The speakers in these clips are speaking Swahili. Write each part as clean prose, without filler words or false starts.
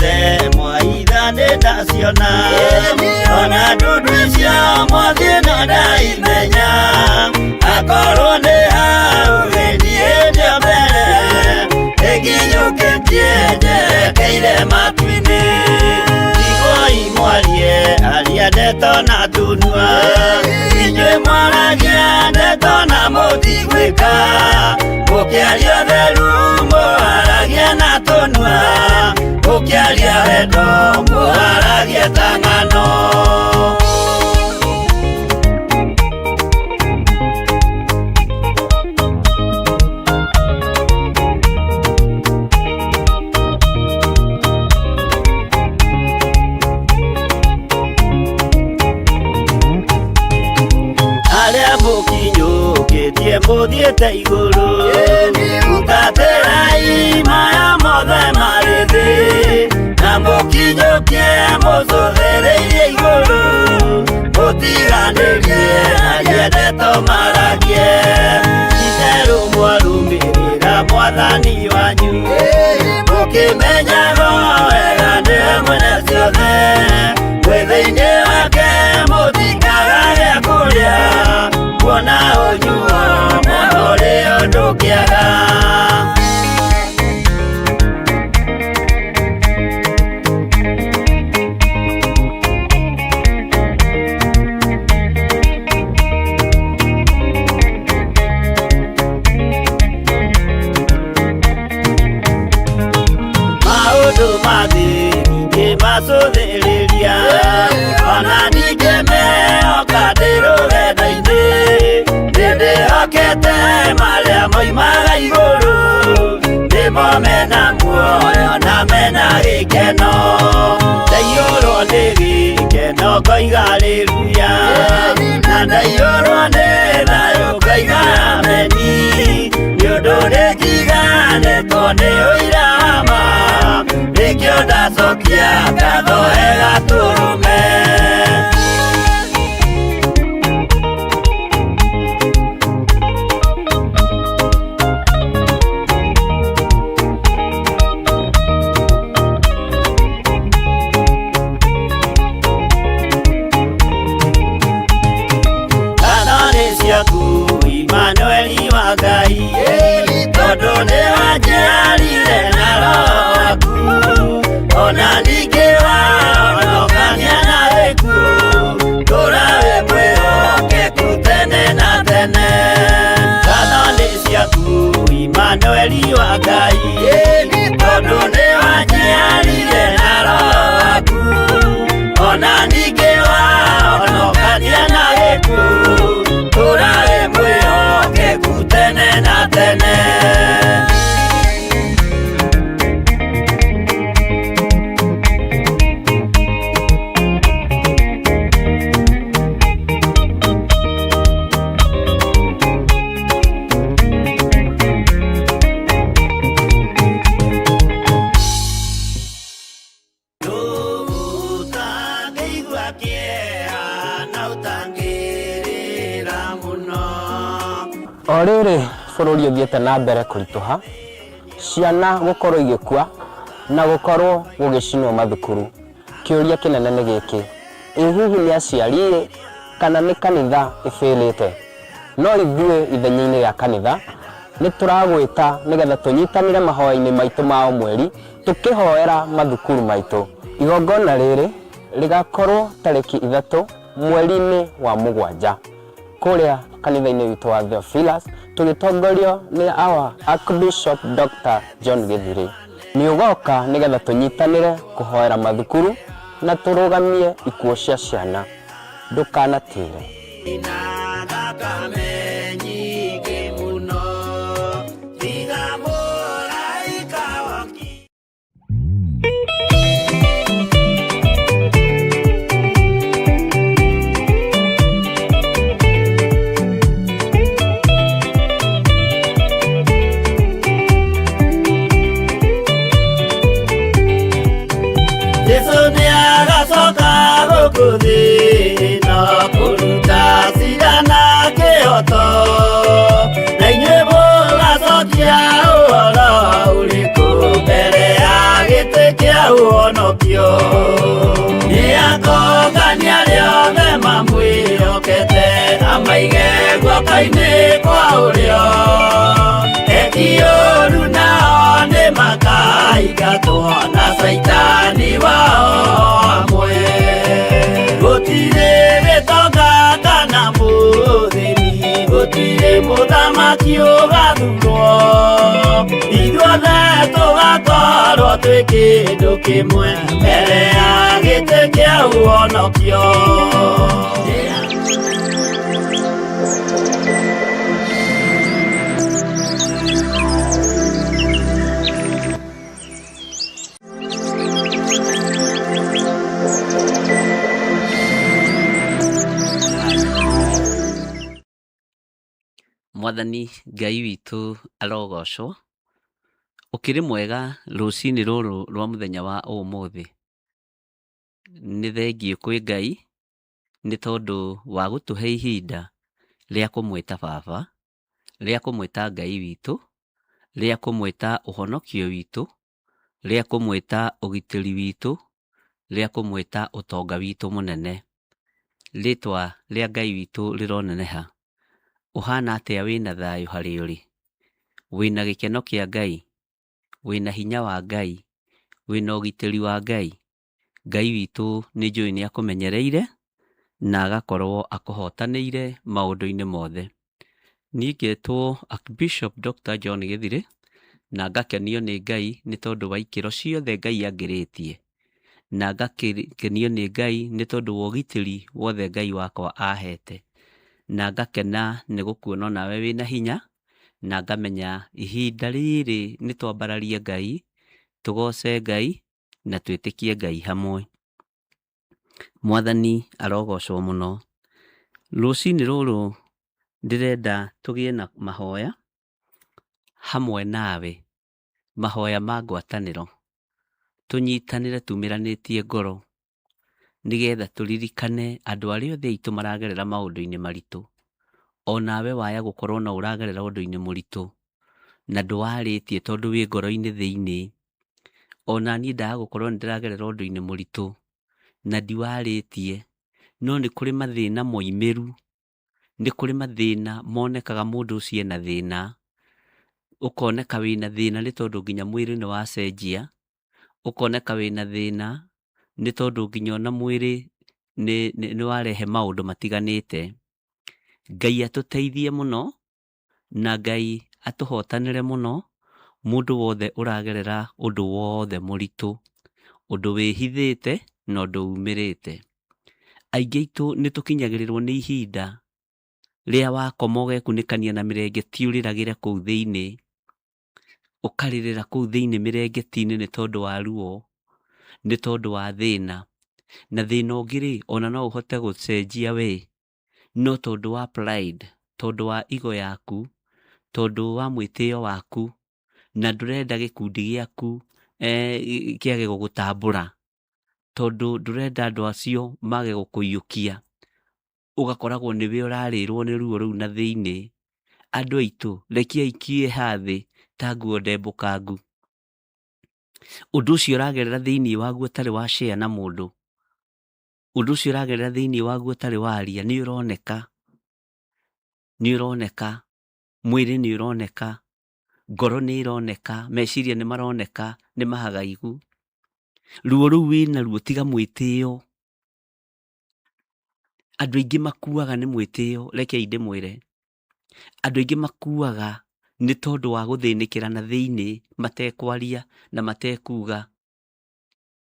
ciothe mwaithanĩta ciona ona ndundu icio mwathiĩ na ndaimenya akorwo nĩ hau niĩ ndĩ mbere ĩnginyũkĩtie njerekeire matu-inĩ igoi mwarie aria ndeto na tunua inyuĩ mwaragia ndeto na mũtigwĩka mũkĩaria ũtheru mũharagia na tũnua mũkĩaria wendo mũharagia ta ng'ano. Arĩa mũkinyũkĩtie mũthiĩte igũrũ mũtatĩrai maya mothe marĩ thĩ na mũkinyũkie mũcũthĩrĩirie igũrũ mũtiganĩrie aria ndeto maragie itherũ mwarũmĩrĩra mwathani wanyu mũkĩmenyaga wega nĩwe mwene ciothe mwĩthĩ-inĩ wake mũthikaga gĩa kũrĩa kuona ũnyuo mũno rĩo ndũkĩaga. Maũndũ mathĩ ningĩ macũthĩrĩria ona ningĩ mehoka ndĩ rũgendo-inĩ nĩndĩhokete marĩa moimaga igũrũ nĩmo mena muoyo na mena gĩkeno ndaiyũrwo nĩ gĩkeno ngoiga haleluya na ndaiyũrwo nĩ thayũ ngoiga ameni nĩũndũ nĩnjiganĩtwo nĩ ũira wa ma nĩkĩo ndacokia ngatho gatũrũme. Imanueli wa Ngai tondũ nĩ wanjiarire na roho waku ona ningĩ wahonokania na gĩkuũ tũra wĩ mwĩhokeku tene na tene. Ngatho nĩ ciaku Imanueli wa Ngai tondũ nĩ wanjiarire na roho waku ona ningĩ wahonokania na gĩkuũ tũra wĩ mwĩhokeku tene na tene. O rĩrĩ bũrũri ũthiĩte na mbere kũritũha ciana gũkorwo igĩkua na gũkorwo gũgĩcinwo mathukuru kĩũria kĩnene nĩ gĩkĩ ĩ hihi nĩ aciari kana nĩ kanitha ĩbĩrĩte no ithuĩ ithenya-inĩ rĩa kanitha nĩ tũragwĩta nĩgetha tũnyitanĩre mahoya-inĩ maitũ ma o mweri tũkĩhoera mathukuru maitũ igongona rĩrĩ rĩgakorwo tarĩki 3 mweri-inĩ wa Mũgwanja kũrĩa kanitha-inĩ witũ wa Theophilus tũgĩtongorio nĩ our Archbishop Dr. John Githiri. Nĩ ũgoka nĩgetha tũnyitanĩre kũhoera mathukuru na tũrũgamie ikuũ cia ciana ndũkanatĩre. Oh, ũhonokio. Nĩakongania rĩothe mamwĩhokete, amaige guoko-inĩ kwa ũrĩo. Eti-ũũru nao nĩmakaingatwo na Saitani wao hamwe. Gũtirĩ gĩtonga kana mũthĩni, gũtirĩ mũthamaki ũgathurwo. Ithuothe tũgakorwo twĩ kĩndũ kĩmwe mbere ya gĩtĩ kĩa ũhonokio. Mwathani Ngai witũ arogocwo. Ũkĩrĩ mwega rũcinĩ rũrũ rwa mũthenya wa ũmũthĩ. Nĩ thengiũ kwĩ Ngai nĩ tondũ wa gũtũhe ihinda rĩa kũmwĩta Baba, rĩa kũmwĩta Ngai witũ, rĩa kũmwĩta ũhonokio witũ, rĩa kũmwĩta ũgitĩri witũ, rĩa kũmwĩta ũtonga witũ mũnene. Rĩtwa rĩa Ngai witũ rĩroneneha. Ũhana atĩa wĩna thayũ harĩa ũrĩ? Wĩna gĩkeno kĩa Ngai? Wĩna hinya wa Ngai? Wĩna ũgitĩri wa Ngai? Ngai witũ nĩ njũĩ nĩ akũmenyereire na agakorwo akũhotanĩire maũndũ-inĩ mothe. Niĩ ngetwo Archbishop Dr. John Gĩthirĩ na ngakenio nĩ Ngai nĩ tondũ wa ikĩro ciothe Ngai angĩrĩtie, na ngakenio nĩ Ngai nĩ tondũ wa ũgitĩri wothe Ngai wakwa ahete, na ngakena nĩ gũkuona nawe wĩna hinya, na ngamenya ihinda rĩrĩ nĩ twambararie Ngai, tũgoce Ngai na twĩtĩkie Ngai hamwe. Mwathani arogocwo mũno. Rũcinĩ rũrũ ndĩrenda tũgĩe na mahoya hamwe nawe, mahoya ma ngwatanĩro. Tũnyitanĩre tumĩranĩtie ngoro nĩgetha tũririkane andũ arĩa othe aitũ maragerera maũndũ-inĩ maritũ. O nawe waya gũkorwo na ũragerera ũndũ-inĩ mũritũ na ndũwarĩtie tondũ wĩ ngoro-inĩ thĩinĩ. O na niĩ ndaga gũkorwo nĩ ndĩragerera ũndũ-inĩ mũritũ na ndiwarĩtie, no nĩ kũrĩ mathĩna moimĩru, nĩ kũrĩ mathĩna monekaga mũndũ ũcio ena thĩna. Ũkoneka wĩna thĩna nĩ tondũ nginya mwĩrĩ nĩ wacenjia, ũkoneka wĩna thĩna nĩ tondũ nginya ona mwĩrĩ nĩ warehe maũndũ matiganĩte. Ngai atũteithie mũno na Ngai atũhotanĩre mũno mũndũ wothe ũragerera ũndũ wothe mũritũ, ũndũ wĩhithĩte na ũndũ umĩrĩte. Aingĩ aitũ nĩ tũkinyagĩrĩrwo nĩ ihinda rĩa wakoma ũgekunĩkania na mĩrengeti ũrĩragĩre kũu thĩinĩ, ũkarĩrĩra kũu thĩinĩ mĩrengeti-inĩ nĩ tondũ wa ruo, nĩ tondũ wa thĩna. Na thĩna ũngĩ-rĩ, ona no ũhote gũcenjia we, no tondũ wa pride, tondũ wa ego yaku, tondũ wa mwĩtĩo waku, na ndũrenda gĩkundi gĩaku kĩage gũgũtambũra, tondũ ndũrenda andũ acio mage gũkũiyũkia, ũgakoragwo nĩwe ũrarĩrwo nĩ ruo rũu na thĩinĩ. Andũ aitũ reke aikie hathĩ ta nguo ndembũkangu. Ũndũ ũcio ũragerera thĩinĩ waguo ũtarĩ wa share na mũndũ, ũndũ ũcio ũragerera thĩinĩ waguo ũtarĩ waria, nĩ ũroneka, nĩ ũroneka, mwĩrĩ nĩ ũroneka, ngoro nĩ ĩroneka, meciria nĩ maroneka, nĩ mahagaigu. Ruo rũu wĩna ruo tiga mwĩtĩo. Andũ aingĩ makuaga nĩ mwĩtĩo, rekei ndĩmwĩre. Andũ aingĩ makuaga nĩ tondũ wa gũthĩnĩkĩra na thĩinĩ, matekwaria na matekuga.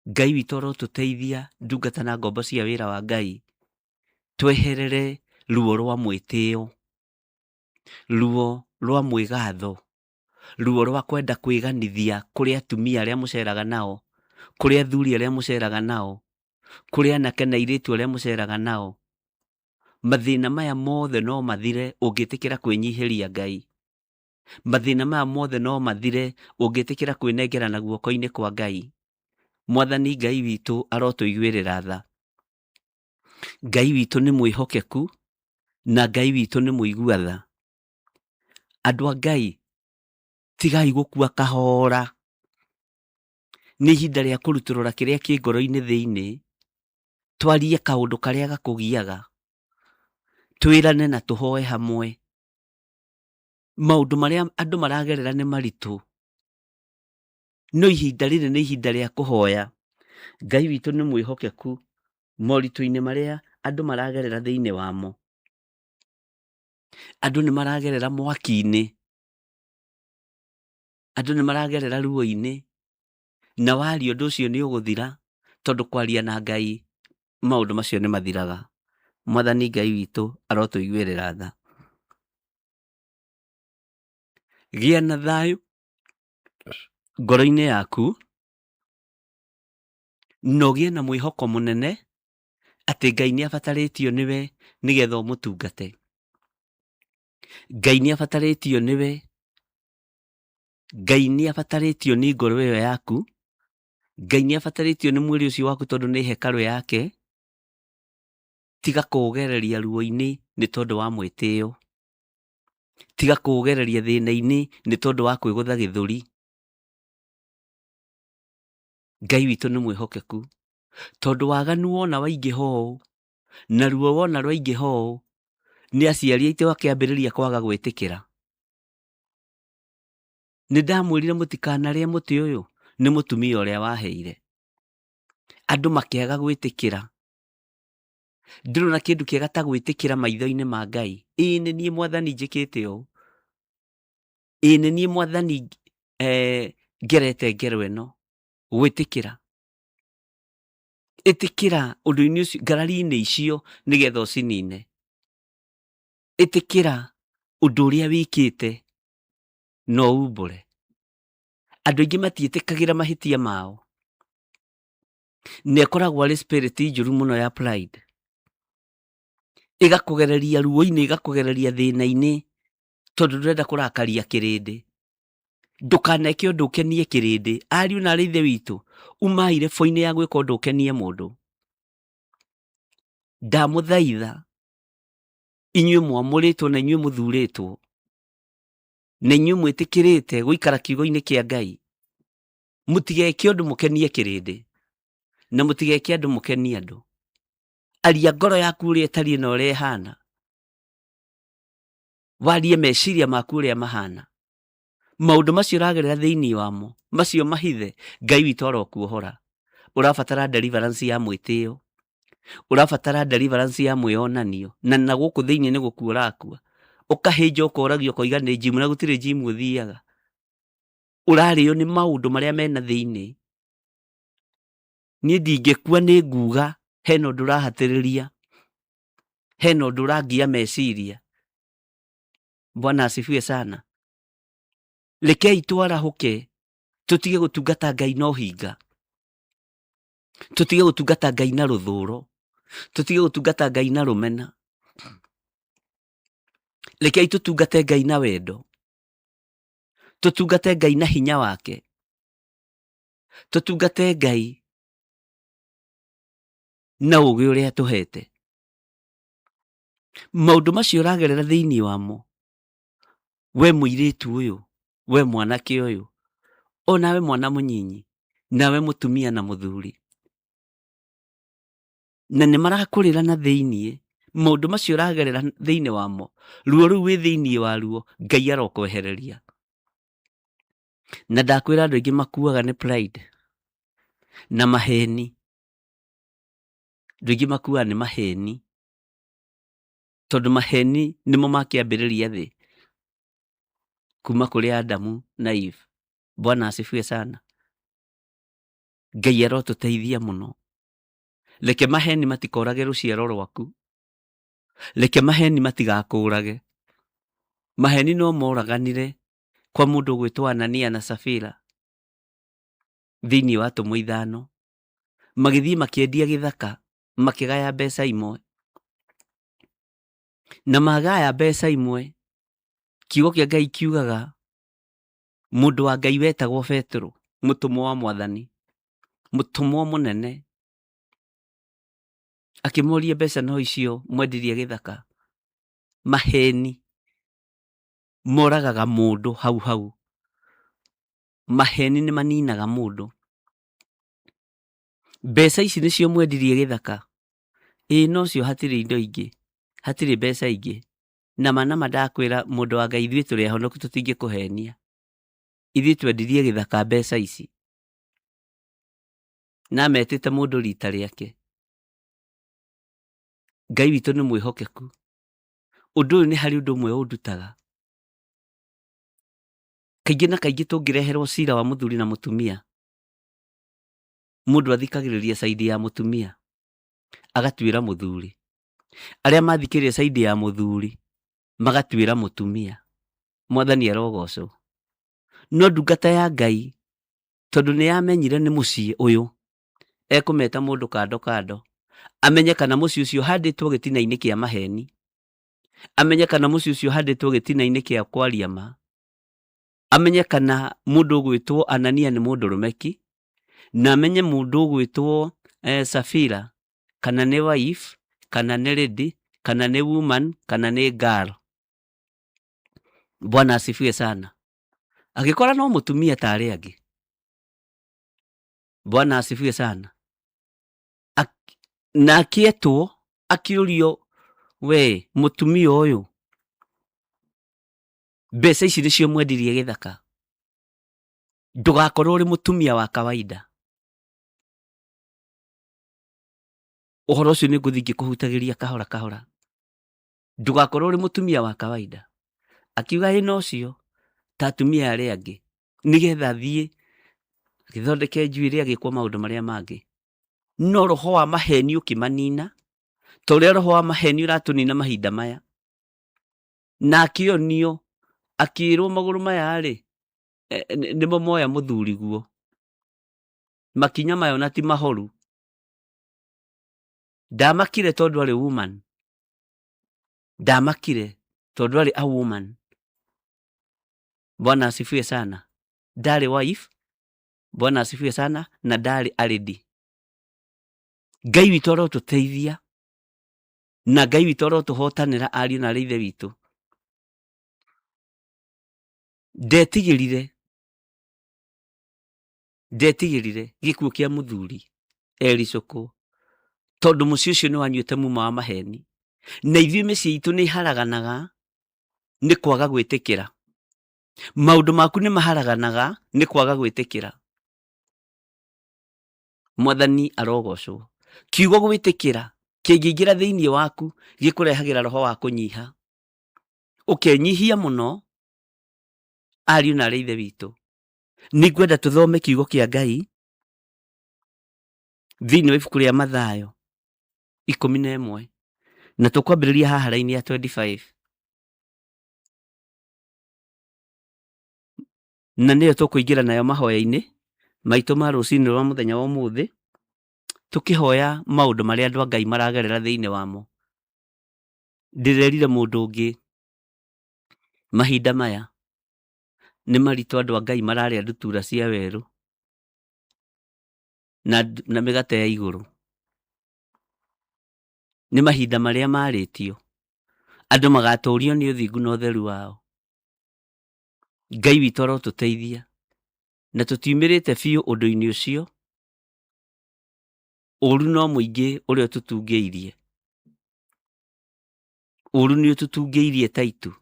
Ngai witũ arotũteithia ndungata na ngombo cia wĩra wa Ngai, tweherere ruo rwa mwĩtĩo, ruo rwa mwĩgatho, ruo rwa kwenda kwĩganithia kũrĩ atumia arĩa mũceraga nao, kũrĩ athuri arĩa mũceraga nao, kũrĩ anake na airĩtu arĩa mũceraga nao. Mathĩna maya mothe no mathire ũngĩtĩkĩra kwĩnyihĩria Ngai. Mathĩna maya mothe no mathire ũngĩtĩkĩra kwĩnengerana guoko-inĩ kwa Ngai. Mwathani Ngai witũ arotũiguĩrĩra tha. Ngai witũ nĩ mwĩhokeku na Ngai witũ nĩ mũigua tha. Andũ a Ngai, tigai gũkua kahora. nĩ ihinda rĩa kũrutũrũra kĩrĩa kĩ ngoro-inĩ thĩinĩ, twarie kaũndũ karĩa gakũgiaga, twĩrane na tũhoe hamwe. Maũndũ marĩa andũ maragerera nĩ maritũ, no ihinda rĩrĩ nĩ ihinda rĩa kũhoya. Ngai witũ nĩ mwĩhokeku moritũ-inĩ marĩa andũ maragerera thĩinĩ wamo. Andũ nĩ maragerera mwaki-inĩ, andũ nĩ maragerera ruo-inĩ, na waria ũndũ ũcio nĩ ũgũthira, tondũ kwaria na Ngai maũndũ macio nĩ mathiraga. Mwathani Ngai witũ arotũiguĩrĩra tha. Gĩa na thayũ ngoro-inĩ yaku, na ũgĩe na mwĩhoko mũnene atĩ Ngai nĩ abatarĩtio nĩwe nĩgetha ũmũtungate. Ngai nĩ abatarĩtio nĩwe, Ngai nĩ abatarĩtio nĩ ngoro ĩyo yaku, Ngai nĩ abatarĩtio nĩ mwĩrĩ ũcio waku tondũ nĩ hekarũ yake. Tiga kũũgereria ruo-inĩ nĩ tondũ wa mwĩtĩo. Tiga kũũgereria thĩna-inĩ nĩ tondũ wa kwĩgũtha gĩthũri. Ngai witũ nĩ mwĩhokeku, tondũ waganu wona waingĩha ũũ, na ruo wona rwaingĩha ũũ, nĩ aciari aitũ akĩambĩrĩria kwaga gwĩtĩkĩra. Nĩ ndamwĩrire mũtikanarĩe mũtĩ ũyũ, nĩ mũtumia ũrĩa waheire. Andũ makĩaga gwĩtĩkĩra. Ndĩrona kĩndũ kĩega ta gwĩtĩkĩra maitho-inĩ ma Ngai. Ĩĩ nĩ niĩ Mwathani njĩkĩte ũũ. Ĩĩ nĩ niĩ Mwathani ngerete ngero ĩno. Gwĩtĩkĩra. Ĩtĩkĩra ũndũ-inĩ ũcio, ngarari-inĩ icio nĩgetha ũcinine. Ĩtĩkĩra ũndũ ũrĩa wĩkĩte no umbũre. Andũ aingĩ matiĩtĩkagĩra mahĩtia mao. Nĩ ĩkoragwo arĩ spirit njũru mũno ya pride. Ĩgakũgereria ruo-inĩ, ĩgakũgereria thĩna-inĩ, tondũ ndũrenda kũrakaria kĩrĩndĩ. Ndũkaneke ũndũ ũkenie kĩrĩndĩ. Ariũ na aarĩ a Ithe witũ, umai rebo-inĩ ya gwĩka ũndũ ũkenie mũndũ. Ndamũthaitha, inyuĩ mwamũrĩtwo na inyuĩ mũthurĩtwo, na inyuĩ mwĩtĩkĩrĩte gũikara kiugo-inĩ kĩa Ngai, mũtigeke ũndũ mũkenie kĩrĩndĩ, na mũtigeke andũ mũkenie andũ. Aria ngoro yaku ũrĩa ĩtariĩ na ũrĩa ĩhana. Warie meciria maku ũrĩa mahana. Maũndũ macio ũragerera thĩinĩ wamo, macio mahithe, Ngai witũ arokuohora. Ũrabatara deliverance ya mwĩtĩo. Ũrabatara deliverance ya mwĩonanio. Na gũkũ thĩinĩ nĩ gũkua ũrakua. Ũkahĩnja ũkoragio ũkoiga nĩ jimu, na gũtirĩ jimu ũthiaga. Ũrarĩo nĩ maũndũ marĩa mena thĩinĩ. Niĩ ndingĩkua nĩ nguga hena ũndũ ũrahatĩrĩria. Hena ũndũ ũrangia meciria. Bwana asifiwe sana. Rekei twarahũke, tũtige gũtungata Ngai na ũhinga. Tũtige gũtungata Ngai na rũthũũro. Tũtige gũtungata Ngai na rũmena. Rekei tũtungate Ngai na wendo. Tũtungate Ngai na hinya wake. Tũtungate Ngai na ũũgĩ ũrĩa tũhete. Maũndũ macio ũragerera thĩinĩ wamo, we mũirĩtu ũyũ, we mwanake ũyũ, o nawe mwana mũnyinyi, nawe mũtumia na mũthuri, na nĩ marakũrĩra na thĩinĩ, maũndũ macio ũragerera thĩinĩ wamo, ruo rũu wĩ thĩinĩ waruo, Ngai arokwehereria. Na ndakwĩra andũ aingĩ makuaga nĩ pride na maheni. Andũ aingĩ makuaga nĩ maheni, tondũ maheni nĩmo makĩambĩrĩria thĩ kuma kũrĩ Adamu na Eve. Bwana asifiwe sana. Ngai arotũteithia mũno. Reke maheni matikorage rũciaro rwaku. Reke maheni matigakũrage. Maheni no moraganire kwa mũndũ gwĩtwo Anania na Safira thĩinĩ wa Atũmwo 5. Magĩthiĩ makĩendia gĩthaka, makĩgaya mbeca imwe. Na magaya mbeca imwe, kiugo kĩa Ngai kiugaga mũndũ wa Ngai wetagwo Petero, mũtũmwo wa Mwathani, mũtũmwo mũnene, akĩmoria mbeca no icio mwendirie gĩthaka. Maheni moragaga mũndũ hau hau. Maheni nĩ maninaga mũndũ. Mbeca ici nĩcio mwendirie gĩthaka. Ĩĩ nocio, hatirĩ indo ingĩ, hatirĩ mbeca ingĩ. Nama ndakwĩra mũndũ wa Ngai, ithuĩ tũrĩ ahonoku, tũtingĩkũhenia. Ithuĩ twendirie gĩthaka mbeca ici. Na metĩte mũndũ rita rĩake. Ngai witũ nĩ mwĩhokeku. Ũndũ ũyũ nĩ harĩ ũndũ ũmwe ũndutaga. Kaingĩ na kaingĩ tũngĩreherwo cira wa mũthuri na mũtumia, mũndũ athikagĩrĩria saidi ya mũtumia, agatuĩra mũthuri. Arĩa mathikĩrĩria saidi ya mũthuri, magatuĩra mũtumia. Mwathani arogocwo. No ndungata ya Ngai, tondũ nĩyamenyire nĩ mũciĩ ũyũ, ekũmeta mũndũ kando kando, amenye kana mũciĩ ũcio handĩtwo gĩtina-inĩ kĩa maheni, amenye kana mũciĩ ũcio handĩtwo gĩtina-inĩ kĩa kwaria ma, amenye kana mũndũ ũgwĩtwo Anania nĩ mũndũ rũmeki, na amenye mũndũ ũgwĩtwo Safira kana nĩ wife, kana nĩ lady, kana nĩ woman, kana nĩ girl. Bwana asifiwe sana. Agĩkora no mũtumia tarĩ angĩ. Bwana asifiwe sana. Na akietwo, akĩũrio, we mũtumia ũyũ, mbeca ici nĩcio mwendirie gĩthaka. Ndũgakorwo ũrĩ mũtumia wa kawaida. Ũhoro ũcio nĩ ngũthiĩ ngĩkũhutagĩria kahora kahora. Ndũgakorwo ũrĩ mũtumia wa kawaida. Akiuga ĩĩ nocio, ta atumia arĩa angĩ, nĩgetha thiĩ gĩthondeke njuĩrĩ, agĩkwo maũndũ marĩa mangĩ. No roho wa maheni ũkĩmanina, ta ũrĩa roho wa maheni ũratũnina mahinda maya. Na akĩonio, akĩĩrwo magũrũ maya-rĩ, nĩmo moya mũthuri guo. Makinya mayo na ti mahoru. Ndamakire tondũ arĩ woman. Ndamakire tondũ arĩ a woman. Bwana asifiwe sana. Ndarĩ wife. Bwana asifiwe sana. Na ndarĩ a lady. Ngai witũ arotũteithia, na Ngai witũ arotũhotanĩra, ariũ na ithe witũ. Ndetigĩrire gĩkuũ kĩa mũthuri Ericũkũ, tondũ mũciĩ ũcio nĩ wanyuĩte muma wa maheni. Na ithuĩ mĩciĩ itũ nĩ iharaganaga nĩ kwaga gwĩtĩkĩra. Maũndũ maku nĩ maharaganaga nĩ kwaga gwĩtĩkĩra. Mwathani arogocwo. Kiugo gwĩtĩkĩra kĩngĩingĩra thĩinĩ waku gĩkũrehagĩra roho wa kũnyiha. Ũkenyihia mũno, ariũ na arĩa ithe witũ. Nĩngwenda tũthome kiugo kĩa Ngai thĩinĩ wa ibuku rĩa Mathayo 11, na tũkwambĩrĩria haha raini ya 25. Na nĩyo tũkũingĩra nayo mahoya-inĩ maitũ ma rũcinĩ rwa mũthenya wa ũmũthĩ, tũkĩhoya maũndũ marĩa andũ a Ngai maragerera thĩinĩ wamo. Ndĩrerire mũndũ ũngĩ, mahinda maya nĩ maritũ, andũ a Ngai mararĩa ndutura cia werũ na mĩgate ya igũrũ. Nĩ mahinda marĩa marĩtio, andũ magatũũrio nĩ ũthingu na ũtheru wao. Ngai witũ arotũteithia, na tũtiumĩrĩte biũ ũndũ-inĩ ũcio. Ũũru no mũingĩ ũrĩa ũtũtungĩirie. Ũũru nĩ ũtũtungĩirie ta itu.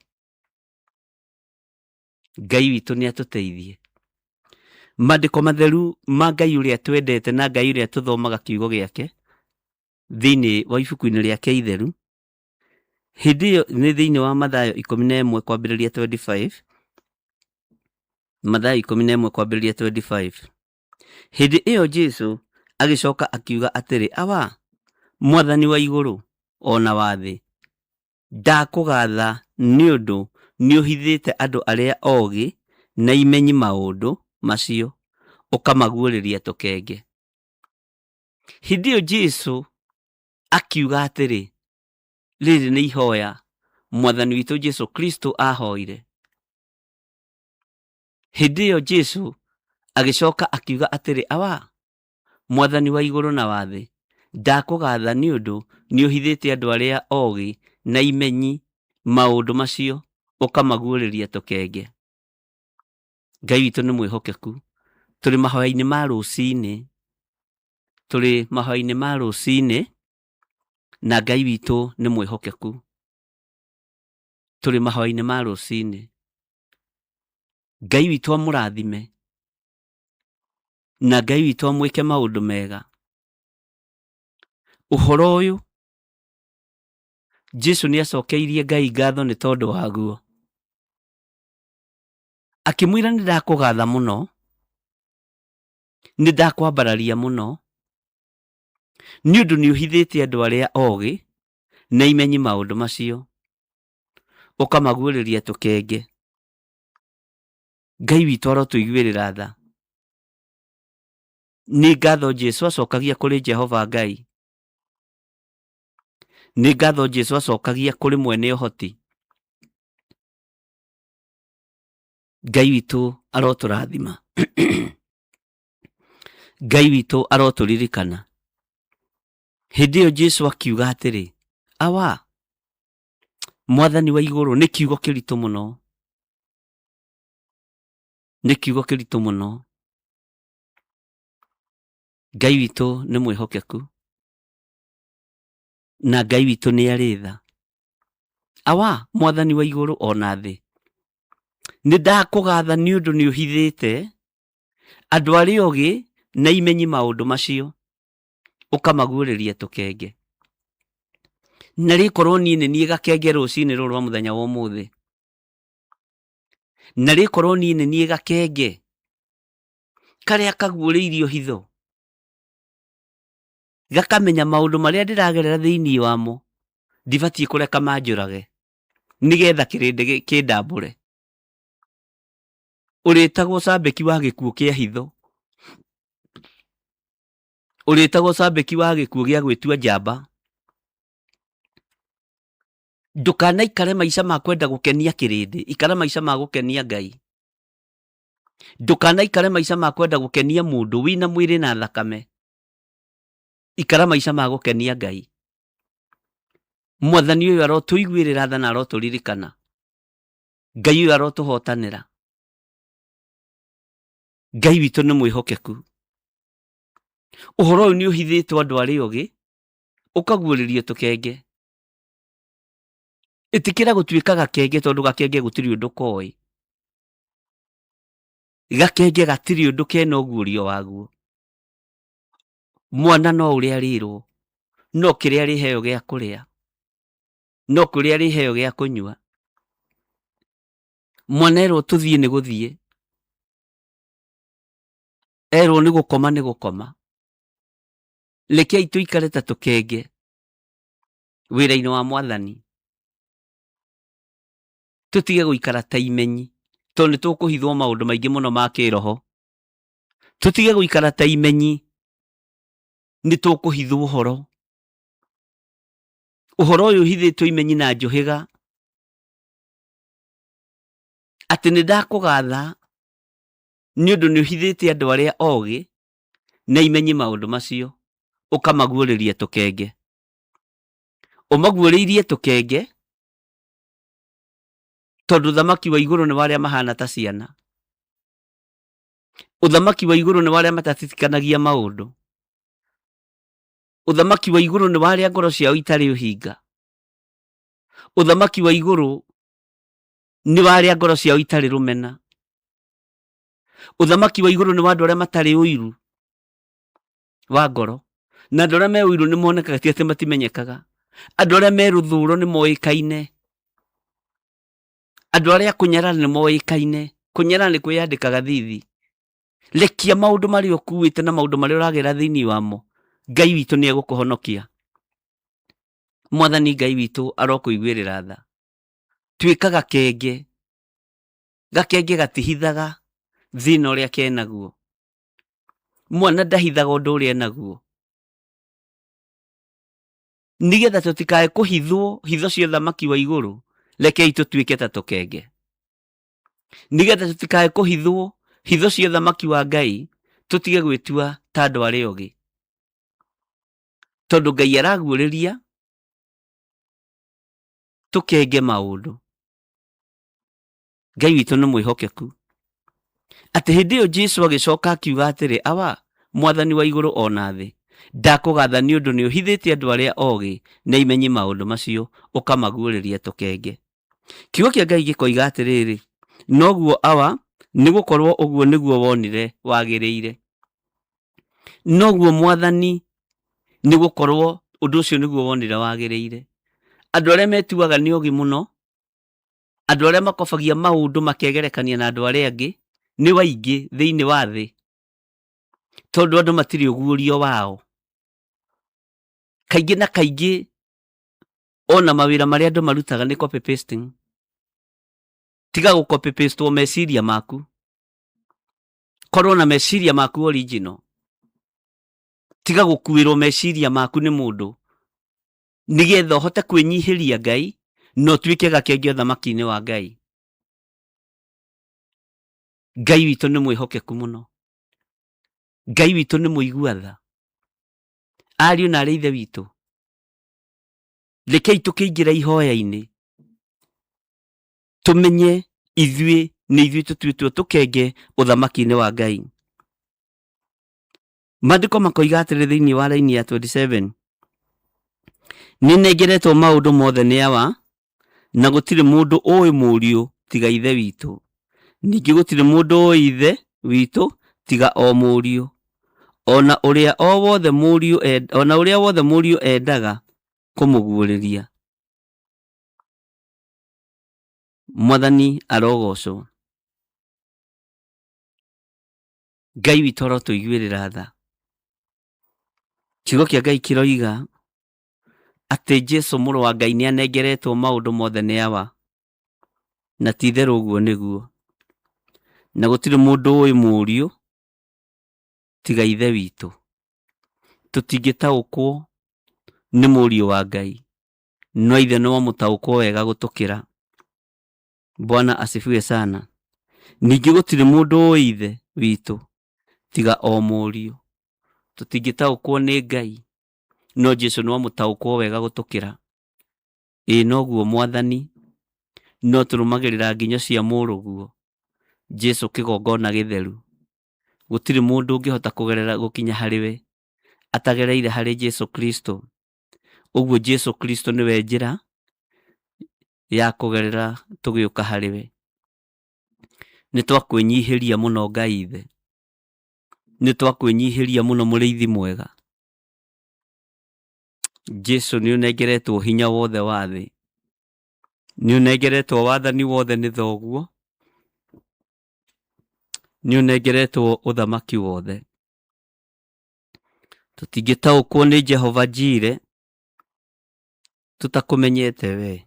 Ngai witũ nĩ atũteithie. Maandĩko matheru ma Ngai ũrĩa twendete na Ngai ũrĩa tũthomaga kiugo gĩake thĩinĩ wa ibuku-inĩ rĩake itheru, hĩndĩ ĩyo nĩ thĩinĩ wa Mathayo 11 kwambĩrĩria 25. Mathayo 11 kwambĩrĩria 25. Hĩndĩ ĩyo Jesũ agĩcoka akiuga atĩrĩ, awa Mwathani wa igũrũ ona wa thĩ, ndakũgatha nĩ ũndũ nĩ ũhithĩte andũ arĩa oogĩ na imenyi maũndũ macio, ũkamaguũrĩria tũkenge. Hĩndĩ ĩyo Jesũ akiuga atĩrĩ, rĩrĩ nĩ ihoya Mwathani witũ Jesũ Kristo ahoire. Hĩndĩ ĩyo Jesũ agĩcoka akiuga atĩrĩ, awa Mwathani wa igũrũ na wa thĩ, ndakũgatha nĩ ũndũ nĩ ũhithĩte andũ arĩa oogĩ na imenyi maũndũ macio, ũkamaguũrĩria tũkenge. Ngai witũ nĩ mwĩhokeku. Tũrĩ mahoya-inĩ ma rũcinĩ, tũrĩ mahoya-inĩ ma rũcinĩ na Ngai witũ nĩ mwĩhokeku. Tũrĩ mahoya-inĩ ma rũcinĩ. Ngai witũ amũrathime na Ngai witũ amwĩke maũndũ mega. Ũhoro ũyũ Jesũ nĩ acokeirie Ngai ngatho nĩ tondũ waguo. Akĩmwĩra nĩ ndakũgatha mũno, nĩ ndakwambararia mũno, nĩ ũndũ nĩ ũhithĩte andũ arĩa oogĩ na imenyi maũndũ macio, ũkamaguũrĩria tũkenge. Ngai witũ arotũiguĩrĩra tha. Nĩ ngatho Jesũ acokagia kũrĩ Jehova Ngai. Nĩ ngatho Jesũ acokagia kũrĩ mwene ũhoti. Ngai witũ arotũrathima. Ngai witũ arotũririkana. Hĩndĩ ĩyo Jesũ akiuga atĩrĩ, awa, Mwathani wa igũrũ, nĩ kiugo kĩritũ mũno. Nĩ kiugo kĩritũ mũno. Ngai witũ nĩ mwĩhokeku. Na Ngai witũ nĩ arĩ tha. Awa, Mwathani wa igũrũ ona thĩ, nĩ ndakũgatha nĩ ũndũ nĩ ũhithĩte andũ arĩa oogĩ na imenyi maũndũ macio, ũkamaguũrĩria tũkenge. Na rĩkorwo niĩ nĩ niĩ gakenge rũcinĩ rũrũ rwa mũthenya wa ũmũthĩ. Na rĩkorwo niĩ nĩ niĩ gakenge karĩa kaguũrĩirio hitho, gakamenya maũndũ marĩa ndĩragerera thĩinĩ wamo ndibatiĩ kũreka manjũrage nĩgetha kĩrĩndĩ kĩndambũre. Ũrĩtagwo cambĩki wa gĩkuũ kĩa hitho. Ũrĩtagwo cambĩki wa gĩkuũ gĩa gwĩtua njamba. Ndũkanaikare maica ma kwenda gũkenia kĩrĩndĩ, ikara maica ma gũkenia Ngai. Ndũkanaikare maica ma kwenda gũkenia mũndũ wĩna mwĩrĩ na thakame, ikara maica ma gũkenia Ngai. Mwathani ũyũ arotũiguĩrĩra tha na arotũririkana. Ngai ũyũ arotũhotanĩra. Ngai witũ nĩ mwĩhokeku. Ũhoro ũyũ nĩ ũhithĩtwo andũ arĩa oogĩ, ũkaguũrĩrio tũkenge. Ĩtĩkĩra gũtuĩka gakenge, tondũ gakenge gũtirĩ ũndũ koĩ. Gakenge gatirĩ ũndũ kena ũguũrio waguo. Mwana no ũrĩa arĩrwo, no kĩrĩa arĩheo gĩa kũrĩa, no kũrĩa arĩheo gĩa kũnyua. Mwana erwo tũthiĩ nĩ gũthiĩ, erwo nĩ gũkoma nĩ gũkoma. Rekei tũikare ta tũkenge wĩra-inĩ wa Mwathani. Tũtige gũikara ta imenyi, tondũ nĩ tũkũhithwo maũndũ maingĩ mũno ma kĩroho. Tũtige gũikara ta imenyi, nĩ tũkũhithwo ũhoro. Ũhoro ũyũ ũhithĩtwo imenyi na njũhĩga, atĩ nĩ ndakũgatha nĩ ũndũ nĩ ũhithĩte andũ arĩa oogĩ na imenyi maũndũ macio, ũkamaguũrĩria tũkenge. Ũmaguũrĩirie tũkenge tondũ ũthamaki wa igũrũ nĩ warĩa mahana ta ciana. Ũthamaki wa igũrũ nĩ warĩa matatitikanagia maũndũ. Ũthamaki wa igũrũ nĩ warĩa ngoro ciao itarĩ ũhinga. Ũthamaki wa igũrũ nĩ warĩa ngoro ciao itarĩ rũmena. Ũthamaki wa igũrũ nĩ wa andũ arĩa matarĩ ũiru wa ngoro. Na andũ arĩa me ũiru nĩ monekaga ti atĩ matimenyekaga. Andũ arĩa me rũthũũro nĩ moĩkaine. Andũ arĩa kũnyarara nĩ moĩkaine. Kũnyarara nĩ kwĩyandĩka gathithi. Rekia maũndũ marĩa ũkuĩte na maũndũ marĩa ũragera thĩinĩ wamo. Ngai witũ nĩ egũkũhonokia. Mwathani Ngai witũ arokũiguĩrĩra tha. Tuĩka gakenge. Gakenge gatihithaga thĩna ũrĩa kenaguo. Mwana ndahithaga ũndũ ũrĩa enaguo. Nĩgetha tũtikae kũhithwo hitho cia ũthamaki wa igũrũ, rekei tũtuĩke ta tũkenge. Nĩgetha tũtikae kũhithwo hitho cia ũthamaki wa Ngai, tũtige gwĩtua ta andũ arĩa oogĩ. Tondũ Ngai araguũrĩria tũkenge maũndũ. Ngai witũ nĩ mwĩhokeku. Atĩ hĩndĩ ĩyo Jesũ agĩcoka akiuga atĩrĩ, awa, Mwathani wa igũrũ ona thĩ, ndakũgatha nĩ ũndũ nĩ ũhithĩtie andũ arĩa ogĩ na imenyi maũndũ macio ũkamaguũrĩria tũkenge. Kiugo kĩa Ngai gĩkoiga atĩrĩrĩ, noguo awa nĩ gũkorwo ũguo nĩguo wonire wagĩrĩire. Noguo Mwathani nĩ gũkorwo ũndũ ũcio nĩguo wonire wagĩrĩire. Andũ arĩa metuaga nĩ ogĩ mũno, andũ arĩa makobagia maũndũ makegerekania na andũ arĩa angĩ nĩ waingĩ thĩinĩ wa thĩ, tondũ andũ matirĩ ũguũrio wao. Kaingĩ na kaingĩ ona mawĩra marĩa andũ marutaga nĩ copy pasting. Tiga gũ copy paste meciria maku, korwo na meciria maku original. Tiga gũkuĩrwo meciria maku nĩ mũndũ, nĩgetha ũhote kwĩnyihĩria Ngai no tuĩke gakenge ũthamaki-inĩ wa Ngai. Ngai witũ nĩ mwĩhokeku mũno. Ngai witũ nĩ mũigua tha. Ariũ na arĩ ithe witũ, rekei tũkĩingĩra ihoya-inĩ tũmenye ithuĩ nĩ ithuĩ tũtuĩtwo tũkenge ũthamaki-inĩ wa Ngai. Maandĩko makoiga atĩrĩ thĩinĩ wa raini ya 27, nĩ nengeretwo maũndũ mothe nĩ awa, na gũtirĩ mũndũ ũĩ mũriũ tiga ithe witũ. Ningĩ gũtirĩ mũndũ ũĩ ithe witũ tiga o mũriũ, ona ũrĩa wothe mũriũ endaga kũmũguũrĩria. Mwathani arogocwo. Ngai witũ arotũiguĩrĩra tha. Kiugo kĩa Ngai kĩroiga atĩ Jesũ mũrũ wa Ngai nĩ anengeretwo maũndũ mothe nĩ awa, na ti itherũ ũguo nĩguo. Na gũtirĩ mũndũ ũĩ mũriũ tiga ithe witũ. Tũtingĩtaũkwo nĩ mũriũ wa Ngai, no ithe no mũtaũkwo wega gũtũkĩra. Bwana asifiwe sana. Ningĩ gũtirĩ mũndũ ũĩ ithe witũ tiga o mũriũ. Tũtingĩtaũkwo nĩ Ngai, no Jesũ no mũtaũkwo wega gũtũkĩra. Noguo Mwathani, no tũrũmagĩrĩra nginyo cia mũrũguo Jesũ kĩgongona gĩtheru. Gũtirĩ mũndũ ũngĩhota gũkinya harĩ we atagereire harĩ Jesũ Kristo. Ũguo Jesũ Kristo nĩwe njĩra ya kũgerera tũgĩũka harĩ we. Nĩ twakwĩnyihĩria mũno Ngai ithe, nĩ twakwĩnyihĩria mũno mũrĩithi mwega. Jesũ nĩ ũnengeretwo hinya wothe wa thĩ, nĩ ũnengeretwo wathani wothe nĩ thoguo, nĩ ũnengeretwo ũthamaki wothe. Tũtingĩtaũkwo nĩ Jehova Jireh tũtakũmenyete we.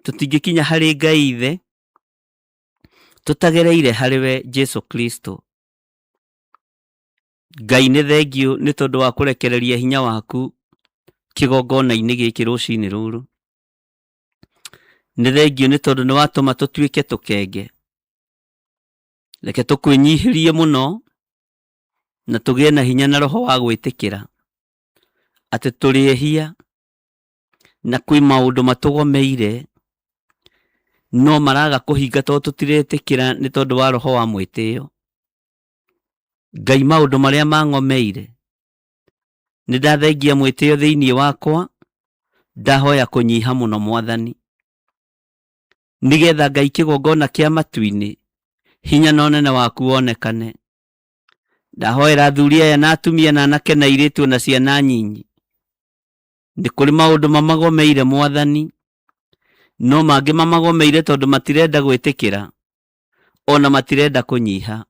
Tũtingĩkinya harĩ Ngai ithe tũtagereire harĩ we Jesũ Kristo. Ngai nĩ thengio nĩ tondũ wa kũrekereria hinya waku kĩgongona-inĩ gĩkĩ rũcinĩ rũrũ. Nĩ thengio nĩ tondũ nĩ watũma tũtuĩke tũkenge. Reke tũkwĩnyihĩrie mũno na tũgĩe na hinya na roho wa gwĩtĩkĩra atĩ tũrĩ ehia na kwĩ maũndũ matũgomeire, no maraga kũhinga tondũ tũtiretĩkĩra nĩ tondũ wa roho wa mwĩtĩo. Ngai, maũndũ marĩa mang'omeire nĩ ndathengia mwĩtĩo thĩinĩ wakwa, ndahoya kũnyiha mũno Mwathani, nĩgetha Ngai kĩgongona kĩa matu-inĩ hinya na ũnene waku wonekane. Ndahoera athuri aya na atumia na anake na airĩtu na ciana nyinyi. Nĩ kũrĩ maũndũ mamagomeire Mwathani, no mangĩ mamagomeire tondũ matirenda gwĩtĩkĩra, ona matirenda kũnyiha.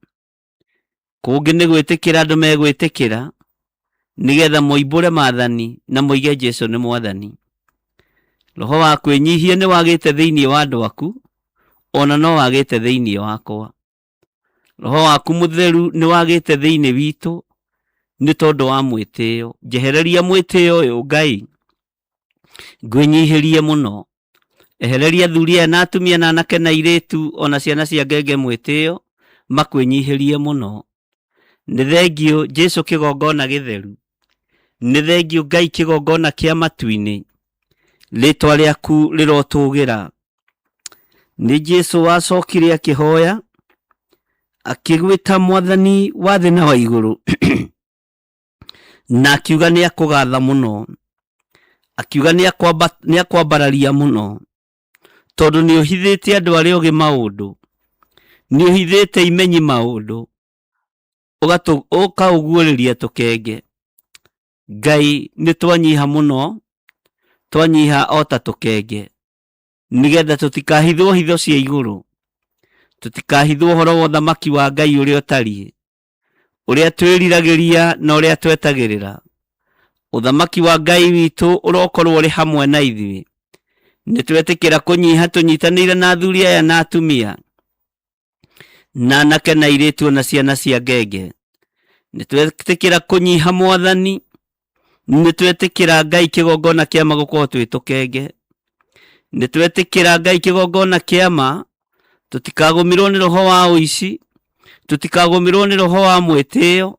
Kũngĩ nĩ gwĩtĩkĩra andũ megwĩtĩkĩra, nĩgetha moimbũre maathani na moige Jesũ nĩ Mwathani. Roho wa kwĩnyihia nĩ wagĩte thĩinĩ wa andũ aku, ona no wagĩte thĩinĩ wakwa. Roho waku mũtheru nĩ wagĩte thĩinĩ witũ nĩ tondũ wa mwĩtĩo. Njehereria mwĩtĩo ũyũ Ngai, ngwĩnyihĩrie mũno. Ehereria athuri aya na atumia na anake na airĩtu ona ciana cia ngenge mwĩtĩo, makwĩnyihĩrie mũno. Nĩ thengio Jesũ kĩgongona gĩtheru, nĩ thengio Ngai kĩgongona kĩa matu-inĩ, rĩtwa rĩaku rĩrotũgĩra. Nĩ Jesũ wacokire akĩhoya akĩgwĩta mwathani wa thĩ na wa igũrũ na akiuga nĩ akũgatha mũno, akiuga nĩ akwambararia mũno, tondũ nĩ ũhithĩte andũ arĩa ũgĩ maũndũ, nĩ ũhithĩte imenyi maũndũ, ũkaũguũrĩria tũkenge. Ngai nĩ twanyiha mũno, twanyiha o ta tũkenge, nĩgetha tũtikahithwo hitho cia igũrũ, tũtikahithwo ũhoro wa ũthamaki wa Ngai ũrĩa ũtariĩ, ũrĩa twĩriragĩria na ũrĩa twetagĩrĩra. Ũthamaki wa Ngai witũ ũrokorwo ũrĩ hamwe na ithuĩ. Nĩ twetĩkĩra kũnyiha tũnyitanĩire na athuri aya na atumia, na anake na airĩtu na ciana cia ngenge. Nĩ twetĩkĩra kũnyiha Mwathani, nĩ twetĩkĩra Ngai kĩgongona kĩama gũkorwo twĩ tũkenge. Nĩ twetĩkĩra Ngai kĩgongona kĩama tũtikagũmirwo nĩ roho wa ũici, tũtikagũmirwo nĩ roho wa mwĩtĩo,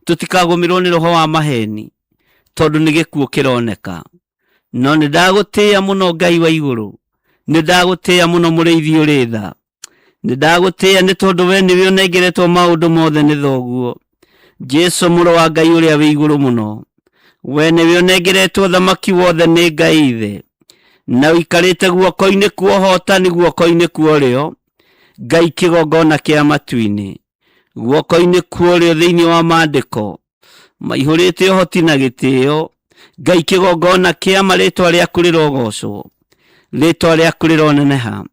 tũtikagũmirwo nĩ roho wa maheni, tondũ nĩ gĩkuũ kĩroneka. No nĩ ndagũtĩĩa mũno Ngai wa igũrũ, nĩ ndagũtĩĩa mũno mũrĩithi ũrĩ tha, nĩ ndagũtĩĩa nĩ tondũ we nĩwe ũnengeretwo maũndũ mothe nĩ thoguo. Jesu mũrũ wa Ngai ũrĩa wĩ igũrũ mũno, we nĩwe ũnengeretwo thamaki wothe nĩ Ngai ithe, na ũikarĩte guoko-inĩ kwa ũhotani, guoko-inĩ kwa ũrĩo Ngai kĩgongona kĩa matu-inĩ, guoko-inĩ kwa ũrĩo thĩinĩ wa maandĩko maihũrĩte ũhoti na gĩtĩo. Ngai kĩgongona kĩama, rĩtwa rĩaku rĩrogocwo, rĩtwa rĩaku rĩroneneha.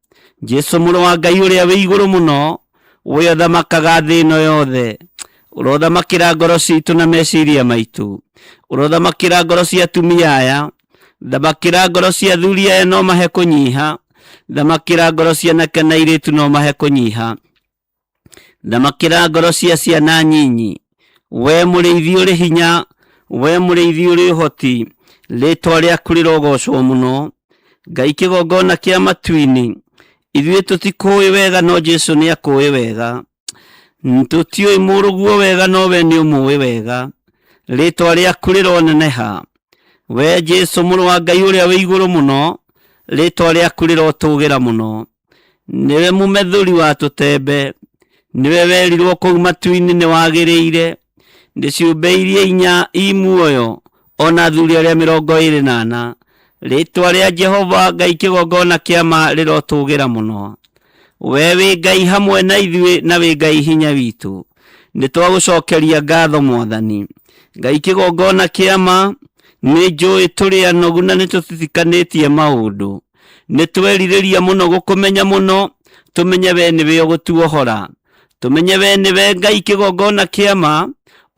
Jesu mũrũ wa Ngai ũrĩa wĩ igũrũ mũno, we ũthamakaga thĩ ĩno yothe, ũrothamakĩra ngoro citũ na meciria maitũ, ũrothamakĩra ngoro cia atumia aya, thamakĩra ngoro cia athuri aya no mahe kũnyiha, thamakĩra ngoro cia anake na airĩtu no mahe kũnyiha, thamakĩra ngoro cia ciana nyinyi. We mũrĩithi ũrĩ hinya, we mũrĩithi ũrĩ ũhoti, rĩtwa rĩaku rĩrogocwo mũno. Ngai kĩgongona kĩa matu-inĩ, ithuĩ tũtikũĩ wega no Jesu nĩ akũĩ wega, tũtiũĩ mũrũguo wega no we nĩ ũmũĩ wega, rĩtwa rĩaku rĩroneneha. We Jesu mũrũ wa Ngai ũrĩa wĩ igũrũ mũno, rĩtwa rĩaku rĩrotũgĩra mũno. Nĩwe mũmethũri wa tũtembe, nĩwe werirwo kũu matu-inĩ nĩ wagĩrĩire, nĩ ciũmbe iria inya i muoyo, ona athuri arĩa 24. Rĩtwa rĩa Jehova Ngai kĩgongona kĩama rĩrotũgĩra mũno. We wĩ Ngai hamwe na ithuĩ, na wĩ Ngai hinya witũ, nĩ twagũcokeria ngatho Mwathani. Ngai kĩgongona kĩama, nĩ njũĩ tũrĩ anogu na nĩ tũtitikanĩtie maũndũ, nĩ twerirĩria mũno gũkũmenya mũno, tũmenye we nĩwe ũgũtuohora, tũmenye we nĩwe Ngai kĩgongona kĩama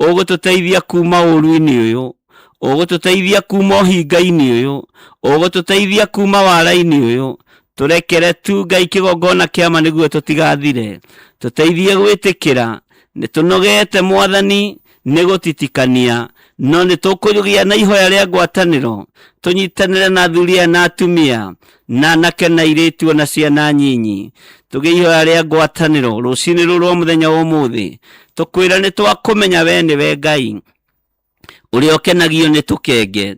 ũgũtũteithia kuma ũru-inĩ ũyũ, ũgũtũteithia kuma ũhinga-inĩ ũyũ, ũgũtũteithia kuma wara-inĩ ũyũ. Tũrekere tu Ngai kĩgongona kĩama nĩguo tũtigathire, tũteithie gwĩtĩkĩra. Nĩ tũnogete Mwathani nĩ gũtitikania, no nĩ tũkũgĩa na ihoya rĩa ngwatanĩro, tũnyitanĩre na athuri aya na atumia, na anake na airĩtu na ciana nyinyi, tũgĩe ihoya rĩa ngwatanĩro rũciinĩ rũrũ rwa mũthenya wa ũmũthĩ. Tũkwĩra nĩ twakũmenya we nĩwe Ngai ũrĩa ũkenagio nĩ tũkenge,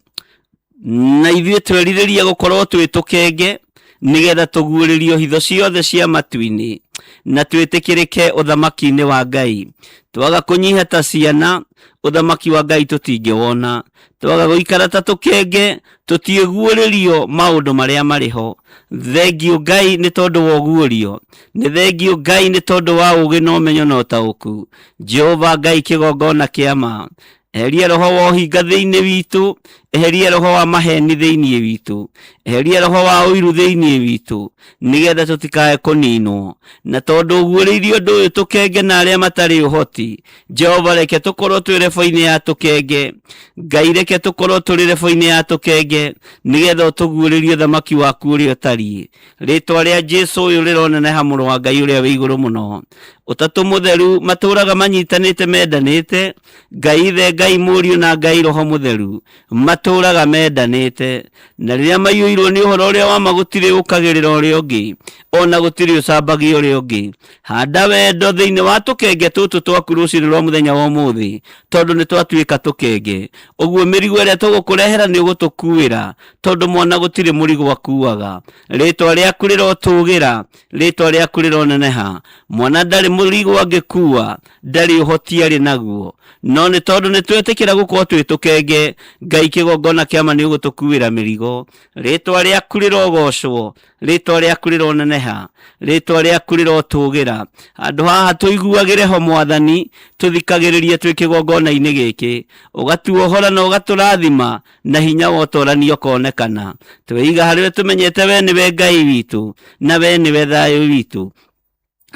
na ithuĩ twerirĩria gũkorwo twĩ tũkenge, nĩgetha tũguũrĩrio hitho ciothe cia matu-inĩ, na twĩtĩkĩrĩke ũthamaki-inĩ wa Ngai. Twaga kũnyiha ta ciana, ũthamaki wa Ngai tũtingĩwona. Twaga gũikara ta tũkenge, tũtiĩguũrĩrio maũndũ marĩa marĩ ho. Thengiũ Ngai nĩ tondũ wa ũguũrio, nĩ thengiũ Ngai nĩ tondũ wa ũũgĩ na ũmenyo na ũtaũku. Jehova Ngai kĩgongona kĩama, eheria roho wa ũhinga thĩinĩ witũ, eheria roho wa maheni thĩinĩ witũ, eheria roho wa ũiru thĩinĩ witũ, nĩgetha tũtikae kũninwo. Na tondũ ũguũrĩirio ũndũ ũyũ tũkenge na arĩa matarĩ ũhoti, Jehova reke tũkorwo twĩ rebo-inĩ ya tũkenge. Ngai reke tũkorwo tũrĩ rebo-inĩ ya tũkenge, nĩgetha ũtũguũrĩrie thamaki waku ũrĩa ũtariĩ. Rĩtwa rĩa Jesu ũyũ rĩroneneha, mũrũ wa Ngai ũrĩa wĩ igũrũ mũno. Ũtatũ mũtheru matũũraga manyitanĩte mendanĩte, Ngai Ithe, Ngai Mũriũ na Ngai Roho Mũtheru matũũraga mendanĩte. Na rĩrĩa maiyũirwo nĩ ũhoro ũrĩa wa ma, gũtirĩ ũkagĩrĩra ũrĩa ũngĩ, ona gũtirĩ ũcambagia ũrĩa ũngĩ. Handa wendo thĩinĩ wa tũkenge tũtũ twaku rũciinĩ rwa mũthenya wa ũmũthĩ, tondũ nĩ twatuĩka tũkenge. Ũguo mĩrigo ĩrĩa tũgũkũrehera nĩ ũgũtũkuĩra, tondũ mwana gũtirĩ mũrigo akuaga. Rĩtwa rĩaku rĩrotũgĩra, rĩtwa rĩaku rĩroneneha. Mwana ndarĩ mũrigo angĩkua ndarĩ ũhoti arĩ naguo, no nĩ tondũ nĩ twetĩkĩra gũkorwo twĩ tũkenge, Ngai kĩgongona kĩama nĩ ũgũtũkuĩra mĩrigo. Rĩtwa rĩaku rĩrogocwo, rĩtwa rĩaku rĩroneneha, rĩtwa rĩaku rĩrotũgĩra. Handũ haha tũiguagĩre ho Mwathani, tũthikagĩrĩrie twĩ kĩgongona-inĩ gĩkĩ, ũgatuohora na ũgatũrathima, na hinya wa ũtũũrani ũkonekana. Tweiga harĩwe tũmenyete we nĩwe Ngai witũ, na we nĩwe thayũ witũ,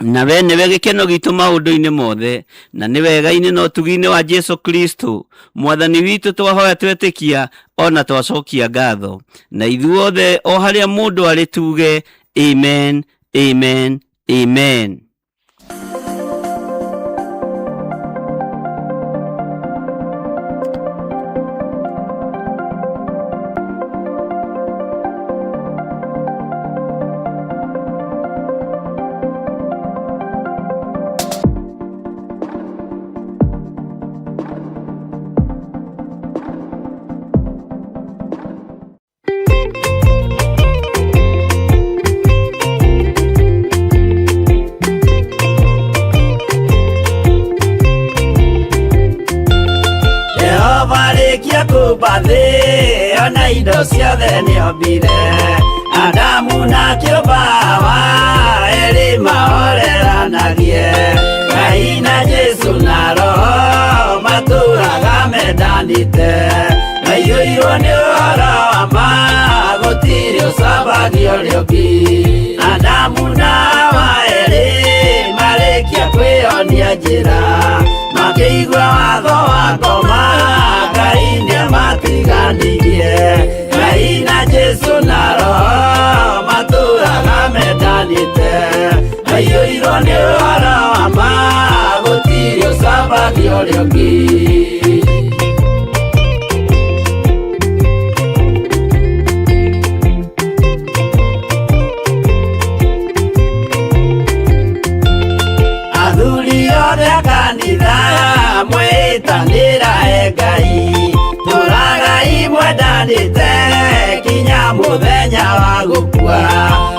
na we nĩwe gĩkeno gitũ maũndũ-inĩ mothe, na nĩ wega-inĩ na ũtugi-inĩ wa Jesu Kristo Mwathani witũ. Twahoya twetĩkia ona twacokia ngatho, na ithuothe o harĩa mũndũ arĩ tuge amen, amen, amen. Kubathi ona indo ciothe nĩombire, Adamu na kĩũmba Hawa erĩ mahoreranagie. Ngai na Jesu na Roho matũũraga mendanĩte, maiyũirwo nĩ ũhoro wa ma, gũtirĩ ũcambagio ũrĩa ũngĩ. Adamu na Hawa erĩ marĩkia kwĩyonia njĩra, makĩigua watho wa ngoma, Ngai nĩamatiganirie. Ngai na Jesu na Roho matũũraga mendanĩte, maiyũirwo nĩ ũhoro wa ma, gũtirĩ ũcambagio ũrĩa ũngĩ. Athuri othe a kanitha mwĩtanĩra Ngai, tũragai mwendanĩte kinya mũthenya wa gũkua.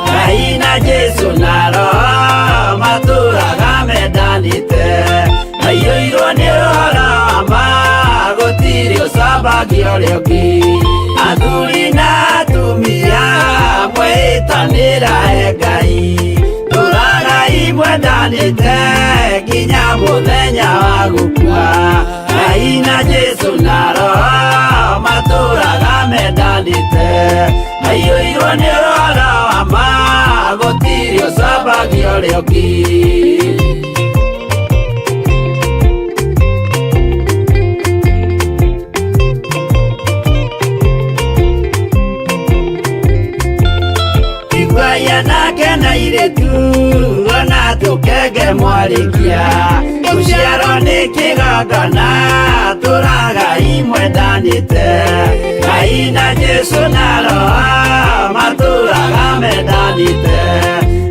Ngai na Jesu na Roho matũũraga mendanĩte, maiyũirwo nĩ ũhoro wa ma, gũtirĩ ũcambagio ũrĩa ũngĩ. Athuri na atumia mwĩtanĩra Ngai, tũragai mwendanĩte kinya mũthenya wa gũkua. Ngai na Jesu na Roho matũũraga mendanĩte, maiyũirwo nĩ ũhoro wa ma, gũtirĩ ũcambagio ũrĩa ũngĩ. Iguaya nake na irĩtu ona tũkenge mwarĩkia, tũciarwo nĩ kĩgongona tũragai mwendanĩte. Ngai na Jesu na Roho matũũraga mendanĩte,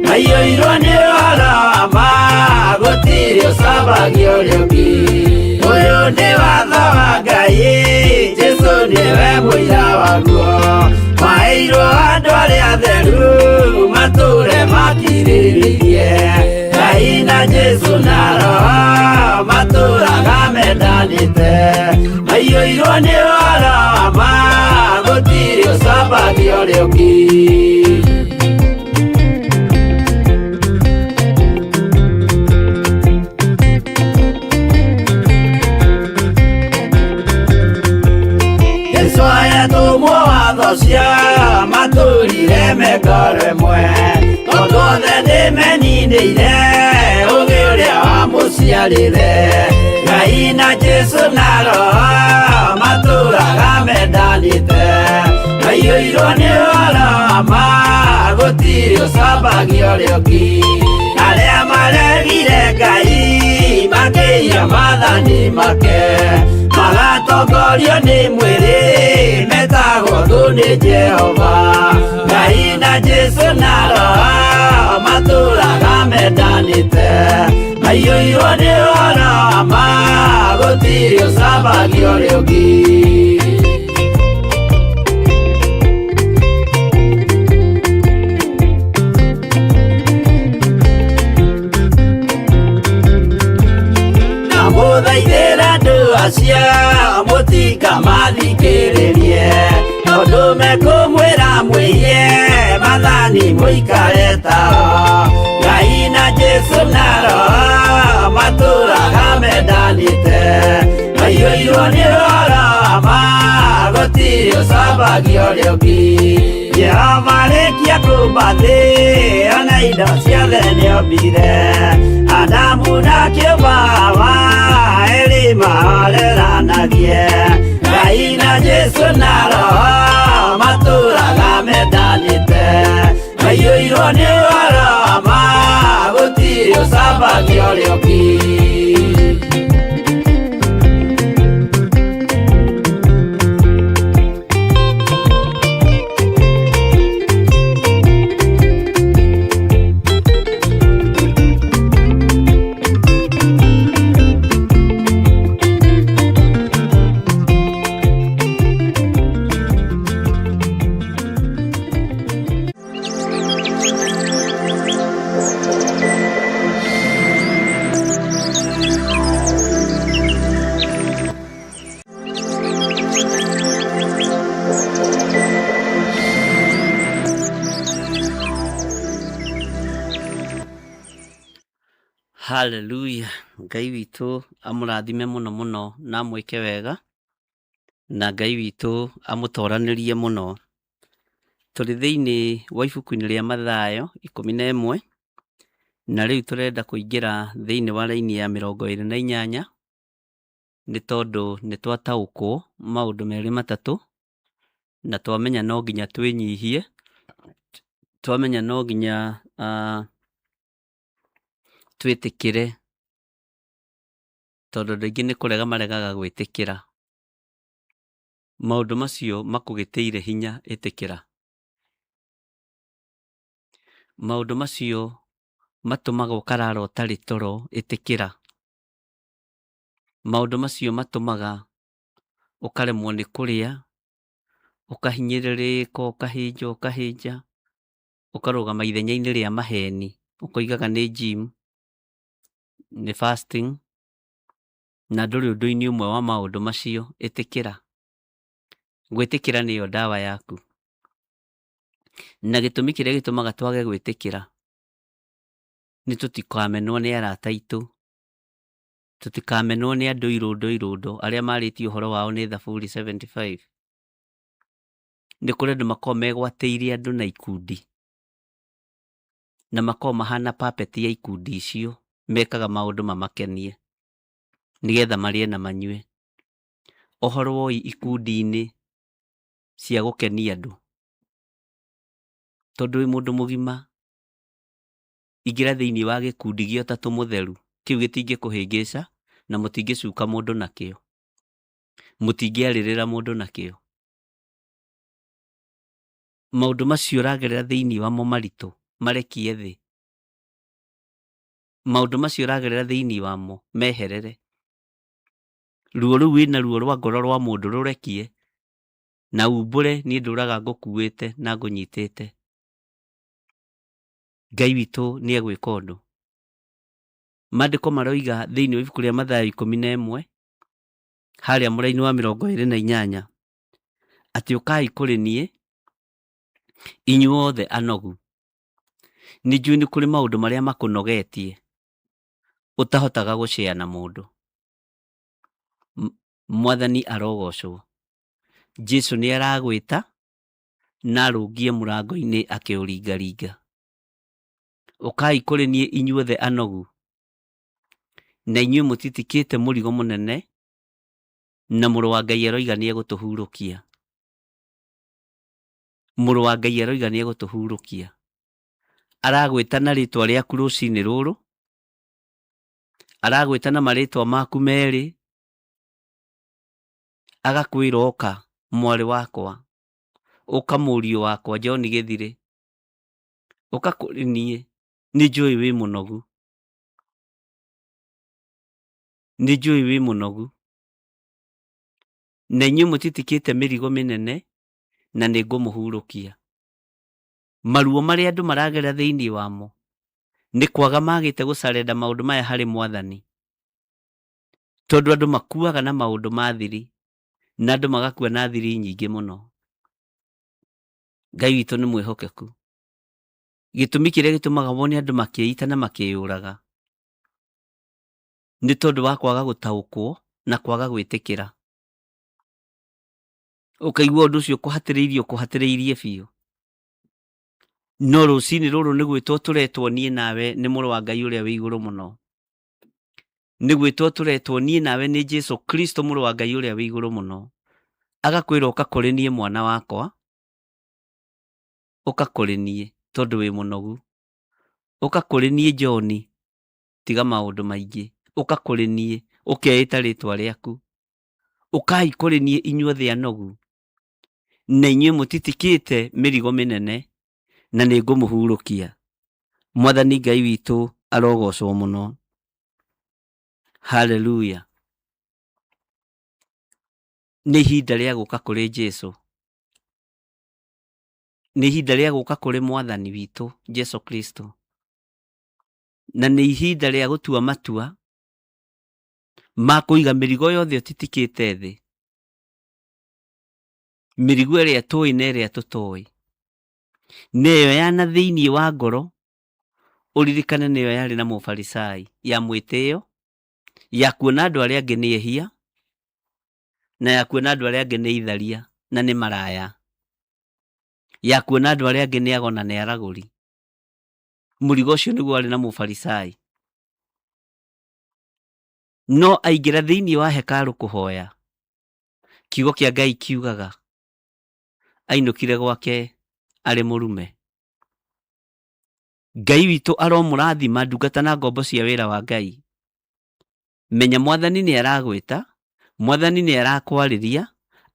maiyũirwo nĩ ũhoro wa ma, gũtirĩ ũcambagio ũrĩa ũngĩ. Ũyũ nĩ watho wa Ngai, Jesu nĩwe mũira waguo, maheirwo andũ arĩa atheru matũũre makirĩrĩirie. Ngai na Jesu na Roho matũũraga mendanĩte, maiyũirwo nĩ ũhoro wa ma, gũtirĩ ũcambagio ũrĩa ũngĩ. Jesũ ayatũmwo watho cia matũũrire mekoro ĩmwe, tondũ othe nĩmeninĩire ũgĩ ũrĩa wamũciarire. Ngai na Jesu na Roho matũũraga mendanĩte, maiyũirwo nĩ ũhoro wa ma, gũtirĩ ũcambagio ũrĩa ũngĩ. Arĩa maregire Ngai makĩiya maathani make, magatongorio nĩ mwĩrĩ metagwo thũ nĩ Jehova. Ngai na Jesu na Roho matũũraga mendanĩte, maiyũirwo nĩ ũhoro wa ma, gũtirĩ ũcambagio ũrĩa ũngĩ. cia mutika mathikiririe tondu mekumwira mwiye mathani muikare tao Ngai na Jesu na Roho maturaga mendanite maiyũirwo nĩ Roroma gũtirĩ ũcambagio rĩũmbi Jehova rĩkia kũmba thĩ ona indo ciothe nĩombire Adamu na kĩũmba Hawa erĩ mahoreranagie Ngai na Jesu na Roho matũraga mendanĩte maiyũirwo nĩ Roroma gũtirĩ ũcambagio rĩũmbi Haleluya. Ngai witũ amũrathime mũno mũno na amwĩke wega na Ngai witũ amũtoranĩrie mũno. Tũrĩ thĩinĩ wa ibuku-inĩ rĩa Mathayo 11 na rĩu tũrenda kũingĩra thĩinĩ wa raini ya 28 nĩ tondũ nĩ twataũkwo maũndũ merĩ matatũ na twamenya no nginya twĩnyihie, twamenya no nginya twĩtĩkĩre tondũ andũ aingĩ nĩ kũrega maregaga gwĩtĩkĩra. Maũndũ macio makũgĩtĩire hinya ĩtĩkĩra. Maũndũ macio matũmaga ũkarara ũtarĩ toro ĩtĩkĩra. Maũndũ macio matũmaga ũkaremwo nĩ kũrĩa, ũkahinyĩrĩrĩka, ũkahĩnja, ũkarũgama ithenya-inĩ rĩa maheni, ũkoigaga nĩ gym, nĩ fasting, na ndũrĩ ũndũ-inĩ ũmwe wa maũndũ macio ĩtĩkĩra. Gwĩtĩkĩra nĩyo ndawa yaku. Na gĩtũmi kĩrĩa gĩtũmaga twage gwĩtĩkĩra nĩ tũtikamenwo nĩ arata aitũ, tũtikamenwo nĩ andũ irũndũ arĩa marĩtie ũhoro wao nĩ Thaburi 75. Nĩ kũrĩ andũ makoragwo megwatĩire andũ na ikundi na makoragwo mahana puppet ya ikundi icio, mekaga maũndũ mamakenie nĩgetha marĩe na manyue. Ũhoro woi ikundi-inĩ cia gũkenia andũ, tondũ wĩ mũndũ mũgima, ingĩra thĩinĩ wa gĩkundi gĩa ũtatũ mũtheru, kĩu gĩtingĩkũhĩngĩca na mũtingĩcuka mũndũ nakĩo, mũtingĩarĩrĩra mũndũ nakĩo. Maũndũ macio ũragerera thĩinĩ wamo maritũ, marekie thĩ. Maũndũ macio ũragerera thĩinĩ wamo meherere. Ruo rũu wĩna ruo rwa ngoro rwa mũndũ rũrekie na umbũre niĩ ndũraga ngũkuĩte na ngũnyitĩte. Ngai witũ nĩ egwĩka ũndũ. Maandĩko maroiga thĩinĩ wa ibuku rĩa Mathayo 11 harĩa mũraini wa 28 atĩ ũkai kũrĩ niĩ inyuothe anogu. Nĩ njũĩ nĩ kũrĩ maũndũ marĩa makũnogetie ũtahotaga gũshare na mũndũ. Mwathani arogocwo. Jesu nĩ aragwĩta na arũngie mũrango-inĩ akĩũringaringa. Ũkai kũrĩ niĩ inyuothe anogu na inyuĩ mũtitikĩte mũrigo mũnene, na mũrũ wa Ngai aroiga nĩ egũtũhurũkia. Mũrũ wa Ngai aroiga nĩ egũtũhurũkia. Aragwĩta na rĩtwa rĩaku rũcinĩ rũrũ, aragwĩta na marĩtwa maku merĩ, agakwĩra ũka mwarĩ wakwa, ũka mũriũ wakwa John Gĩthirĩ, ũka kũrĩ niĩ, nĩ njũĩ wĩ mũnogu, nĩ njũĩ wĩ mũnogu, na inyuĩ mũtitikĩte mĩrigo mĩnene na nĩ ngũmũhurũkia. Maruo marĩa andũ maragera thĩinĩ wamo nĩ kwaga magĩte gũcarenda maũndũ maya harĩ Mwathani. tondu andu makuaga na maundu ma thiri na andu magakua na thiri nyingi muno. Ngai witũ nĩ mwĩhokeku. Gĩtũmi kĩrĩa gĩtũmaga wone andũ makĩĩita na makĩũraga nĩ tondũ wa kwaga gũtaũkwo na kwaga gwĩtĩkĩra. Ũkaigua ũndũ ũcio ũkũhatĩrĩirie biũ. No rũciinĩ rũrũ nĩ gwĩtwo tũretwo niĩ nawe nĩ mũrũ wa Ngai ũrĩa wĩ igũrũ mũno. Nĩ gwĩtwo tũretwo niĩ nawe nĩ Jesũ Kristo mũrũ wa Ngai ũrĩa wĩ igũrũ mũno. Agakwĩra ũka kũrĩ niĩ mwana wakwa, ũka kũrĩ niĩ tondũ wĩ mũnogu. Ũka kũrĩ niĩ John, tiga maũndũ maingĩ. Ũka kũrĩ niĩ ũkeĩta rĩtwa rĩaku. Ũkai kũrĩ niĩ inyuothe anogu na inyuĩ mũtitikĩte mĩrigo mĩnene, na nĩ ngũmũhurũkia. Mwathani Ngai witũ arogocwo mũno. Haleluya. Nĩ ihinda rĩa gũka kũrĩ Jesũ. Nĩ ihinda rĩa gũka kũrĩ Mwathani witũ Jesũ Kristo. Na nĩ ihinda rĩa gũtua matua ma kũiga mĩrigo yothe ũtitikĩte thĩ. Mĩrigo ĩrĩa tũĩ na ĩrĩa tũtoĩ. Nĩyo ya na thĩinĩ wa ngoro, ũririkane nĩyo yarĩ na Mũfarisai, ya mwĩtĩo, ya kuona andũ arĩa angĩ nĩ ehia, na ya kuona andũ arĩa angĩ nĩ itharia na nĩ maraya, ya kuona andũ arĩa angĩ nĩ ago na nĩ aragũri. Mũrigo ũcio nĩguo arĩ na Mũfarisai. No aingĩra thĩinĩ wa hekarũ kũhoya, kiugo kĩa Ngai kiugaga ainũkire gwake arĩ mũrume. Ngai witũ aromũrathima ndungata na ngombo cia wĩra wa Ngai. Menya Mwathani nĩ aragwĩta, Mwathani nĩ arakwarĩria,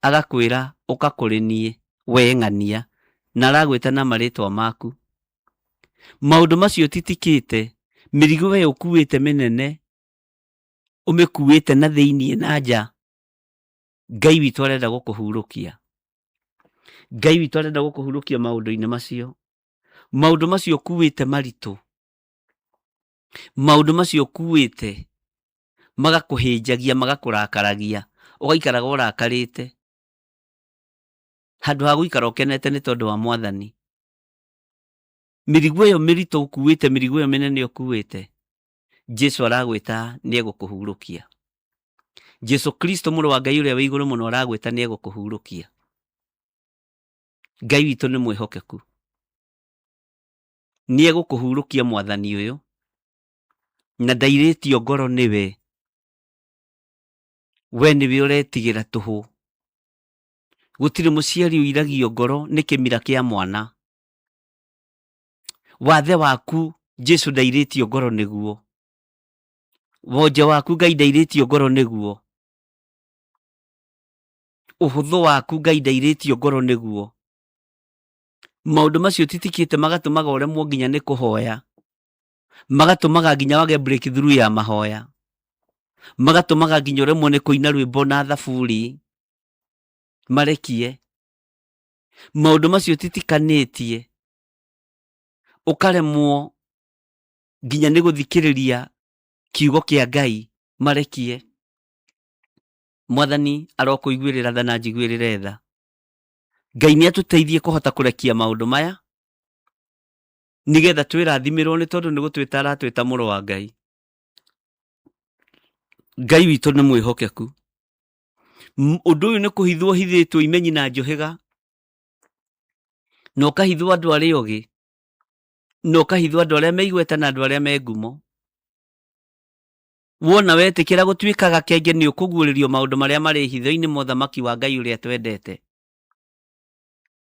agakwĩra ũka kũrĩ niĩ we ng'ania, na aragwĩta na marĩtwa maku. Maũndũ macio titikĩte, mĩrigo we ũkuĩte mĩnene, ũmĩkuĩte na thĩinĩ na nja. Ngai witũ arenda gũkũhurũkia. Ngai witũ arenda gũkũhurũkia maũndũ-inĩ macio. Maũndũ macio ũkuĩte maritũ, maũndũ macio ũkuĩte magakũhĩnjagia, magakũrakaragia, ũgaikaraga ũrakarĩte, handũ ha gũikara ũkenete nĩ tondũ wa Mwathani. Mĩrigo ĩyo mĩritũ ũkuĩte, mĩrigo ĩyo mĩnene ũkuĩte, Jesũ aragwĩta nĩ egũkũhurũkia. Jesũ Kristo mũrũ wa Ngai ũrĩa wĩ igũrũ mũno aragwĩta nĩ egũkũhurũkia. Ngai witũ nĩ mwĩhokeku. Nĩ egũkũhurũkia Mwathani ũyũ, na ndairĩtio ngoro nĩwe. We nĩwe ũretigĩra tũhũ. Gũtirĩ mũciari ũiragio ngoro nĩ kĩmira kĩa mwana. Wathe waku Jesũ ndairĩtio ngoro nĩguo. Wonje waku Ngai ndairĩtio ngoro nĩguo. Ũhũthũ waku Ngai ndairĩtio ngoro nĩguo. Maũndũ macio titikĩte magatũmaga ũremwo nginya nĩ kũhoya. Magatũmaga nginya wage breakthrough ya mahoya. Magatũmaga nginya ũremwo nĩ kũina rwĩmbo na thaburi. Marekie. Maũndũ macio titikanĩtie. Ũkaremwo nginya nĩ gũthikĩrĩria kiugo kĩa Ngai. Marekie. Mwathani arokũiguĩrĩra tha na njiguĩrĩre tha. Ngai nĩ atũteithie kũhota kũrekia maũndũ maya, nĩgetha twĩrathimirwo nĩ tondũ nĩ gũtwĩta aratwĩta mũrũ wa Ngai. Ngai witũ nĩ mwĩhokeku. Ũndũ ũyũ nĩ kũhithwo hithĩtwo imenyi na njũhĩga, na ũkahithwo andũ arĩa ogĩ, na ũkahithwo andũ arĩa meigweta na andũ arĩa me ngumo. Wona wetĩkĩra gũtuĩkaga kenge nĩ ũkũguũrĩrio maũndũ marĩa marĩ hitho-inĩ ma ũthamaki wa Ngai ũrĩa twendete.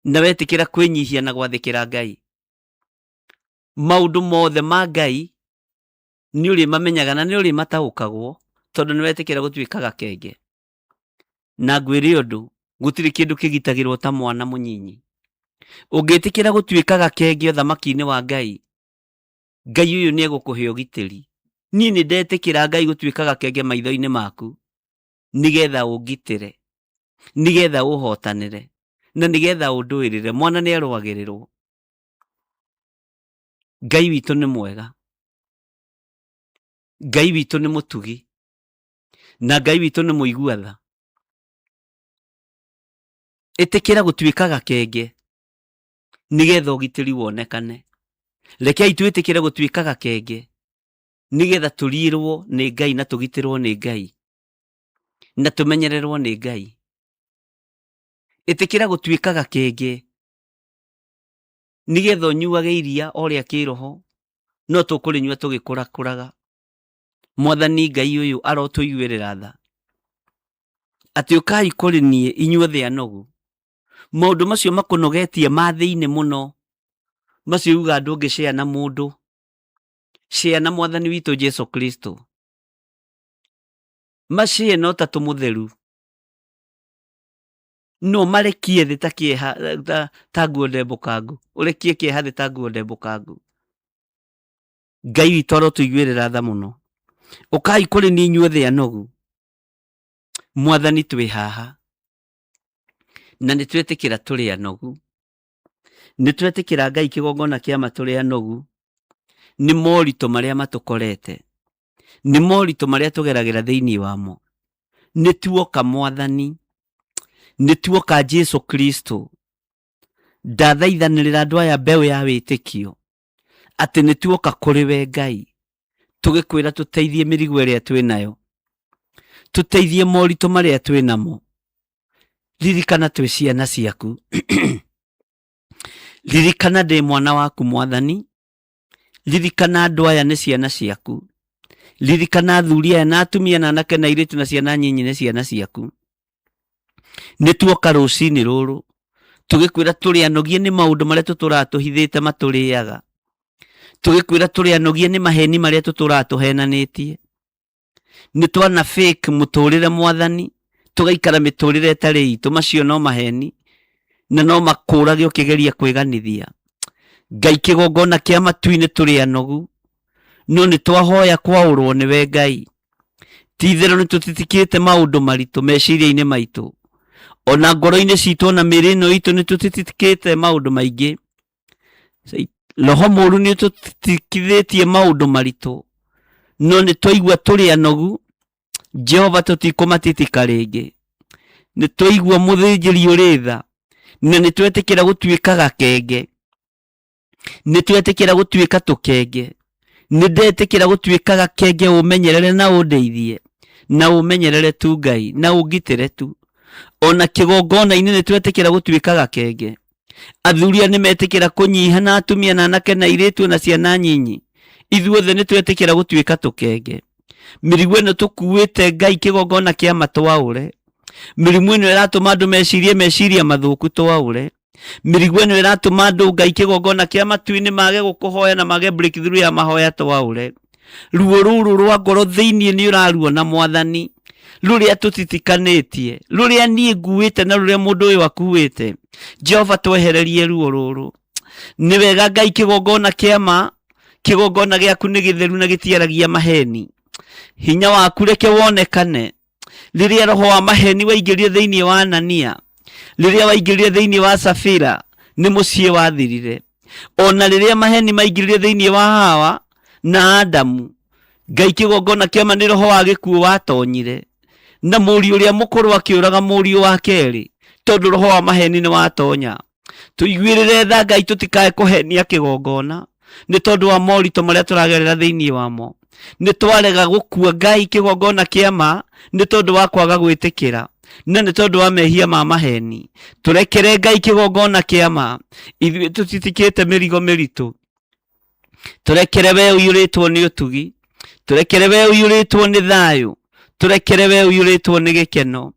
Na wetĩkĩra kwĩnyihia na gwathĩkĩra Ngai, maũndũ mothe ma Ngai nĩ ũrĩmamenyaga na nĩ ũrĩmataũkagwo tondũ nĩ wetĩkĩra gũtuĩkaga kenge. Na ngwĩre ũndũ, gũtirĩ kĩndũ kĩgitagĩrwo ta mwana mũnyinyi. Ũngĩtĩkĩra gũtuĩkaga kenge ũthamaki-inĩ wa Ngai, Ngai ũyũ nĩ egũkũhe ũgitĩri. Niĩ nĩ ndetĩkĩra Ngai gũtuĩkaga kenge maitho-inĩ maku, nĩgetha ũngitĩre, nĩgetha ũhotanĩre, na nĩgetha ũndũĩrĩre. Mwana nĩ arũagĩrĩrwo. Ngai witũ nĩ mwega. Ngai witũ nĩ mũtugi. na Ngai witũ nĩ mũigua tha. Ĩtĩkĩra gũtuĩka gakenge nĩgetha ũgitĩri wonekane. Rekei twĩtĩkĩre gũtuĩka gakenge nĩgetha tũriĩrwo nĩ Ngai na tũgitĩrwo nĩ Ngai na tũmenyererwo nĩ Ngai. Ĩtĩkĩra gũtuĩka gakenge nĩgetha ũnyuage iria o rĩa kĩroho no tũkũrĩnyua tũgĩkũrakũraga. Mwathani Ngai ũyũ arotũiguĩrĩra tha atĩ ũkai kũrĩ niĩ inyuothe anogu. Maũndũ macio makũnogetie ma thĩinĩ mũno, macio uga ndũngĩshare na mũndũ, share na Mwathani witũ Jesu Kristo. Macie no ta tũmũtheru, no marekie thĩ ta kĩeha ta nguo ndembũkangu. Ũrekie kĩeha thĩ ta nguo ndembũkangu. Ngai witũ arotũiguĩrĩra tha mũno. Ũkai kũrĩ niĩ inyuothe anogu. Mwathani twĩ haha na nĩtwetĩkĩra tũrĩ anogu. Nĩtwetĩkĩra Ngai kĩgongona kĩa ma tũrĩ anogu nĩ moritũ marĩa matũkorete, nĩ moritũ marĩa tũgeragĩra thĩinĩ wamo. Nĩtuoka Mwathani, nĩtuoka Jesu Kristo. Ndathaithanĩrĩra andũ aya mbeũ ya wĩtĩkio atĩ nĩtuoka kũrĩ we Ngai, tũgĩkwĩra tũteithie mĩrigo ĩrĩa twĩ nayo, tũteithie moritũ marĩa twĩ namo. Ririkana twĩ ciana ciaku. Ririkana ndĩ mwana waku Mwathani. Ririkana andũ aya nĩ ciana ciaku. Ririkana athuri aya na atumia na anake na airĩtu na ciana nyinyi nĩ ciana ciaku. Nĩtuoka rũcinĩ rũrũ tũgĩkwĩra tũrĩ anogie nĩ maũndũ marĩa tũtũraga tũhithĩte matũrĩaga. Tũgĩkwĩra tũrĩ anogie nĩ maheni marĩa tũtũraga tũhenanĩtie. Nĩtwana fake mũtũrĩre Mwathani, tũgaikara mĩtũrĩre ĩtarĩ itũ. Macio no maheni na no makũrage ũkĩgeria kwĩganithia. Ngai kĩgongona kĩa matu-inĩ tũrĩ anogu, no nĩtwahoya kwaũrwo nĩwe Ngai. Ti-itherũ nĩtũtitikĩte maũndũ maritũ meciria-inĩ maitũ, ona ngoro-inĩ citũ ona mĩĩrĩ ĩno itũ nĩtũtitikĩte maũndũ maingĩ. Roho mũũru nĩtũtitikithĩtie maũndũ maritũ, no nĩtwaigua tũrĩ anogu. Jehova tũtikũmatitika rĩngĩ. Nĩtwaigua mũthĩnjĩri ũrĩ tha na nĩtwetĩkĩra gũtuĩka gakenge. Nĩtwetĩkĩra gũtuĩka tũkenge. Nĩndetĩkĩra gũtuĩka gakenge, ũmenyerere na ũndeithie na ũmenyerere tu Ngai na ũngitĩre tu. Ona kĩgongona-inĩ nĩtwetĩkĩra gũtuĩka gakenge. Athuri nĩmetĩkĩra kũnyiha na atumia na anake na airĩtu na ciana nyinyi. Ithuothe nĩtwetĩkĩra gũtuĩka tũkenge. Mĩrigo ĩno tũkuĩte Ngai kĩgongona kĩa ma twaũre. Mĩrimũ ĩno ĩratũma andũ meciria mathũku twaũre. Mĩrigo ĩno ĩratũma andũ Ngai kĩgongona kĩa matu-inĩ mage gũkũhoya na mage breakthrough ya mahoya twaũre. Ruo rũrũ rwa ngoro thĩinĩ nĩ ũraruona Mwathani, rũrĩa tũtitikanĩtie, rũrĩa niĩ nguĩte na rũrĩa mũndũ ũyũ akuĩte. Jehova twehererie ruo rũrũ. Nĩ wega Ngai kĩgongona kĩa ma, kĩgongona gĩaku nĩ gĩtheru na gĩtiaragia maheni. Hinya waku reke wonekane. Rĩrĩa roho wa maheni waingĩrire thĩinĩ wa Anania, rĩrĩa waingĩrire thĩinĩ wa Safira, nĩ mũciĩ wathirire. Ona rĩrĩa maheni maingĩrire thĩinĩ wa Hawa na Adamu, Ngai kĩgongona kĩa ma nĩ roho wa gĩkuũ watonyire, na mũriũ ũrĩa mũkũrũ akĩũraga mũriũ wa kerĩ tondũ roho wa maheni nĩ watonya. Tũiguĩrĩre tha Ngai, tũtikae kũhenia kĩgongona nĩ tondũ wa moritũ marĩa tũragerera thĩinĩ wamo. Nĩtwarega gũkua Ngai kĩgongona kĩa ma nĩ tondũ wa kwaga gwĩtĩkĩra na nĩ tondũ wa mehia ma maheni. Tũrekere Ngai kĩgongona kĩa ma. Ithuĩ tũtitikĩte mĩrigo mĩritũ. Tũrekere we ũiyũrĩtwo nĩ ũtugi. Tũrekere we ũiyũrĩtwo nĩ thayũ. Tũrekere we ũiyũrĩtwo nĩ gĩkeno.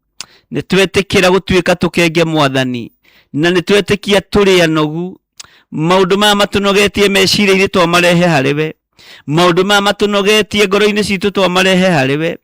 Nĩtwetĩkĩra gũtuĩka tũkenge Mwathani, na nĩtwetĩkia tũrĩ anogu. Maũndũ maya matũnogetie meciria-inĩ twamarehe harĩ we. Maũndũ maya matũnogetie ngoro-inĩ citũ twamarehe harĩ we.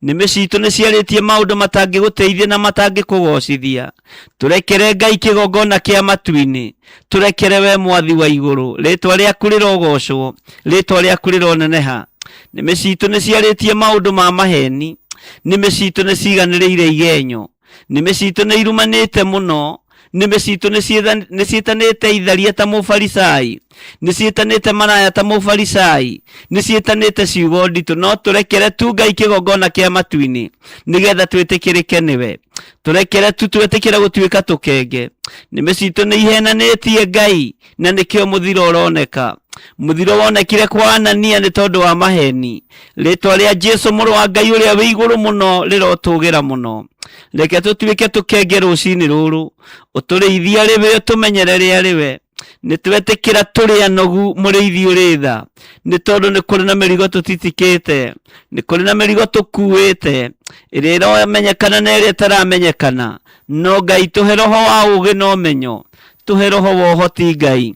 Nĩmĩ citũ nĩciarĩtie maũndũ matangĩgũteithia na matangĩkũgocithia. Tũrekere Ngai kĩgongona kĩa matu-inĩ. Tũrekere we Mwathi wa igũrũ. Rĩtwa rĩaku rĩrogocwo, rĩtwa rĩaku rĩroneneha. Nĩmĩ citũ nĩciarĩtie maũndũ ma maheni. Nĩmĩ citũ nĩciganĩrĩire igenyo. Nĩmĩ citũ nĩirumanĩte mũno nĩ mĩcitũ nĩ ciĩtanĩte itharia ta mũfarisai, nĩ ciĩtanĩte maraya ta mũfarisai, nĩ ciĩtanĩte ciugo nditũ, no tũrekere tu Ngai kĩgongona kĩa matu-inĩ nĩgetha twĩtĩkĩrĩke nĩwe, tũrekere tu twĩtĩkĩre gũtuĩka tũkenge. Nĩ mĩcitũ nĩ ihenanĩtie Ngai, na nĩkĩo mũthiro ũroneka. Mũthiro wonekire kwa Anania nĩ tondũ wa maheni. Rĩtwa rĩa Jesũ mũrũ wa Ngai ũrĩa wĩ igũrũ mũno rĩrotũgĩra mũno. Reke tũtuĩke tũkenge rũcinĩ rũrũ, ũtũrĩithia rĩwe, ũtũmenyerere arĩwe. Nĩ twetĩkĩra tũrĩ anogu mũrĩithi ũrĩ tha, nĩ tondũ nĩ kũrĩ na mĩrigo tũtitikĩte, nĩ kũrĩ na mĩrigo tũkuĩte, ĩrĩa ĩramenyekana na ĩrĩa ĩtaramenyekana. No Ngai tũhe roho wa ũũgĩ na ũmenyo, tũhe roho wa ũhoti Ngai.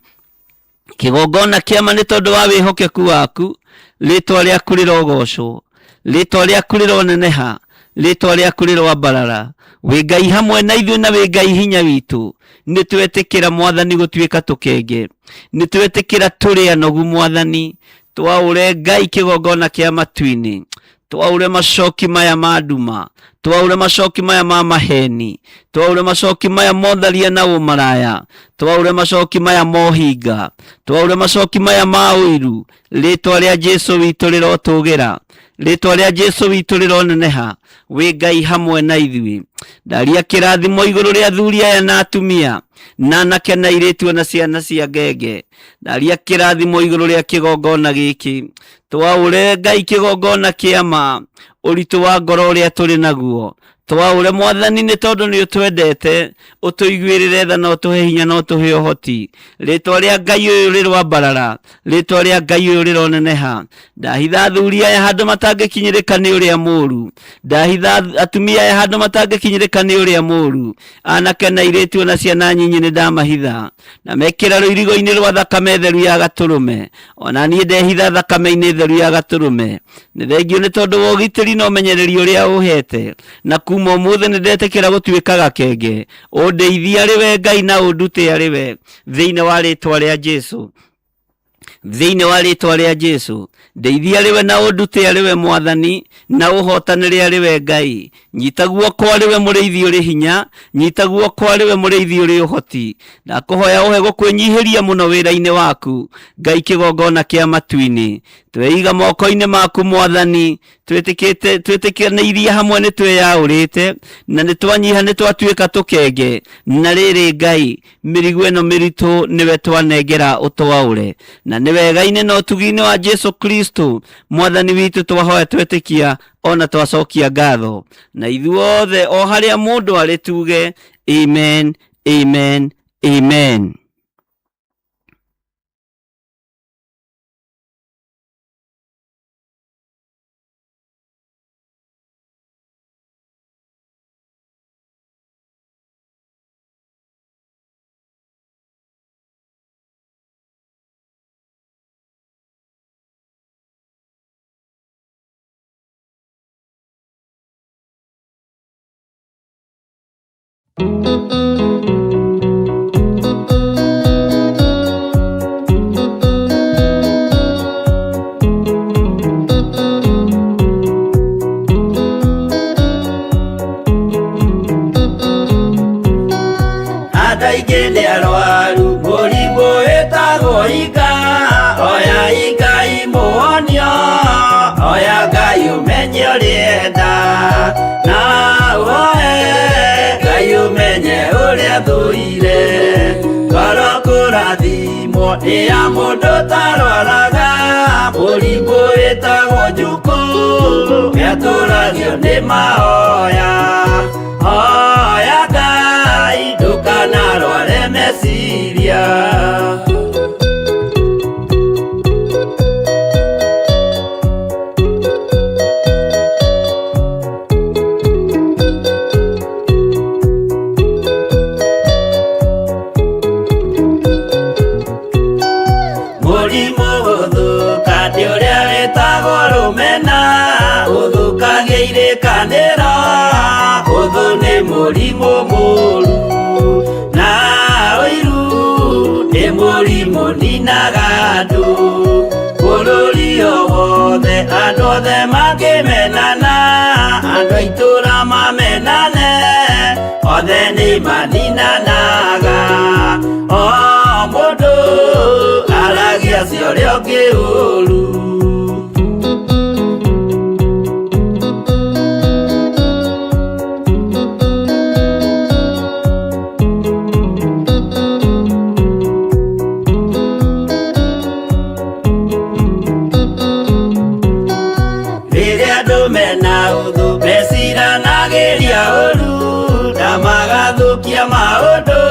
Kĩgongona kĩama nĩ tondũ wa wĩhokeku waku, rĩtwa rĩaku rĩrogocwo, rĩtwa rĩaku rĩroneneha, rĩtwa rĩaku rĩroambarara. Wĩ Ngai hamwe na ithuĩ na wĩ Ngai hinya witũ. Nĩ twetĩkĩra Mwathani gũtuĩka tũkenge, nĩ twetĩkĩra tũrĩ anogu Mwathani. Twaũre Ngai kĩgongona kĩa matu-inĩ, twaũre macoki maya ma nduma, twaũre macoki maya ma maheni, twaũre macoki maya motharia na ũmaraya, twaũre macoki maya mohinga, twaũre macoki maya ma ũiru. Rĩtwa rĩa Jesũ witũ rĩrotũgĩra, rĩtwa rĩa Jesũ witũ rĩroneneha. Wĩ Ngai hamwe na ithuĩ. Ndaria kĩrathimo igũrũ rĩa athuri aya na atumia, na anake na airĩtu na ciana cia ngenge. Ndaria kĩrathimo igũrũ rĩa kĩgongona gĩkĩ. Twaũre Ngai kĩgongona kĩama, ũritũ wa ngoro ũrĩa tũrĩ naguo. Twaũre Mwathani nĩ tondũ nĩ ũtwendete, ũtũiguĩrĩre tha na ũtũhe hinya na ũtũhe ũhoti. Rĩtwa rĩa Ngai ũyũ rĩroambarara, rĩtwa rĩa Ngai ũyũ rĩroneneha. Ndahitha athuri aya handũ matangĩkinyĩrĩka nĩ ũrĩa mũũru, ndahitha atumia aya handũ matangĩkinyĩrĩka nĩ ũrĩa mũũru. Anake na airĩtu na ciana nyinyi nĩ ndamahitha, na mekĩra rũirigo-inĩ rwa thakame theru ya gatũrũme. Ona niĩ ndehitha thakame-inĩ theru ya gatũrũme. Nĩ thengio nĩ tondũ wa ũgitĩri na ũmenyereri ũrĩa ũhete, na kuma ũmũthĩ nĩ ndetĩkĩra gũtuĩka gakenge. Ũndeithia arĩwe Ngai na ũndute arĩwe, thĩinĩ wa rĩtwa rĩa Jesũ, thĩinĩ wa rĩtwa rĩa Jesũ. Ndeithia arĩwe na ũndute arĩwe Mwathani, na ũhotanĩre arĩwe Ngai. Nyita guoko arĩwe mũrĩithi ũrĩ hinya, nyita guoko arĩwe mũrĩithi ũrĩ ũhoti. Ndakũhoya ũhe gũkwĩnyihĩria mũno wĩra-inĩ waku, Ngai kĩgongona kĩa matu-inĩ. Tweiga moko-inĩ maku Mwathani, twĩtĩkĩranĩirie hamwe nĩ twĩyaũrĩte, na nĩ twanyiha nĩ twatuĩka tũkenge. Na rĩrĩ Ngai, mĩrigo ĩno mĩritũ nĩwe twanengera ũtwaũre, na nĩ wega-inĩ na ũtugi-inĩ wa Jesũ Kristo Mwathani witũ twahoya twetĩkia, ona twacokia ngatho. Na ithuothe o harĩa mũndũ arĩ tuge amen, amen, amen. Ataigende arwaru mũrimũ wĩtagwo inga, oya inga imuonio, oya Ngai ũmenye ũrĩenda, na uhoe Ngai ũmenye ũrĩa thũire. Ngoro kũrathimwo nĩ ya mũndũ tarwaraga, mũrimũ wĩtagwo njukũ, gĩatũragio nĩ mahoya. Oya Ngai ndũkanarware meciria. Mũrimũ gũthũka nĩ ũrĩa wĩtagwo rũmena, ũthũkagia irĩkanĩro, ũthũ nĩ mũrimũ mũru, na ũiru nĩ mũrimũ ninaga andũ. Bũrũri o wothe andũ othe mangĩmenana, andũ a itũũra mamenane, othe nĩ maninanaga o mũndũ aragia cio rĩo kĩũru. Rĩrĩa andũ mena ũthũ meciranagĩria ũru na magathũkia maũndũ,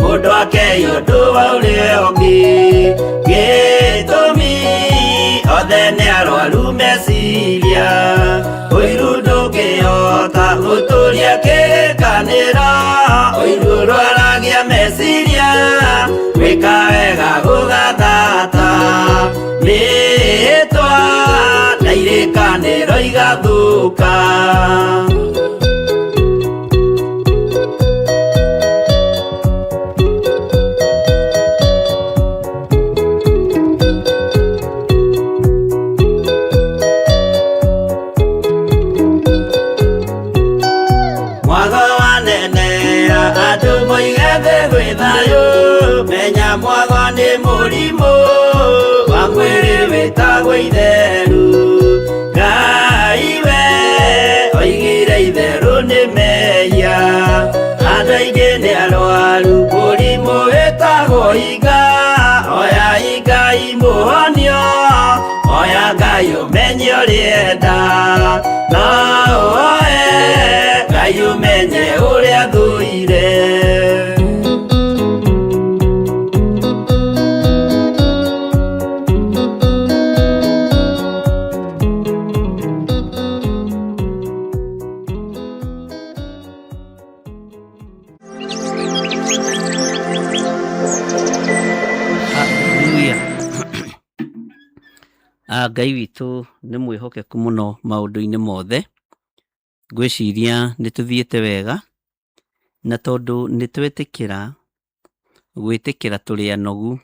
mũndũ akei ũndũ wa ũrĩa ũngĩ. Gĩtũmi othe nĩ arwaru meciria, ũiru ndũngĩhota gũtũria kĩrĩkanĩro. Ũiru ũrwaragia meciria, gwĩka wega gũgathata mĩĩtwa na irĩkanĩro igathũka. Mwatho wanenera andũ moige thĩ gwĩ thayũ, menya mwatho nĩ mũrimũ wa mwĩrĩ wĩtagwo itherũ. Ngai we oigire itherũ nĩ mehia, andũ aingĩ nĩ arwaru mũrimũ wĩtagwo inga. Oya Ngai mũhonio, oya Ngai ũmenye ũrĩenda, na oe Ngai ũmenye ũrĩa thũire. Ngai witũ nĩ mwĩhokeku mũno maũndũ-inĩ mothe. Ngwĩciria nĩ tũthiĩte wega, na tondũ nĩ twetĩkĩra gwĩtĩkĩra tũrĩ anogu,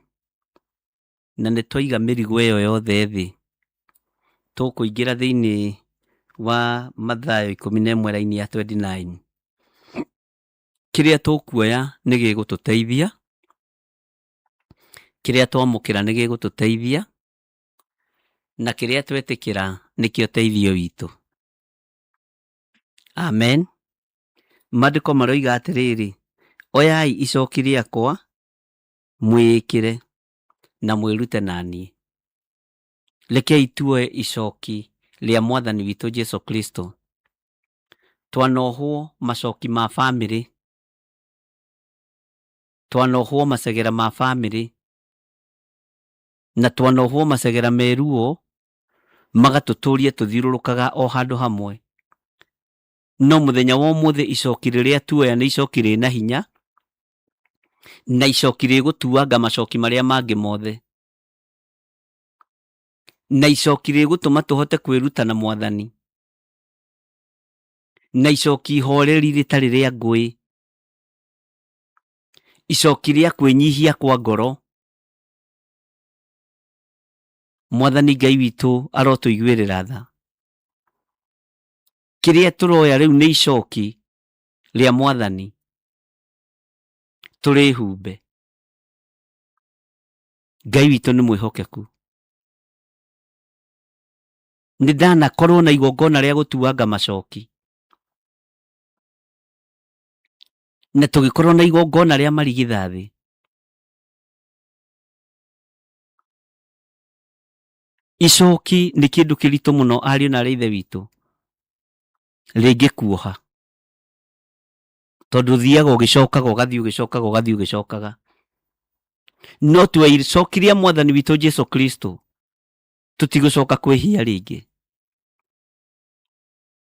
na nĩ twaiga mĩrigo ĩyo yothe thĩ, tũkũingĩra thĩinĩ wa Mathayo 11 raini ya 29. Kĩrĩa tũkuoya nĩ gĩgũtũteithia, kĩrĩa twamũkĩra nĩ gĩgũtũteithia, na kĩrĩa twetĩkĩra nĩkĩo teithio witũ. Amen. Maandĩko maroiga atĩrĩrĩ, oyai icoki rĩakwa mwĩĩkĩre na mwĩrute naniĩ. Rekei tuoe icoki rĩa Mwathani witũ Jesu Kristo. Twanohwo macoki ma bamĩrĩ, twanohwo macegera ma bamĩrĩ, na twanohwo macegera meruo magatũtũria tũthiũrũrũkaga o handũ hamwe. No mũthenya wa ũmũthĩ icoki rĩrĩa tuoya nĩ icoki rĩna hinya, na icoki rĩgũtuanga macoki marĩa mangĩ mothe, na icoki rĩgũtũma tũhote kwĩruta na Mwathani, na icoki ihoreri rĩtarĩ rĩa ngũĩ, icoki rĩa kwĩnyihia kwa ngoro. Mwathani Ngai witũ arotũiguĩrĩra tha. Kĩrĩa tũroya rĩu nĩ icoki rĩa Mwathani, tũrĩhumbe. Ngai witũ nĩ mwĩhokeku. Nĩ ndanakorwo na igongona rĩa gũtuanga macoki, na tũgĩkorwo na igongona rĩa marigithathi. Icoki nĩ kĩndũ kĩritũ mũno ariũ na aithe witũ, rĩngĩkuoha, tondũ thiaga ũgĩcokaga ũgathiĩ ũgĩcokaga ũgathiĩ ũgĩcokaga. No tuoya icoki rĩa Mwathani witũ Jesu Kristo, tũtigũcoka kwĩhia rĩngĩ,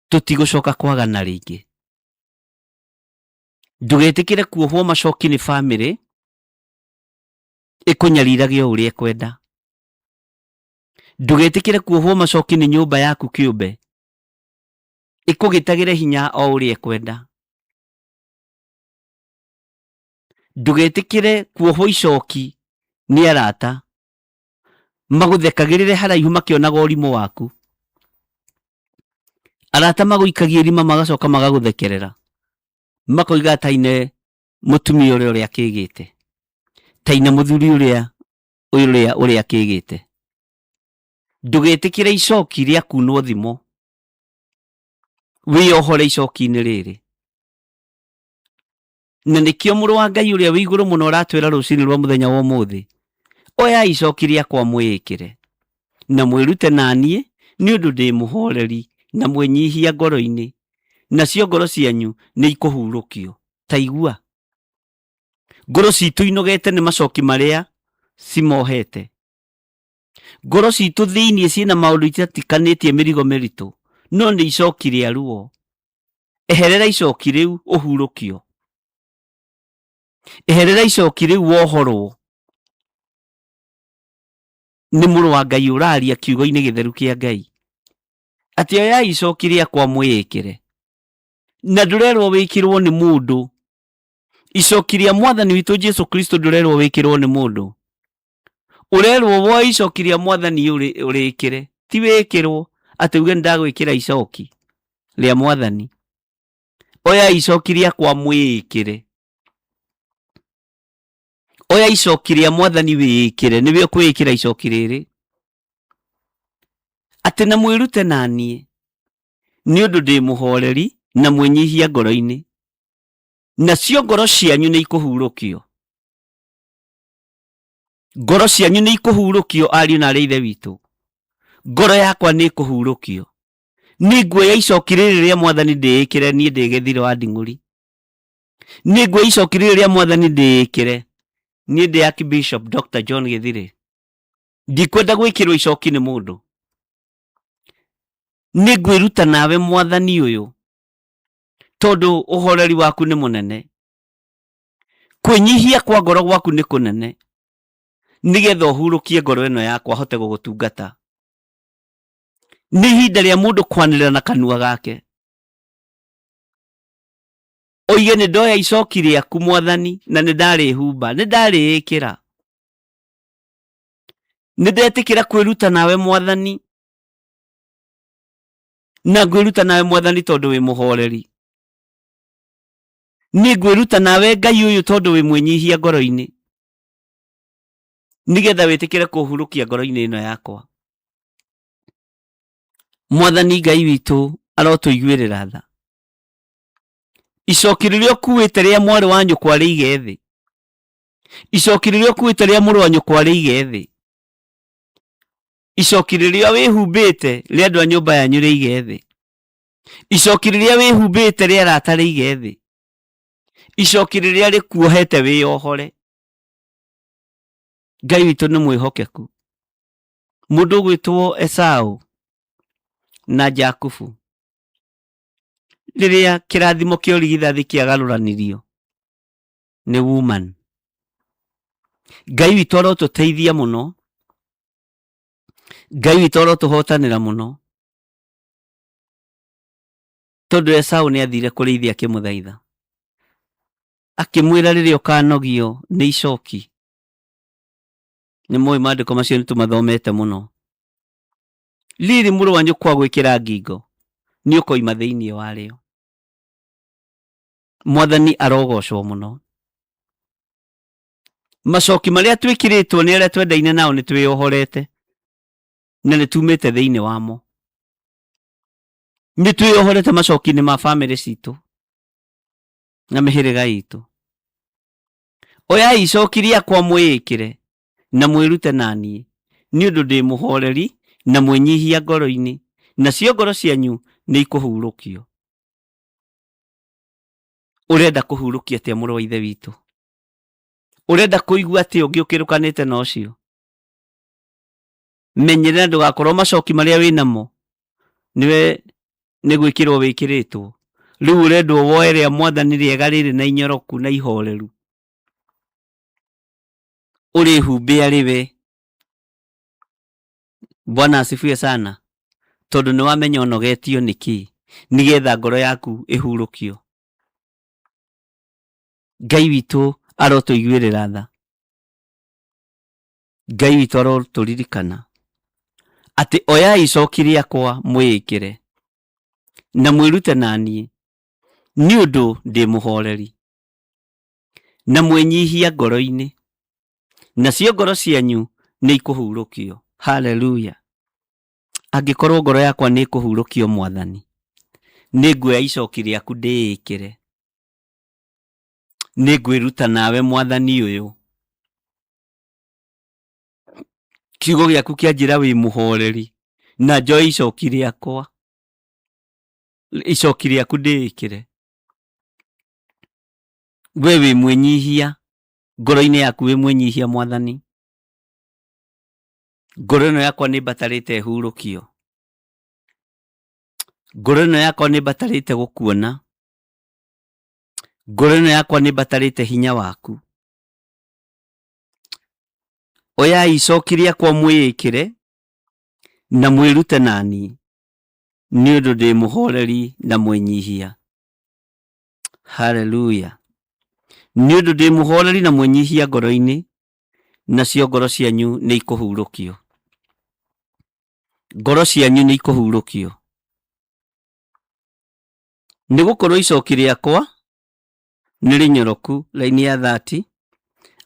tũtigũcoka kwagana rĩngĩ. Ndũgetĩkĩre kuohwo macoki nĩ bamĩrĩ ĩkũnyarirage o ũrĩa kwenda. Ndũgetĩkĩre kuohwo macoki nĩ nyũmba yaku kĩũmbe ĩkũgĩtagĩre hinya o ũrĩa kwenda. Ndũgetĩkĩre kuohwo icoki nĩ arata magũthekagĩrĩre haraihu makĩonaga ũrimũ waku. Arata magũikagia irima magacoka magagũthekerera. makoiga taine mutumia uria akigite, taine muthuri uria akigite. Ndugetikire icoki ria kunwo thimo, wiohore icoki-ini riri. Na nikio muru wa Ngai uria wi iguru muno uratwira rucini rwa muthenya wa umuthi, oya icoki riakwa mwikire na mwirute nanie ni undu ndi muhoreri na mwenyihia ngoro-ini, nacio ngoro cianyu ni ikuhurukio. Taigua ngoro citu inogete ni macoki maria cimohete. Ngoro citu thiini ciina maundu itatikanitie mirigo miritu, no ni icoki ria ruo. Eherera icoki riu uhurukio. Eherera icoki riu wohorwo. Ni muru wa Ngai uraria kiugo-ini githeru kia Ngai ati oya icoki riakwa mwikire. Na ndurerwo wikirwo ni mundu. Icoki ria Mwathani witu Jesu Kristo ndurerwo wikirwo ni mundu. Urerwo woe icoki ria Mwathani urikire, ti wikirwo ati uge ndagwikira icoki ria Mwathani. Oya icoki riakwa mwikire. Oya icoki ria Mwathani wikire, niwe ukwikira icoki riri. Ati na mwirute nanie ni undu ndi muhoreri na mwenyihia ngoro-ini, nacio ngoro cianyu ni ikuhurukio. Ngoro cianyu ni ikuhurukio, ariu na ithe witu. Ngoro yakwa ni ikuhurukio. Ni nguoya icoki riri ria Mwathani ndiikire nie ndi Githiri wa Nding'uri. Ni nguoya icoki riri ria Mwathani ndiikire nie ndi Archbishop Dr. John Githiri. Ndikwenda gwikirwo icoki ni mundu. Ni ngwiruta nawe Mwathani uyu tondu uhoreri waku ni munene. Kwinyihia kwa ngoro gwaku ni kunene, nigetha uhurukie ngoro ino yakwa hote gugutungata. Ni ihinda ria mundu kwanirira na kanua gake. Oige ni ndoya icoki riaku Mwathani na ni ndarihumba, ni ndariikira. Ni ndetikira kwiruta nawe Mwathani, na ngwiruta nawe Mwathani tondu wi muhoreri. Ni ngwiruta nawe Ngai uyu tondu wi mwenyihia ngoro-ini, nigetha witikire kuhurukia ngoro-ini ino yakwa. Mwathani Ngai witu arotuiguirira tha. Icoki riria ukuite ria mwari wa nyukwa riige thi. Icoki riria ukuite ria muru wa nyukwa riige thi. Icoki riria wihumbite ria andu a nyumba yanyu riige thi. Icoki riria wihumbite ria arata riige thi. Icoki riria rikuohete wiohore. Ngai witu ni mwihokeku. Mundu gwitwo Esau na Jakubu, riria kirathimo kia urigithathi kiagaruranirio ni woman. Ngai witu arotuteithia muno. Ngai witu arotuhotanira muno, tondu Esau ni athire kurithia akimuthaitha, akimwira riria ukanogio ni icoki. Ni moi maandiko macio nitumathomete muno. Riri muru wa nyukwa gwikira ngingo ni ukoima thiini wario. Mwathani arogocwo muno. Macoki maria twikiritwo ni aria twendaine nao ni twiohorete na ni tumite thiini wamo. Ni twiohorete macoki-ini ma family citu na mihiriga itu. Oya icoki riakwa mwikire na mwirute nanie ni undu ndi muhoreri na mwenyihia ngoro-ini, nacio ngoro cianyu ni ikuhurukio. Urenda kuhurukia atia muru wa ithe witu? Urenda kuigua atia ungiukirukanite na ucio? Menyerera ndugakorwo macoki maria winamo niwe ni gwikirwo wikiritwo. Riu urendwo woe ria Mwathani riega riri na inyoroku na ihoreru, urihumbe ariwe. Bwana asifiwe sana, tondu ni wamenya unogetio niki, nigetha ngoro yaku ihurukio. Ngai witu arotuiguirira tha. Ngai witu aroturirikana ati oya icoki riakwa mwikire na mwirute nanie nĩ ũndũ ndĩ mũhoreri na mwĩnyihia ngoro-inĩ, nacio ngoro cianyu nĩ ikũhurũkio. Haleluya! Angĩkorwo ngoro yakwa nĩ ikũhurũkio Mwathani, nĩ nguoya icoki rĩaku ndĩĩkĩre, nĩ ngwĩruta nawe Mwathani ũyũ. Kiugo gĩaku kĩanjĩra wĩ mũhoreri, na njoe icoki rĩakwa, icoki rĩaku ndĩĩkĩre. We wĩ mwĩnyihia, ngoro-inĩ yaku wĩ mwĩnyihia Mwathani. Ngoro ĩno yakwa nĩ mbatarĩte hurũkio. Ngoro ĩno yakwa nĩ mbatarĩte gũkuona. Ngoro ĩno yakwa nĩ mbatarĩte hinya waku. Oya icoki rĩakwa mwĩĩkĩre na mwĩrute nani, nĩ ũndũ ndĩ mũhoreri na mwĩnyihia. Haleluya! Nĩ ũndũ ndĩ mũhoreri na mwĩnyihia ngoro-inĩ, nacio ngoro cianyu nĩ ikũhurũkio. Ngoro cianyu nĩ ikũhurũkio. Nĩ gũkorwo icoki rĩakwa nĩ rĩnyoroku, raini ya 30,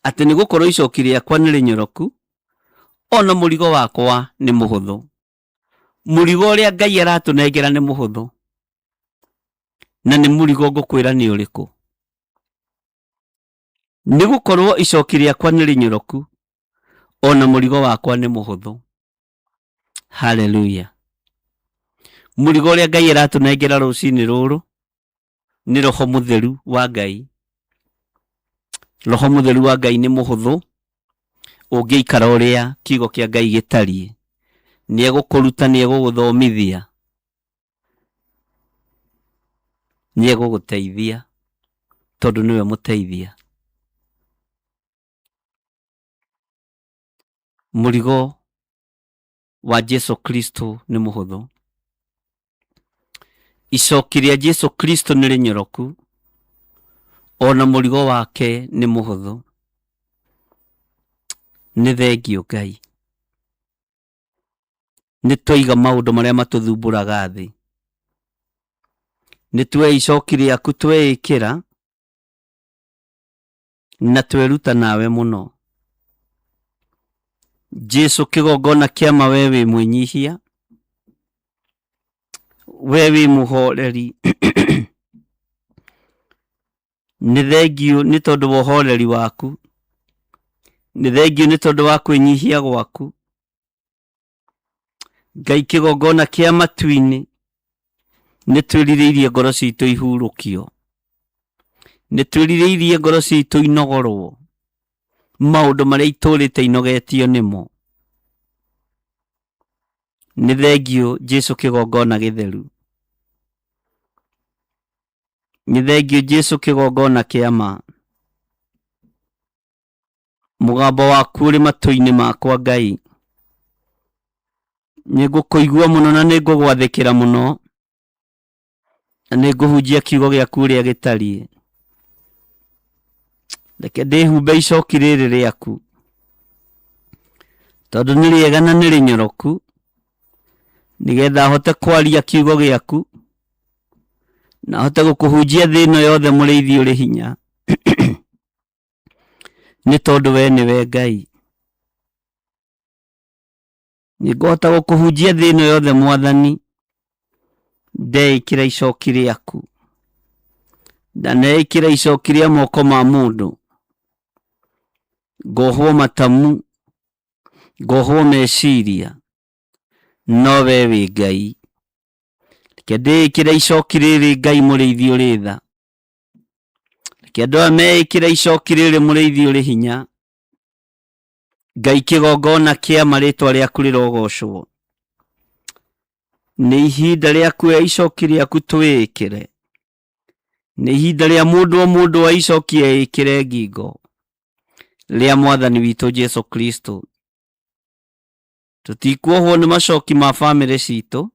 atĩ nĩ gũkorwo icoki rĩakwa nĩ rĩnyoroku, ona mũrigo wakwa nĩ mũhũthũ. Mũrigo ũrĩa Ngai aratũnengera nĩ mũhũthũ. Na nĩ mũrigo ngũkwĩra nĩ ũrĩkũ? Nĩ gũkorwo icoki rĩakwa nĩ rĩnyoroku, ona mũrigo wakwa nĩ mũhũthũ. Haleluya! Mũrigo ũrĩa Ngai aratũnengera rũciinĩ rũrũ nĩ Roho Mũtheru wa Ngai. Roho Mũtheru wa Ngai nĩ mũhũthũ, ũngĩikara ũrĩa kiugo kĩa Ngai gĩtariĩ. Nĩ egũkũruta, nĩ egũgũthomithia, nĩ egũgũteithia, tondũ nĩwe mũteithia. Mũrigo wa Jesu Kristo nĩ mũhũthũ. Icoki rĩa Jesu Kristo nĩ rĩnyoroku, ona mũrigo wake nĩ mũhũthũ. Nĩ thengio Ngai. Nĩ twaiga maũndũ marĩa matũthumbũraga thĩ. Nĩ tuoya icoki rĩaku tweĩkĩra na tweruta nawe mũno. Jesu kĩgongona kĩama, we wĩ mwĩnyihia, we wĩ mũhoreri. Nĩ thengio nĩ tondũ wa ũhoreri waku. Nĩ thengio nĩ tondũ wa kwĩnyihia gwaku. Ngai kĩgongona kĩa matu-inĩ, nĩ twĩrirĩirie ngoro citũ ihurũkio. Nĩ twĩrirĩirie ngoro citũ inogorwo maũndũ marĩa itũrĩte inogetio nĩmo. Nĩ thengio Jesu kĩgongona gĩtheru. Nĩ thengio Jesu kĩgongona kĩa ma. Mũgambo waku ũrĩ matũ-inĩ makwa Ngai. Nĩ ngũkũigua mũno na nĩ ngũgwathĩkĩra mũno, na nĩ ngũhunjia kiugo gĩaku ũrĩa gĩtariĩ. Reke ndĩhumbe icoki rĩrĩ rĩaku, tondũ nĩ rĩega na nĩ rĩnyoroku, nĩgetha hote kwaria kiugo gĩaku na hote gũkũhunjia thĩ ĩno yothe, mũrĩithi ũrĩ hinya. Nĩ tondũ we nĩwe Ngai. Nĩngũhota gũkũhunjia thĩ ĩno yothe Mwathani, ndeĩkĩra icoki rĩaku, ndaneĩkĩra icoki rĩa moko ma mũndũ. Ngohwo matamu, ngohwo meciria, no we wĩ Ngai. Reke ndĩĩkĩra icoki rĩrĩ Ngai mũrĩithi ũrĩ tha. Reke andũ aya meĩkĩra icoki rĩrĩ mũrĩithi ũrĩ hinya. Ngai kĩgongona kĩama, rĩtwa rĩaku rĩrogocwo. Nĩ ihinda rĩa kuoya icoki rĩaku twĩĩkĩre. Nĩ ihinda rĩa mũndũ o mũndũ wa icoki eĩkĩre ngingo rĩa Mwathani witũ Jesu Kristo. Tũtikuohwo nĩ macoki ma bamĩrĩ citũ.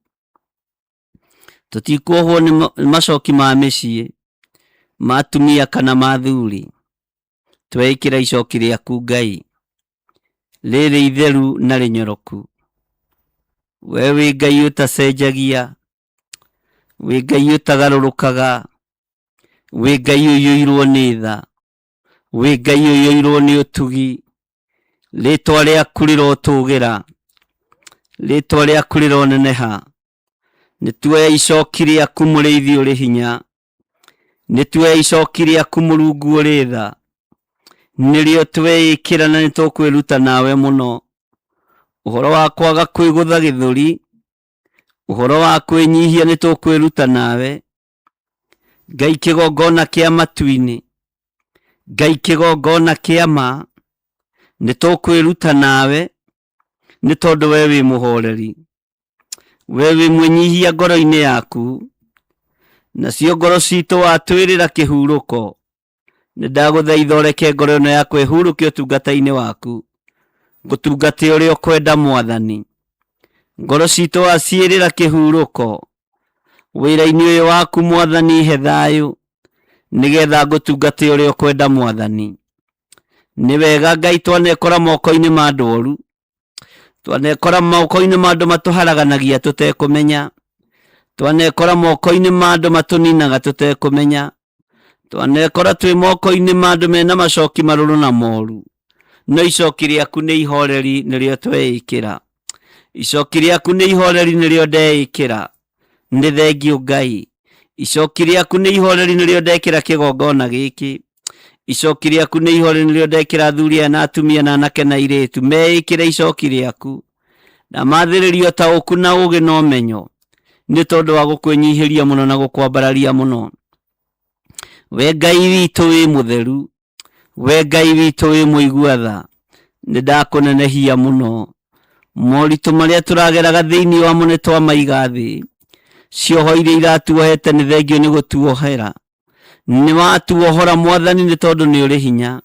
Tũtikuohwo nĩ macoki ma mĩciĩ, ma atumia kana ma athuri. Tweĩkĩra icoki rĩaku Ngai, rĩrĩ itheru na rĩnyoroku. We wĩ Ngai ũtacenjagia, wĩ Ngai ũtagarũrũkaga, wĩ Ngai ũiyũirwo nĩ tha, wĩ Ngai ũiyũirwo nĩ ũtugi, rĩtwa rĩaku rĩrotũgĩra, rĩtwa rĩaku rĩroneneha, nĩtuoya icoki rĩaku mũrĩithi ũrĩ hinya, nĩtuoya icoki rĩaku Mũrungu ũrĩ tha, nĩrĩo tweĩkĩra na nĩtũkwĩruta nawe mũno, ũhoro wa kwaga kwĩgũtha gĩthũri, ũhoro wa kwĩnyihia nĩtũkwĩruta nawe, Ngai kĩgongona kĩa matu-inĩ, Ngai kĩgongona kĩa ma, nĩtũkwĩruta nawe, nĩ tondũ we wĩ mũhoreri, we wĩ mwĩnyihia ngoro-inĩ yaku, nacio ngoro citũ watwĩrĩra kĩhurũko. Nĩndagũthaitha ũreke ngoro ĩno yakwa ĩhurũke ũtungata-inĩ waku, ngũtungate ũrĩa ũkwenda Mwathani. Ngoro citũ waciĩrĩra kĩhurũko, wĩra-inĩ ũyũ waku Mwathani he thayũ, nĩgetha ngũtungate ũrĩa ũkwenda Mwathani. Nĩ wega Ngai twanekora moko-inĩ ma andũ oru, twanekora moko-inĩ ma andũ matũharaganagia tũtekũmenya, twanekora moko-inĩ ma andũ matũninaga tũtekũmenya, twanekora twĩ moko-inĩ ma andũ mena macoki marũrũ na moru, no icoki rĩaku nĩ ihoreri nĩrĩo tweĩkĩra, icoki rĩaku nĩ ihoreri nĩrĩo ndeĩkĩra, nĩ thengiũ Ngai. Icoki rĩaku nĩ ihoreri nĩrĩo ndekĩra kĩgongona gĩkĩ, icoki rĩaku nĩ ihoreri nĩrĩo ndekĩra athuri aya na atumia na anake na airĩtu meĩkĩre icoki rĩaku, na mathĩrĩrio taũku na ũũgĩ na ũmenyo, nĩ tondũ wa gũkwĩnyihĩria mũno na gũkwambararia mũno. We Ngai witũ wĩ mũtheru, we Ngai witũ wĩ mũigua tha, nĩndakũnenehia mũno. Moritũ marĩa tũrageraga thĩinĩ wamo nĩtwamaiga thĩ, cioho iria iratuohete nĩ thengio nĩ gũtuohera. Nĩwatuohora Mwathani nĩ tondũ nĩ ũrĩ hinya,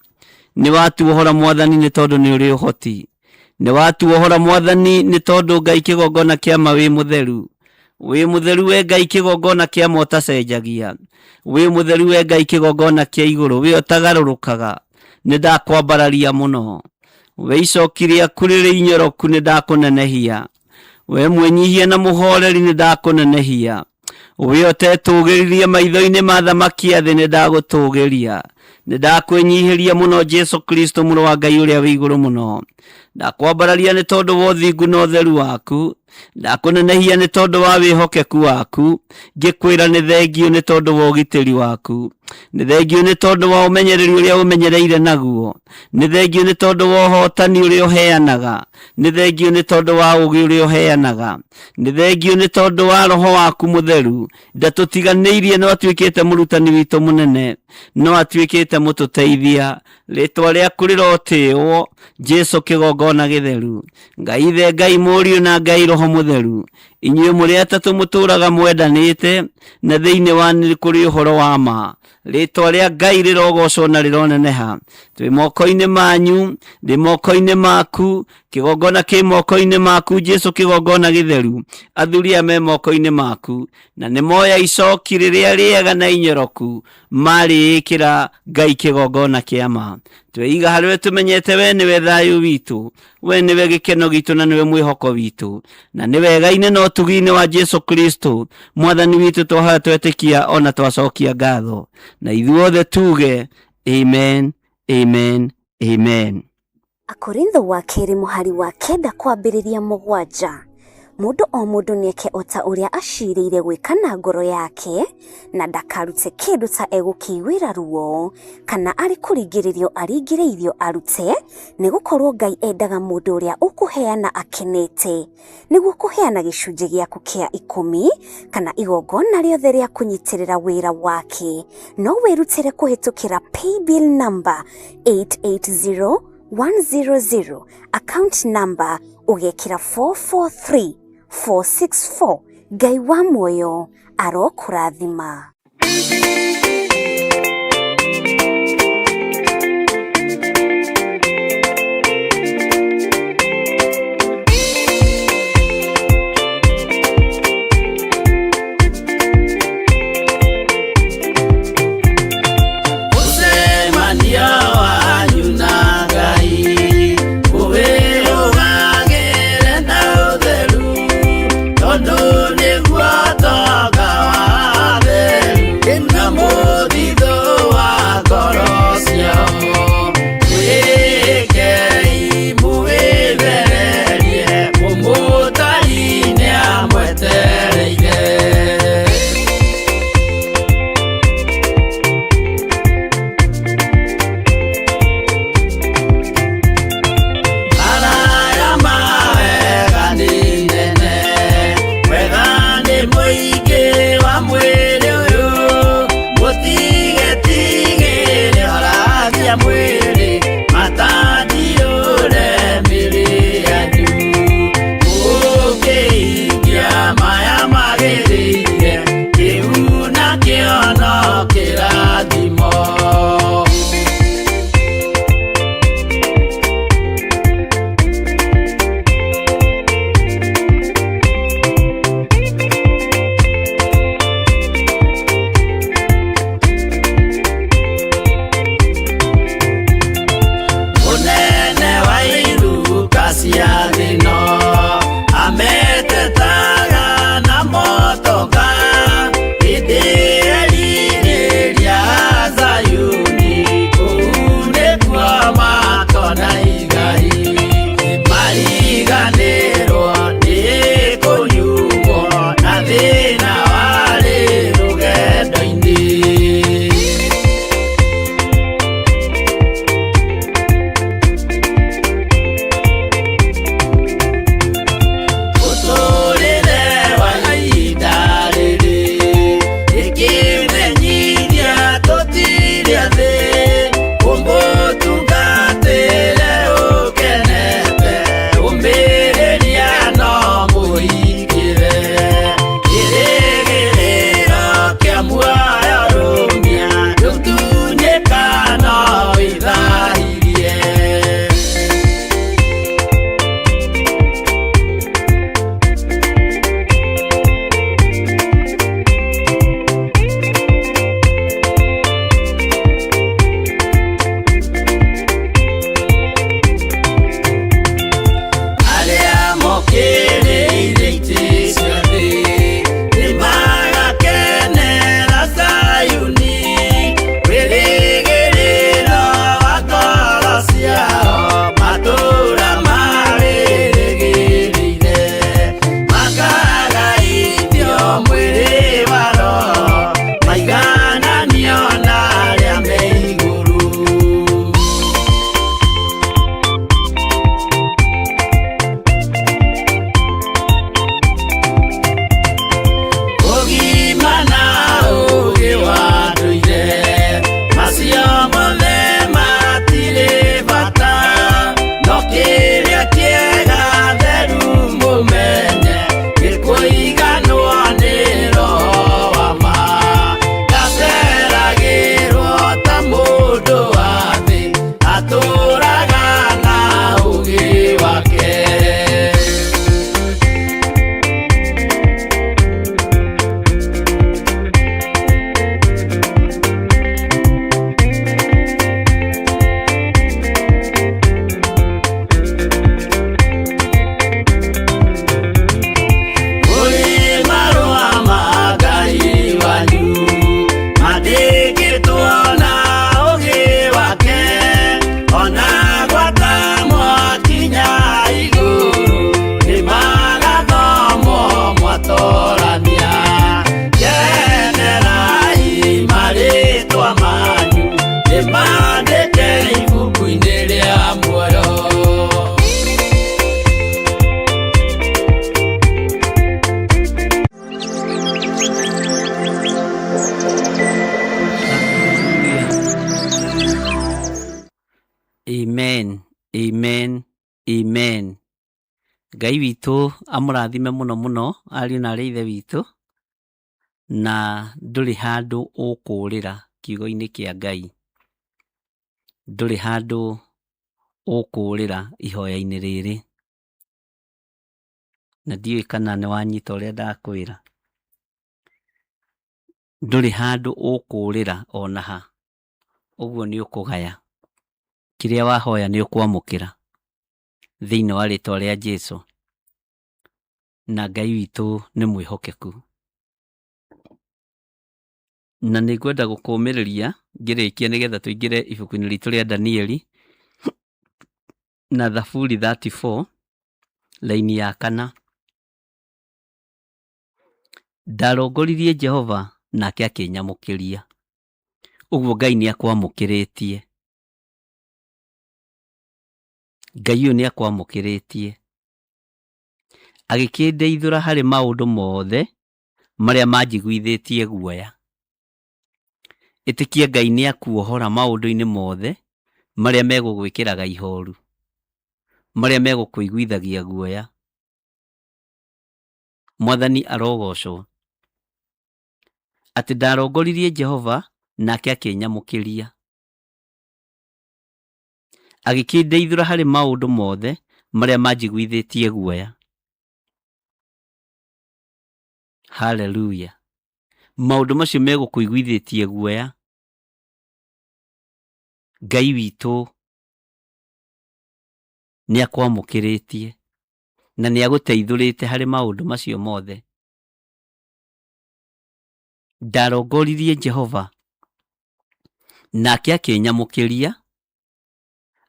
nĩwatuohora Mwathani nĩ tondũ nĩ ũrĩ ũhoti, nĩwatuohora Mwathani nĩ tondũ Ngai kĩgongona kĩa ma wĩ mũtheru. Wĩ mũtheru we Ngai kĩgongona kĩa ma ũtacenjagia, wĩ mũtheru we Ngai kĩgongona kĩa igũrũ, we ũtagarũrũkaga. Nĩndakwambararia mũno, we icoki rĩaku rĩrĩ inyoroku nĩndakũnenehia, we mwĩnyihia na mũhoreri nĩndakũnenehia, we ũtetũgĩririe maitho-inĩ ma thamaki a thĩ nĩndagũtũgĩria. Nĩndakwĩnyihĩria mũno Jesu Kristo mũrũ wa Ngai ũrĩa wĩ igũrũ mũno. Ndakwambararia nĩ tondũ wa ũthingu na ũtheru waku, ndakũnenehia nĩ tondũ wa wĩhokeku waku, ngĩkwĩra nĩ thengiũ nĩ tondũ wa ũgitĩri waku, nĩ thengiũ nĩ tondũ wa ũmenyereri ũrĩa ũmenyereire naguo, nĩ thengiũ nĩ tondũ wa ũhotani ũrĩa ũheanaga, nĩ thengiũ nĩ tondũ wa ũũgĩ ũrĩa ũheanaga, nĩ thengiũ nĩ tondũ wa roho waku mũtheru. Ndatũtiganĩirie no atuĩkĩte mũrutani witũ mũnene, no atuĩkĩte mũtũteithia. Rĩtwa rĩaku rĩrotĩĩo, Jesu kĩgongona gĩtheru. Ngai Ithe, Ngai Mũriũ na Ngai Roho Mũtheru, inyuĩ mũrĩ atatũ mũtũũraga mwendanĩte, na thĩinĩ wa nĩ kũrĩ ũhoro wa ma. Rĩtwa rĩa Ngai rĩrogocwo na rĩroneneha. Twĩ moko-inĩ manyu, ndĩ moko-inĩ maku, kĩgongona kĩ moko-inĩ maku Jesu kĩgongona gĩtheru, athuri aya me moko-inĩ maku, na nĩ moya icoki rĩrĩa rĩega na inyoroku marĩĩkĩra Ngai kĩgongona kĩa ma. Tweiga harĩwe tũmenyete we nĩwe thayũ witũ, we nĩwe gĩkeno gitũ na nĩwe mwĩhoko witũ, na nĩ wega-inĩ na ũtugi-inĩ wa Jesu Kristo Mwathani witũ twahoya twetĩkia ona twacokia ngatho, na ithuothe tuge amen, amen, amen. Akorintho wa kerĩ mũhari wa 9 kwambĩrĩria 7. Mũndũ o mũndũ nĩeke o ta ũrĩa acirĩire gwĩka na ngoro yake, na ndakarute kĩndũ ta egũkĩiguĩra ruo, kana arĩ kũringĩrĩrio aringĩrĩirio arute, nĩgũkorwo Ngai endaga mũndũ ũrĩa ũkũheana akenete, nĩguo kũheana gĩcunjĩ gĩaku kĩa 10 kana igongona rĩothe rĩa kũnyitĩrĩra wĩra wake. No wĩrutĩre kũhĩtũkĩra paybill number 880100, account number ũgekĩra 443464. Ngai wa muoyo arokũrathima. Amor Amen, amen, amen. Ngai witũ amũrathime mũno mũno ariũ na arĩ ithe witũ, na ndũrĩ handũ ũkũũrĩra kiugo-inĩ kĩa Ngai, ndũrĩ handũ ũkũũrĩra ihoya-inĩ rĩrĩ, na ndiũĩ kana nĩ wanyita ũrĩa ndakwĩra. Ndũrĩ handũ ũkũũrĩra ona ha, ũguo nĩ ũkũgaya, kĩrĩa wahoya nĩ ũkwamũkĩra thĩinĩ wa rĩĩtwa rĩa Jesũ, na Ngai witũ nĩ mwĩhokeku. Na nĩ ngwenda gũkũũmĩrĩria ngĩrĩkia nĩgetha tũingĩre ibuku-inĩ ritũ rĩa Danieli, na Thaburi 34 laini ya 4. Ndarongoririe Jehova nake akĩnyamũkĩria. Ũguo Ngai nĩ akwamũkĩrĩtie. Ngai ũyũ nĩ akwamũkĩrĩtie. Agĩkĩndeithũra harĩ maũndũ mothe marĩa manjiguithĩtie guoya. Ĩtĩkia Ngai nĩ akuohora maũndũ-inĩ mothe marĩa megũgwĩkĩraga ihooru, marĩa megũkũiguithagia guoya. Mwathani arogocwo. Atĩ ndarongoririe Jehova nake akĩnyamũkĩria. Agĩkĩndeithũra harĩ maũndũ mothe marĩa manjiguithĩtie guoya. Haleluya. Maũndũ macio megũkũiguithĩtie guoya, Ngai witũ nĩ akwamũkĩrĩtie na nĩ agũteithũrĩte harĩ maũndũ macio mothe. Ndarongoririe Jehova nake akĩnyamũkĩria,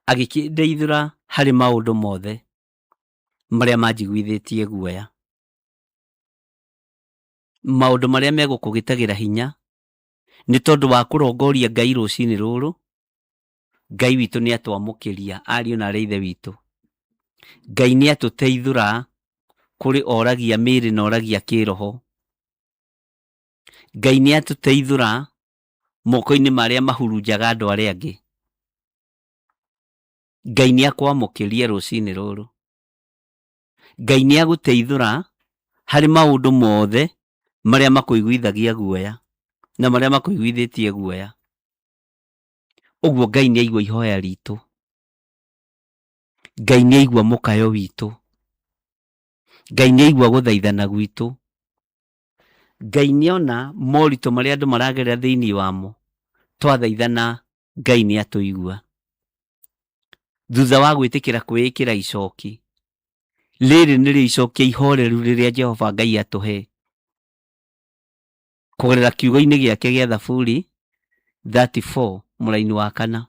agĩkĩndeithũra harĩ maũndũ mothe marĩa manjiguithĩtie guoya. Maũndũ marĩa megũkũgĩtagĩra hinya nĩ tondũ wa kũrongoria Ngai rũciinĩ rũrũ, Ngai witũ nĩ atwamũkĩria ariũ na arĩ ithe witũ. Ngai nĩ atũteithũra kũrĩ oragia mĩĩrĩ na oragia kĩroho. Ngai nĩ atũteithũra moko-inĩ marĩa mahurunjaga andũ arĩa angĩ. Ngai nĩ akwamũkĩria rũciinĩ rũrũ. Ngai nĩ agũteithũra harĩ maũndũ mothe marĩa makũiguithagia guoya na marĩa makũiguithĩtie guoya. Ũguo Ngai nĩ aigua ihoya ritũ. Ngai nĩ aigua mũkayo witũ. Ngai nĩ aigua gũthaithana gwitũ. Ngai nĩ ona moritũ marĩa andũ maragerera thĩinĩ wamo, twathaithana Ngai nĩ atũigua. Thutha wa gwĩtĩkĩra kwĩĩkĩra icoki, rĩrĩ nĩrĩo icokia ihoreru rĩrĩa Jehova Ngai atũhe, kũgerera kiugo-inĩ gĩake gĩa Thaburi 34 mũraini wa 4.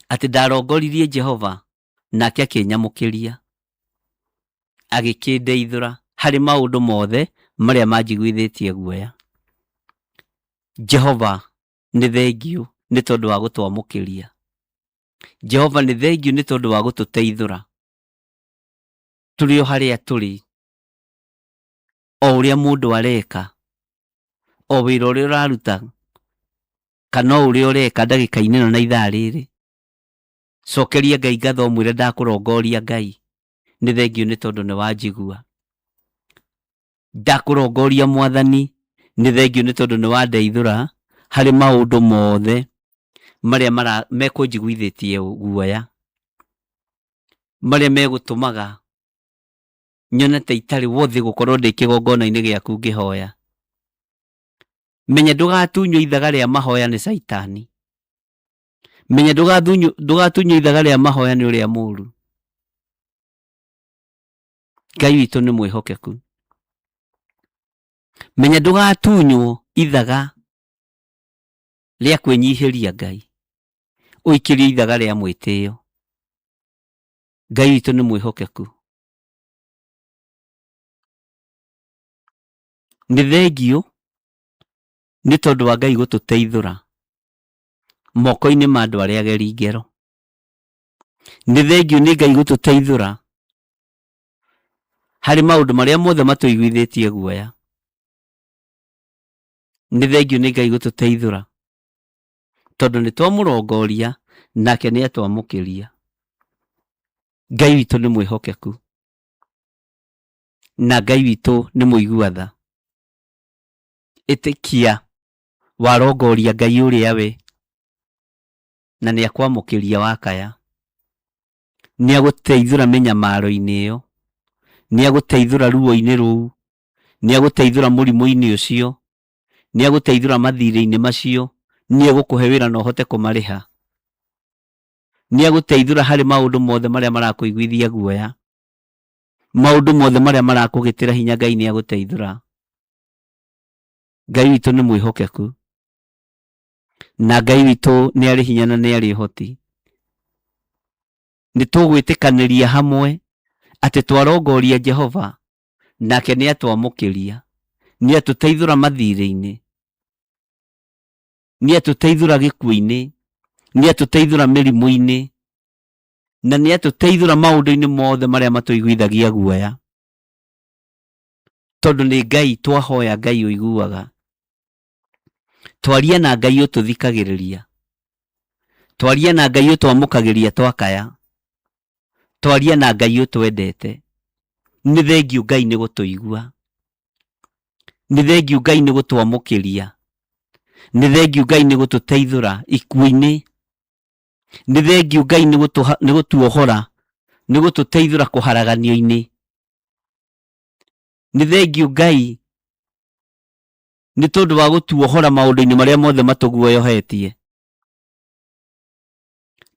Atĩ ndarongoririe Jehova nake akĩnyamũkĩria, agĩkĩndeithũra harĩ maũndũ mothe marĩa manjiguithĩtie guoya. Jehova nĩ thengiũ nĩ tondũ wa gũtwamũkĩria. Jehova nĩ thengiũ nĩ tondũ wa gũtũteithũra tũrĩ o harĩa tũrĩ, o ũrĩa mũndũ areka, o wĩra ũrĩa ũraruta, kana o ũrĩa ũreka ndagĩka-inĩ ĩno na ithaa rĩrĩ. Cokeria Ngai ngatho ũmwĩre ndakũrongoria Ngai, nĩ thengiũ nĩ tondũ nĩ wanjigua. Ndakũrongoria Mwathani, nĩ thengiũ nĩ tondũ nĩ wandeithũra harĩ maũndũ mothe marĩa mekũnjiguithĩtie guoya, marĩa megũtũmaga nyone ta itarĩ wothi gũkorwo ndĩ kĩgongona-inĩ gĩaku ngĩhoya. Menya ndũgatunywo ithaga rĩa mahoya nĩ Saitani. Menya ndũgatunywo ithaga rĩa mahoya nĩ ũrĩa mũũru. Ngai witũ nĩ mwĩhokeku. Menya ndũgatunywo ithaga rĩa kwĩnyihĩria Ngai, ũikĩrie ithaga rĩa mwĩtĩĩo. Ngai witũ nĩ mwĩhokeku. Nĩ thengiũ nĩ tondũ wa Ngai gũtũteithũra moko-inĩ ma andũ arĩa ageri ngero. Nĩ thengiũ nĩ Ngai gũtũteithũra harĩ maũndũ marĩa mothe matũiguithĩtie guoya. Nĩ thengiũ nĩ Ngai gũtũteithũra tondũ nĩ twamũrongoria nake nĩ atwamũkĩria. Ngai witũ nĩ mwĩhokeku na Ngai witũ nĩ mũigua tha. Ĩtĩkia warongoria Ngai ũrĩa we na nĩ akwamũkĩria wakaya. Nĩ agũteithũra mĩnyamaro-inĩ ĩyo, nĩ agũteithũra ruo-inĩ rũu, nĩ agũteithũra mũrimũ-inĩ ũcio, nĩ agũteithũra mathirĩ-inĩ macio, nĩ agũkũhe wĩra na ũhote kũmarĩha. Nĩ agũteithũra harĩ maũndũ mothe marĩa marakũiguithia guoya, maũndũ mothe marĩa marakũgĩtĩra hinya. Ngai nĩ agũteithũra. Ngai witũ nĩ mwĩhokeku na Ngai witũ nĩ arĩ hinya na nĩ arĩ ũhoti. Nĩ tũgwĩtĩkanĩria hamwe atĩ twarongoria Jehova nake nĩ atwamũkĩria, nĩ atũteithũra mathirĩ-inĩ, nĩ atũteithũra gĩkuũ-inĩ, nĩ atũteithũra mĩrimũ-inĩ, na nĩ atũteithũra maũndũ-inĩ mothe marĩa matũiguithagia guoya. Tondũ nĩ Ngai twahoya, Ngai ũiguaga. Twaria na Ngai ũtũthikagĩrĩria. Twaria na Ngai ũtwamũkagĩria twakaya. Twaria na Ngai ũtwendete. Nĩ thengiũ Ngai nĩ gũtũigua. Nĩ thengiũ Ngai nĩ gũtwamũkĩria. Nĩ thengiũ Ngai nĩ gũtũteithũra ikuũ-inĩ. Nĩ thengiũ Ngai nĩ gũtuohora, nĩ gũtũteithũra kũharaganio-inĩ. Nĩ thengiũ Ngai nĩ tondũ wa gũtuohora maũndũ-inĩ marĩa mothe matũguoyohetie.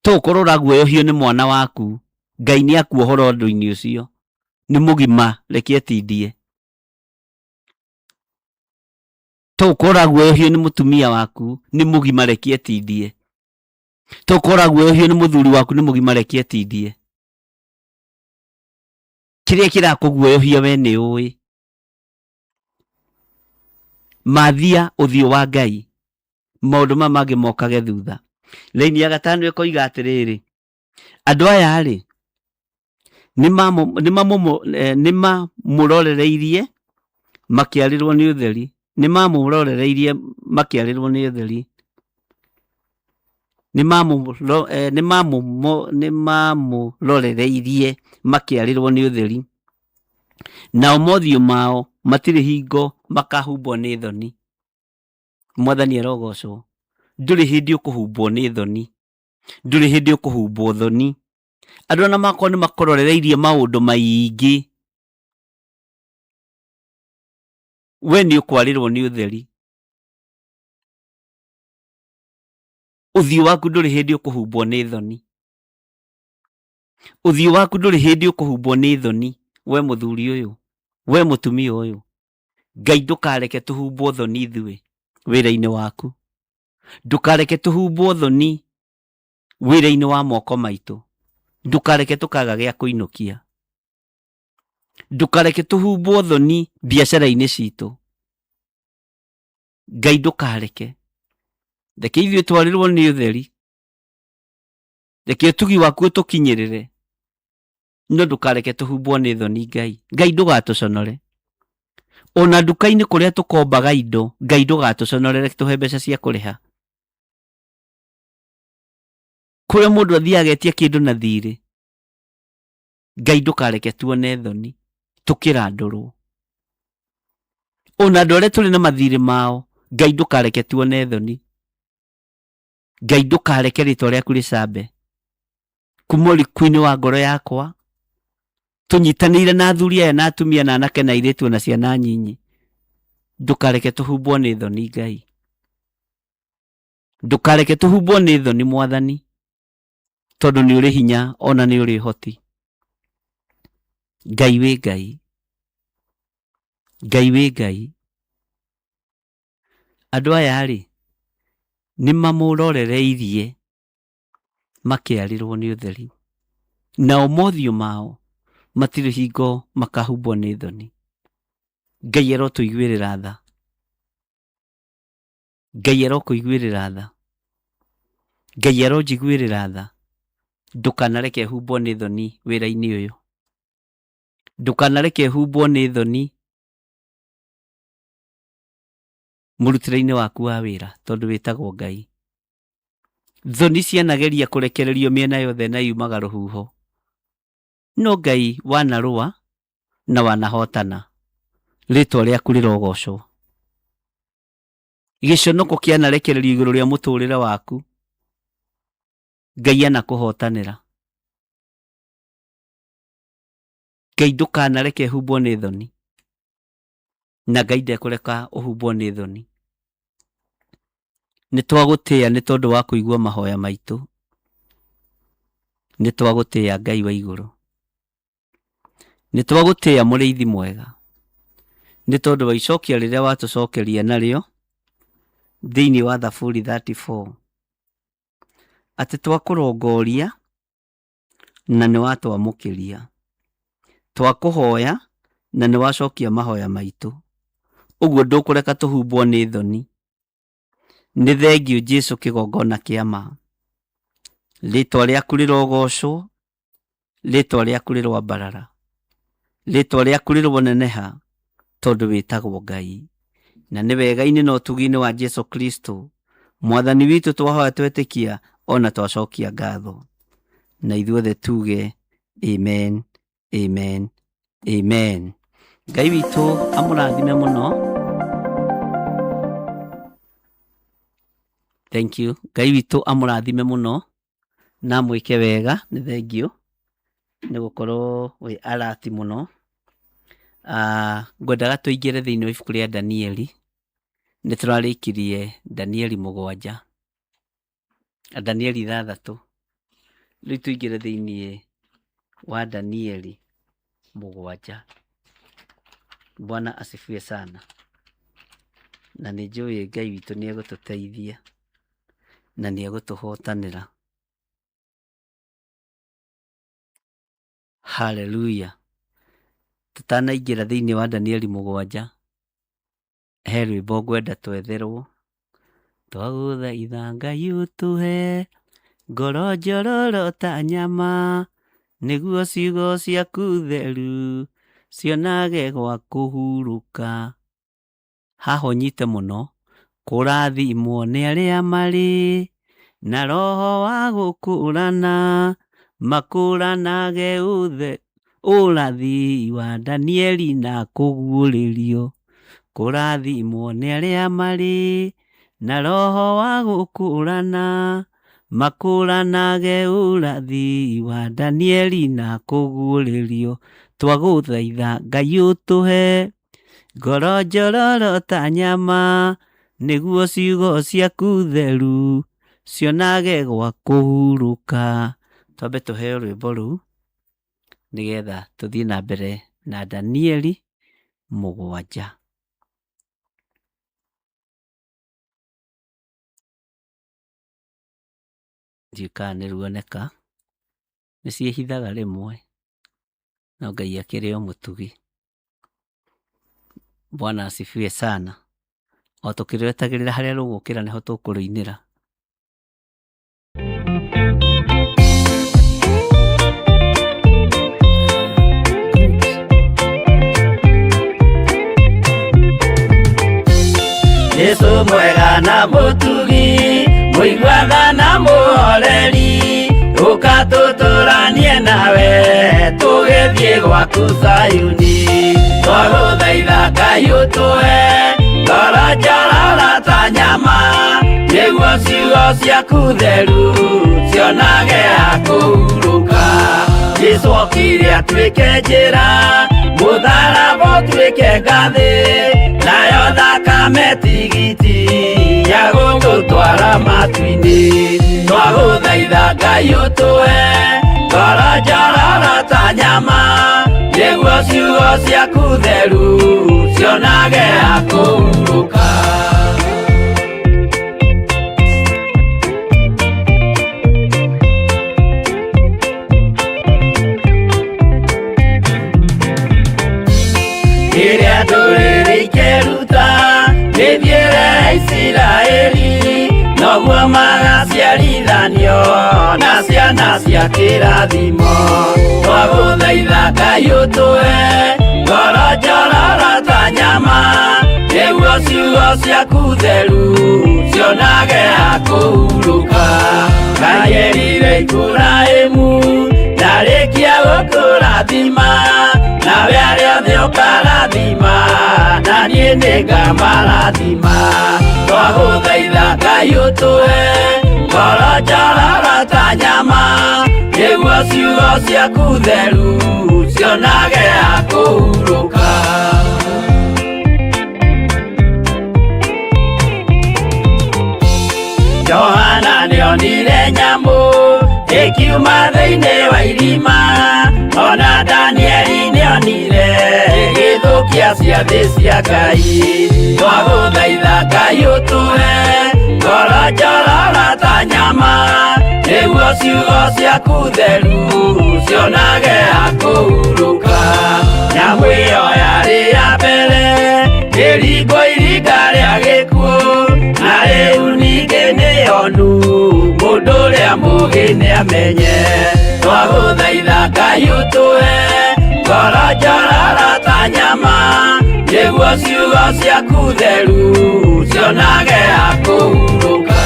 Tokorwo ũraguoyohio nĩ mwana waku, Ngai nĩ akuohora ũndũ-inĩ ũcio. Nĩ mũgima, reke etindie. Tokorwo ũraguoyohio nĩ mũtumia waku, nĩ mũgima, reke etindie. Tokorwo ũraguoyohio nĩ mũthuri waku, nĩ mũgima, reke etindie. Kĩrĩa kĩrakũguoyohia we nĩ ũĩ. Mathia ũthiũ wa Ngai, maũndũ maya mangĩ mokage thutha. Raini ya gatano ĩkoiga atĩrĩrĩ, andũ aya rĩ nĩ mamũrorereirie makĩarĩrwo nĩ ũtheri. Nĩ mamũrorereirie makĩarĩrwo nĩ ũtheri. Nĩ mamũrorereirie makĩarĩrwo nĩ ũtheri. Nao mothiũ mao matirĩ hingo makahumbwo nĩ thoni. Mwathani arogocwo. Ndũrĩ hĩndĩ ũkũhumbwo nĩ thoni. Ndũrĩ hĩndĩ ũkũhumbwo thoni. Andũ ana makwa nĩ makũrorereirie maũndũ maingĩ. We nĩ ũkwarĩrwo nĩ ũtheri. Ũthiũ waku ndũrĩ hĩndĩ ũkũhumbwo nĩ thoni. Ũthiũ waku ndũrĩ hĩndĩ ũkũhumbwo nĩ thoni. We mũthuri ũyũ, we mũtumia ũyũ, Ngai ndũkareke tũhumbwo thoni ithuĩ wĩra-inĩ waku. Ndũkareke tũhumbwo thoni wĩra-inĩ wa moko maitũ. Ndũkareke tũkaga gĩa kũinũkia. Ndũkareke tũhumbwo thoni biacara-inĩ citũ. Ngai ndũkareke. Reke ithuĩ twarĩrwo nĩ ũtheri. Reke ũtugi waku ũtũkinyĩrĩre. No ndũkareke tũhumbwo nĩ thoni Ngai. Ngai ndũgatũconore. Ona nduka-inĩ kũrĩa tũkombaga indo, Ngai ndũgatũconore, reke tũhe mbeca cia kũrĩha. Kũrĩa mũndũ athiaga etia kĩndũ na thirĩ, Ngai ndũkareke tuone thoni tũkĩrandũrwo. Ona andũ arĩa tũrĩ na mathirĩ mao, Ngai ndũkareke tuone thoni. Ngai ndũkareke rĩtwa rĩaku rĩcambe kuma ũriku-inĩ wa ngoro yakwa. Tũnyitanĩire na athuri aya na atumia na anake na airĩtu na ciana nyinyi. Ndũkareke tũhumbwo nĩ thoni Ngai. Ndũkareke tũhumbwo nĩ thoni Mwathani, tondũ nĩ ũrĩ hinya ona nĩ ũrĩ ũhoti. Ngai wĩ Ngai. Ngai wĩ Ngai. Andũ aya rĩ nĩ mamũrorereirie makĩarĩrwo nĩ ũtheri. Nao mothiũ mao matirĩ hingo makahumbwo nĩ thoni. Ngai arotũiguĩrĩra tha. Ngai arokũiguĩrĩra tha. Ngai aronjiguĩrĩra tha. Ndũkanareke humbwo nĩ thoni wĩra-inĩ ũyũ. Ndũkanareke humbwo nĩ thoni mũrutĩre-inĩ waku wa wĩra, tondũ wĩtagwo Ngai. thoni cianageria kurekererio miena yothe na yumaga ruhuho, no Ngai wanarũa na wanahotana, rĩtwa rĩaku rĩrogocwo. Gĩconoko kĩanarekererio igũrũ rĩa mũtũrĩre waku, Ngai anakũhotanĩra. Ngai ndũkanareke humbwo nĩ thoni, na Ngai ndekũreka ũhumbwo nĩ thoni. Nĩtwagũtĩĩa nĩ tondũ wa kũigua mahoya maitũ, nĩtwagũtĩĩa Ngai wa igũrũ, nĩtwagũtĩĩa mũrĩithi mwega, nĩ tondũ wa icokia rĩrĩa watũcokeria narĩo thĩinĩ wa Thaburi 34, atĩ twakũrongoria na nĩwatwamũkĩria, twakũhoya na nĩwacokia mahoya maitũ, ũguo ndũkũreka tũhumbwo nĩ thoni. Nĩ thengiũ Jesũ kĩgongona kĩa ma, rĩtwa rĩaku rĩrogocwo, rĩtwa rĩaku rĩrwambarara, rĩtwa rĩaku rĩrwoneneha, tondũ wĩtagwo Ngai, na nĩ wega-inĩ na ũtugi-inĩ wa Jesũ Kristo mwathani witũ twahoya twetĩkia ona twacokia ngatho, na ithuothe tuge amen, amen, amen. Ngai witũ amũrathime mũno. Thank you. Ngai witũ amũrathime mũno na mwĩke wega, nĩ thengiũ nĩ gũkorwo wĩ alert mũno. Ngwendaga tũingĩre thĩinĩ wa ibuku rĩa Danieli. Nĩ tũrarĩkirie Danieli 7, Danieli 6. Rĩu tũingĩre thĩinĩ wa Danieli 7. Bwana asifiwe sana. Na nĩ njũĩ Ngai witũ nĩ egũtũteithia na nĩ egũtũhotanĩra. Hallelujah. Tũtanaingĩra thĩinĩ wa Danieli 7, he rwĩmbo ngwenda twetherwo. Twagũthaitha Ngai ũtũhe ngoro njororo ta nyama, nĩguo ciugo ciaku theru cionage gwa kũhurũka. Haha ũnyite mũno. Kũrathimwo nĩ arĩa marĩ na roho wa gũkũrana, makũranage ũrathi wa Danieli na kũguũrĩrio. Kũrathimwo nĩ arĩa marĩ na roho wa gũkũrana, makũranage ũrathi wa Danieli na kũguũrĩrio. Twagũthaitha Ngai ũtũhe ngoro njororo ta nyama, nĩguo ciugo ciaku theru cionage gwa kũhurũka. Twambe tũheo rwĩmbo rũu nĩgetha tũthiĩ na mbere na Danieli 7. Njĩka nĩ ruoneka nĩ ciĩhithaga rĩmwe, no Ngai akĩrĩ o mũtugi. Bwana asifiwe sana. O tũkĩrwetagĩrĩra harĩa rũgũkĩra nĩho tũkũrũinĩra. Yesu mwega na mũtugi, mũiguaga na mũhoreri, ũkatũtũranie nawe tũgĩthiĩ gwaku Zayuni. Twagũthaitha Ngai ũtũhe ngoro njororo ta nyama, nĩguo ciugo ciaku theru cionage ha kũhurũka. Jesũ okire atuĩke njĩra, mũtharaba ũtuĩke ngathĩ, nayo thakame tigiti ya gũgũtwara matu-inĩ. Twagũthaitha Ngai ũtũhe ngoro njororo ta nyama, nĩguo ciugo ciaku theru cionage ha kũhurũka. Rĩrĩa ndũrĩrĩ ikeruta rĩthiĩre Isiraeli, noguo magaciarithanio na ciana cia kĩrathimo. Twagũthaitha Ngai ũtũhe ngoro njororo ta nyama, nĩguo ciugo ciaku theru cionage cionage akũhurũka ngagerire ikũraimu ndarĩkia gũkũrathima nawe arĩa othe ũkarathima na niĩ nĩngamarathima twagũthaitha Ngai ũtũhe ngoro njororo ta nyama nĩguo ciugo ciaku theru cionage akũhurũka. Johana nĩonire nyamũ ĩkiuma thĩinĩ wa irima ona Danieli nĩonire ĩgĩthũkia ciathĩ cia Ngai twagũthaitha Ngai ũtũhe ngoro njororo ta nyama nĩguo ciugo ciaku theru cionage akũhurũka. Nyamũ ĩyo yarĩ ya mbere ĩringwo iringa rĩa gĩkuũ na rĩu ningĩ nĩyonu mũndũ ũrĩa mũũgĩ nĩamenye twagũthaitha Ngai ũtũhe ngoro njororo ta nyama nĩguo ciugo ciaku theru cionage akũhurũka.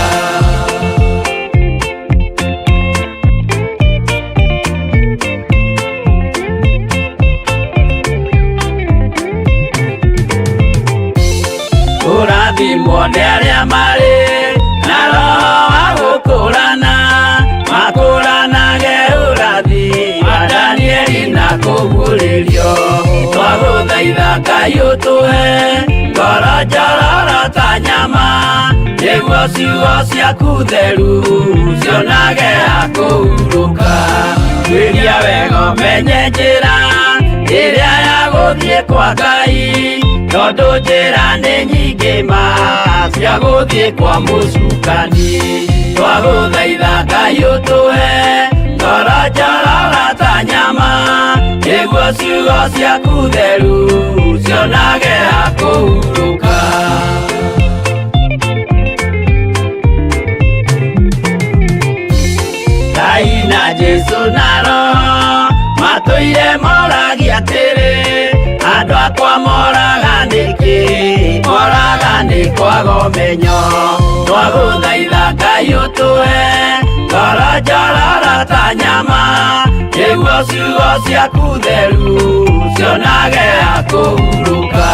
Kũrathimwo nĩ arĩa marĩ na roho wa gũkũrana makũranage ũrathi wa Danieli na kũguũrĩrio twagũthaitha Ngai ũtũhe ngoro njororo ta nyama nĩguo ciugo ciaku theru cionage akũhurũka. Twĩria wega ũmenye njĩra ĩrĩa ya gũthiĩ kwa Ngai tondũ njĩra nĩ nyingĩ ma cia gũthiĩ kwa mũcukani twagũthaitha Ngai ũtũhe ngoro njororo ta nyama nĩguo ciugo ciaku theru cionage akũhurũka. Ngai na Jesũ na Roho matũire moragia atĩrĩ andũ akwa moraga nĩkĩ moraga nĩ kwaga ũmenyo twagũthaitha Ngai ũtũhe ngoro njororo ta nyama nĩguo ciugo ciaku theru cionage akũhurũka.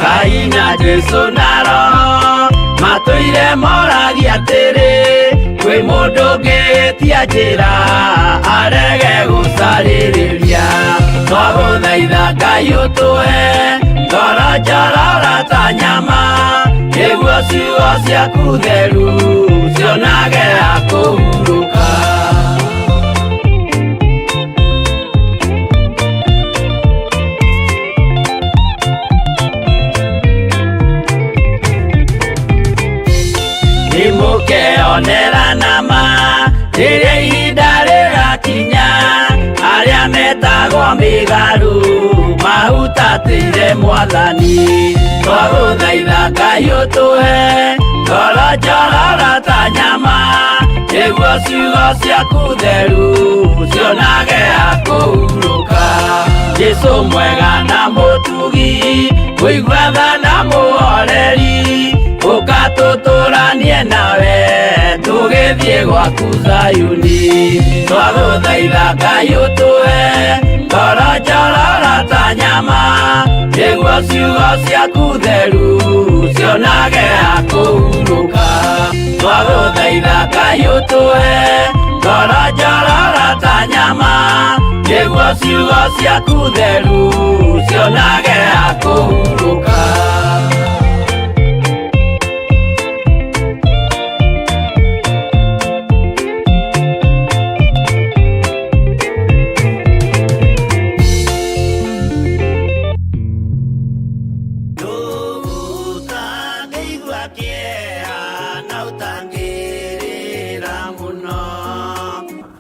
Ngai na Jesũ na Roho matũire moragia atĩrĩ kwĩ mũndũ ũngĩtia njĩra arege gũcarĩrĩria twagũthaitha Ngai ũtũhe ngoro njororo ta nyama nĩguo ciugo ciaku theru cionage akũhurũka. Nĩmũkeonera nama rĩrĩa ihinda rĩgakinya arĩa metagwo mĩgarũ mahutatĩire Mwathani twagũthaitha Ngai ũtũhe ngoro njororo ta nyama nĩguo ciugo ciaku theru cionage akũhurũka. Jesũ mwega na mũtugi mũigua tha na mũhoreri ũkatũtũranie nawe tũgĩthiĩ gwaku Zayuni twagũthaitha Ngai ũtũhe ngoro njororo ta nyama nĩguo ciugo ciaku theru cionage akũhurũka. Twagũthaitha Ngai ũtũhe ngoro njororo ta nyama nĩguo ciugo ciaku theru cionage akũhurũka.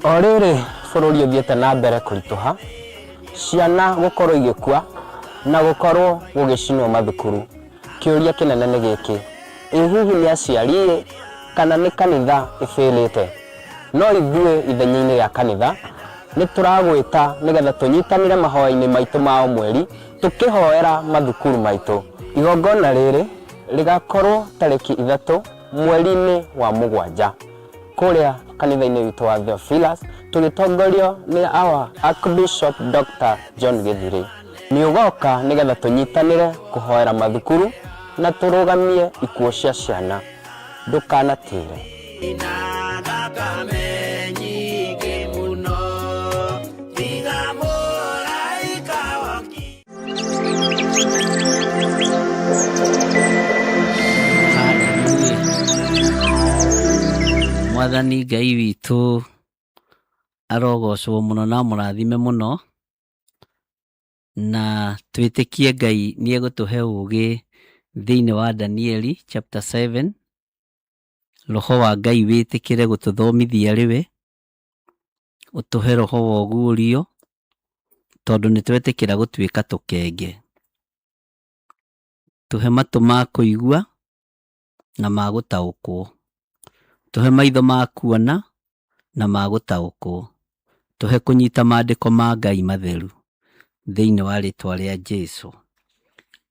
O rĩrĩ bũrũri ũthiĩte na mbere kũritũha ciana gũkorwo igĩkua na gũkorwo gũgĩcinwo mathukuru kĩũria kĩnene nĩ gĩkĩ ĩ hihi nĩ aciari kana nĩ kanitha ĩbĩrĩte no ithuĩ ithenya-inĩ rĩa kanitha nĩ tũragwĩta nĩgetha tũnyitanĩre mahoya-inĩ maitũ ma o mweri tũkĩhoera mathukuru maitũ igongona rĩrĩ rĩgakorwo tarĩki 3 mweri-inĩ wa mũgwanja kũrĩa kanitha-inĩ witũ wa Theophilus tũgĩtongorio nĩ our Archbishop Dr. John Githiri. Nĩ ũgoka nĩgetha tũnyitanĩre kũhoera mathukuru na tũrũgamie ikuũ cia ciana. Ndũkanatĩre. Mwathani Ngai witũ arogocwo mũno na mũrathime mũno, na twĩtĩkie Ngai nĩ egũtũhe ũũgĩ thĩinĩ wa Danieli chapter 7. Roho wa Ngai wĩtĩkĩre gũtũthomithia rĩwe, ũtũhe roho wa ũguũrio, tondũ nĩ twetĩkĩra gũtuĩka tũkenge. Tũhe matũ ma kũigua na ma gũtaũkwo, tũhe maitho ma kuona na ma gũtaũkwo, tũhe kũnyita maandĩko ma Ngai matheru thĩinĩ wa rĩĩtwa rĩa Jesũ.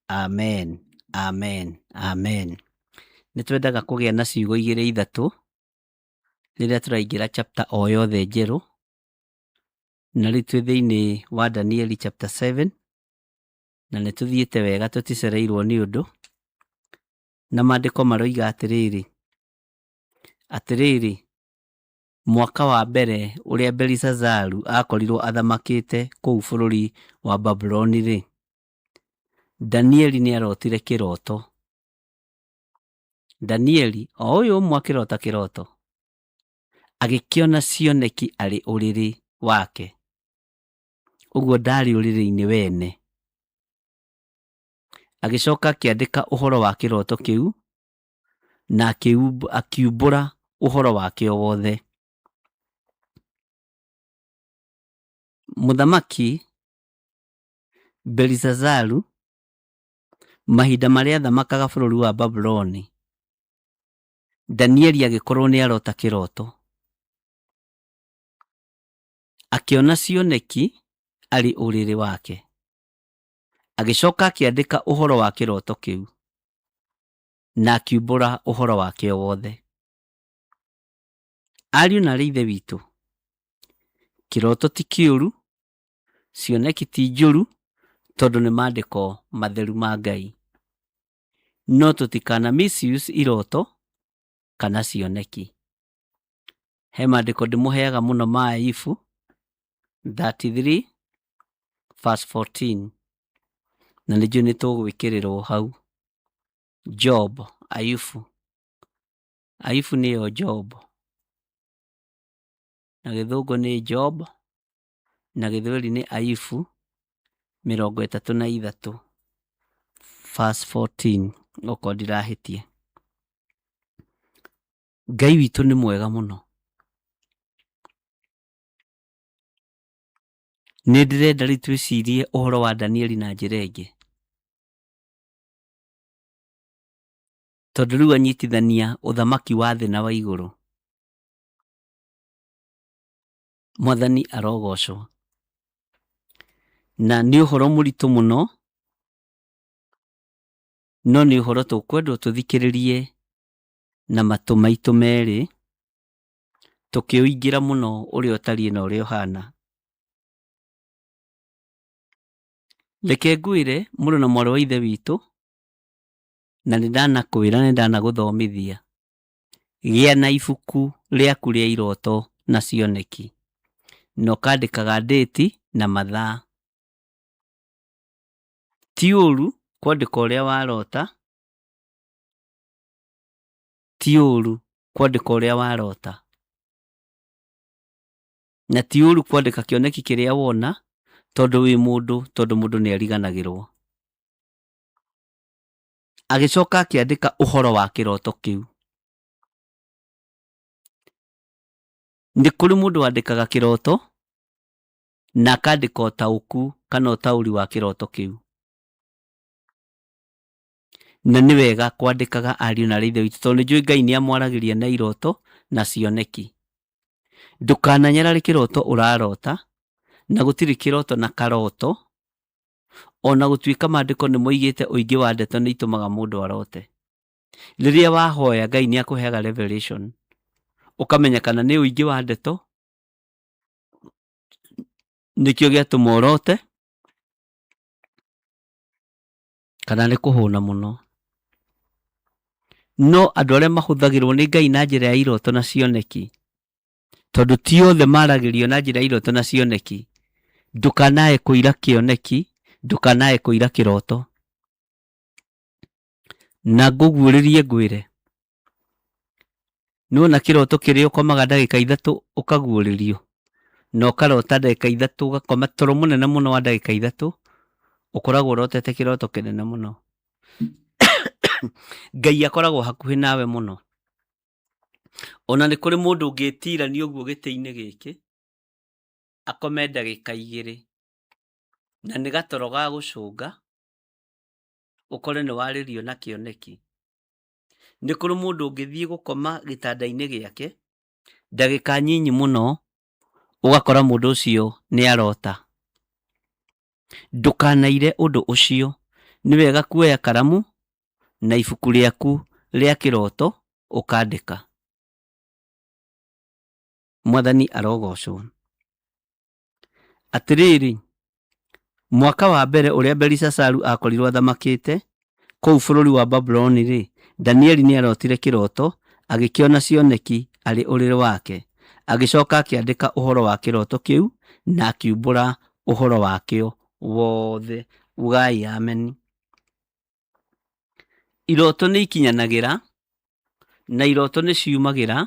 Amen, amen, amen. Nĩ twendaga kũgĩa na ciugo 2-3 rĩrĩa tũraingĩra chapter o yothe njerũ, na rĩu twĩ thĩinĩ wa Danieli chapter 7, na nĩ tũthiĩte wega tũticereirwo nĩ ũndũ, na maandĩko maroiga atĩrĩrĩ, mwaka wa mbere ũrĩa Belisazaru akorirwo athamakĩte kũu bũrũri wa Babuloni-rĩ, Danieli nĩ arotire kĩroto. Danieli o ũyũ ũmwe akĩrota kĩroto, agĩkĩona cioneki arĩ ũrĩrĩ wake, ũguo ndarĩ ũrĩrĩ-inĩ wene. Agĩcoka akĩandĩka ũhoro wa kĩroto kĩu na akiumbũra ũhoro wake o wothe. Mũthamaki Belisazaru mahinda marĩa athamakaga bũrũri wa Babuloni, Danieli agĩkorwo nĩ arota kĩroto, akĩona cioneki arĩ ũrĩrĩ wake. Agĩcoka akĩandĩka ũhoro wa kĩroto kĩu na akiumbũra ũhoro wake o wothe. Ariũ na aarĩ a Ithe witũ, kĩroto ti kĩũru, cioneki ti njũru, tondũ nĩ maandĩko matheru ma Ngai. No tũtikana misuse iroto kana cioneki. He maandĩko ndĩmũheaga mũno ma Ayubu 33 verse 14, na nĩ njũĩ nĩ tũgwĩkĩrĩrwo hau. Job, Ayubu nĩyo Job, na gĩthũngũ nĩ Job, na gĩthweri nĩ Ayubu 33 verse 14, okorwo ndirahĩtie. Ngai witũ nĩ mwega mũno. Nĩ ndĩrenda rĩu twĩcirie ũhoro wa Danieli na njĩra ĩngĩ, tondũ rĩu anyitithania ũthamaki wa thĩ na wa igũrũ. Mwathani arogocwo. Na nĩ ũhoro mũritũ mũno, no nĩ ũhoro tũkwendwo tũthikĩrĩrie na matũ maitũ merĩ, tũkĩũingĩra mũno ũrĩa ũtariĩ na ũrĩa ũhana. Reke ngwĩre mũrũ na mwarĩ wa Ithe witũ, na nĩ ndanakwĩra, nĩ ndanagũthomithia, gĩa na ibuku rĩaku rĩa iroto na cioneki, na ũkandĩkaga ndĩti na mathaa. Ti ũru kwandĩka ũrĩa warota, ti ũru kwandĩka ũrĩa warota, na ti ũru kwandĩka kĩoneki kĩrĩa wona, tondũ mũndũ nĩ ariganagĩrwo. Agĩcoka akĩandĩka ũhoro wa kĩroto kĩu. Nĩ kũrĩ mũndũ wandĩkaga kĩroto na akandĩka ũtaũku kana ũtaũri wa kĩroto kĩu. Na nĩ wega kwandĩkaga, ariũ na aarĩ a Ithe witũ, tondũ nĩ njũĩ Ngai nĩ amwaragĩria na iroto na cioneki. Ndũkananyarare kĩroto ũrarota, na gũtirĩ kĩroto na karoto, ona gũtuĩka maandĩko nĩ moigĩte ũingĩ wa ndeto nĩ itũmaga mũndũ arote. Rĩrĩa wahoya Ngai nĩ akũheaga revelation, ũkamenya kana nĩ ũingĩ wa ndeto, nĩkĩo gĩatũma ũrote, kana nĩ kũhũna mũno. No andũ arĩa mahũthagĩrwo nĩ Ngai na njĩra ya iroto na cioneki, tondũ ti othe maragĩrio na njĩra ya iroto na cioneki, ndũkanae kũira kĩoneki, ndũkanae kũira kĩroto. Na ngũguũrĩrie ngwĩre, nĩwona kĩroto kĩrĩa ũkomaga ndagĩka 3 ũkaguũrĩrio, na ũkarota ndagĩka 3 ũgakoma toro mũnene mũno wa ndagĩka 3, ũkoragwo ũrotete kĩroto kĩnene mũno. Ngai akoragwo hakuhĩ nawe mũno. Ona nĩ kũrĩ mũndũ ũngĩtirania ũguo gĩtĩ-inĩ gĩkĩ, akome ndagĩka 2, na nĩ gatoro ga gũcũnga, ũkore nĩ warĩrio na kĩoneki. Nĩ kũrĩ mũndũ ũngĩthiĩ gũkoma gĩtanda-inĩ gĩake, ndagĩka nyinyi mũno, ũgakora mũndũ ũcio nĩ arota. Ndũkanaire ũndũ ũcio. Nĩ wega kuoya karamu na ibuku rĩaku rĩa kĩroto ũkandĩka. Mwathani arogocwo. Atĩrĩrĩ, mwaka wa mbere ũrĩa Belishazaru akorirwo athamakĩte kũu bũrũri wa Babuloni-rĩ, Danieli nĩ arotire kĩroto, agĩkĩona cioneki arĩ ũrĩrĩ wake. Agĩcoka akĩandĩka ũhoro wa kĩroto kĩu na akiumbũra ũhoro wakĩo wothe. Ugai amen. Iroto nĩ ikinyanagĩra, na iroto nĩ ciumagĩra,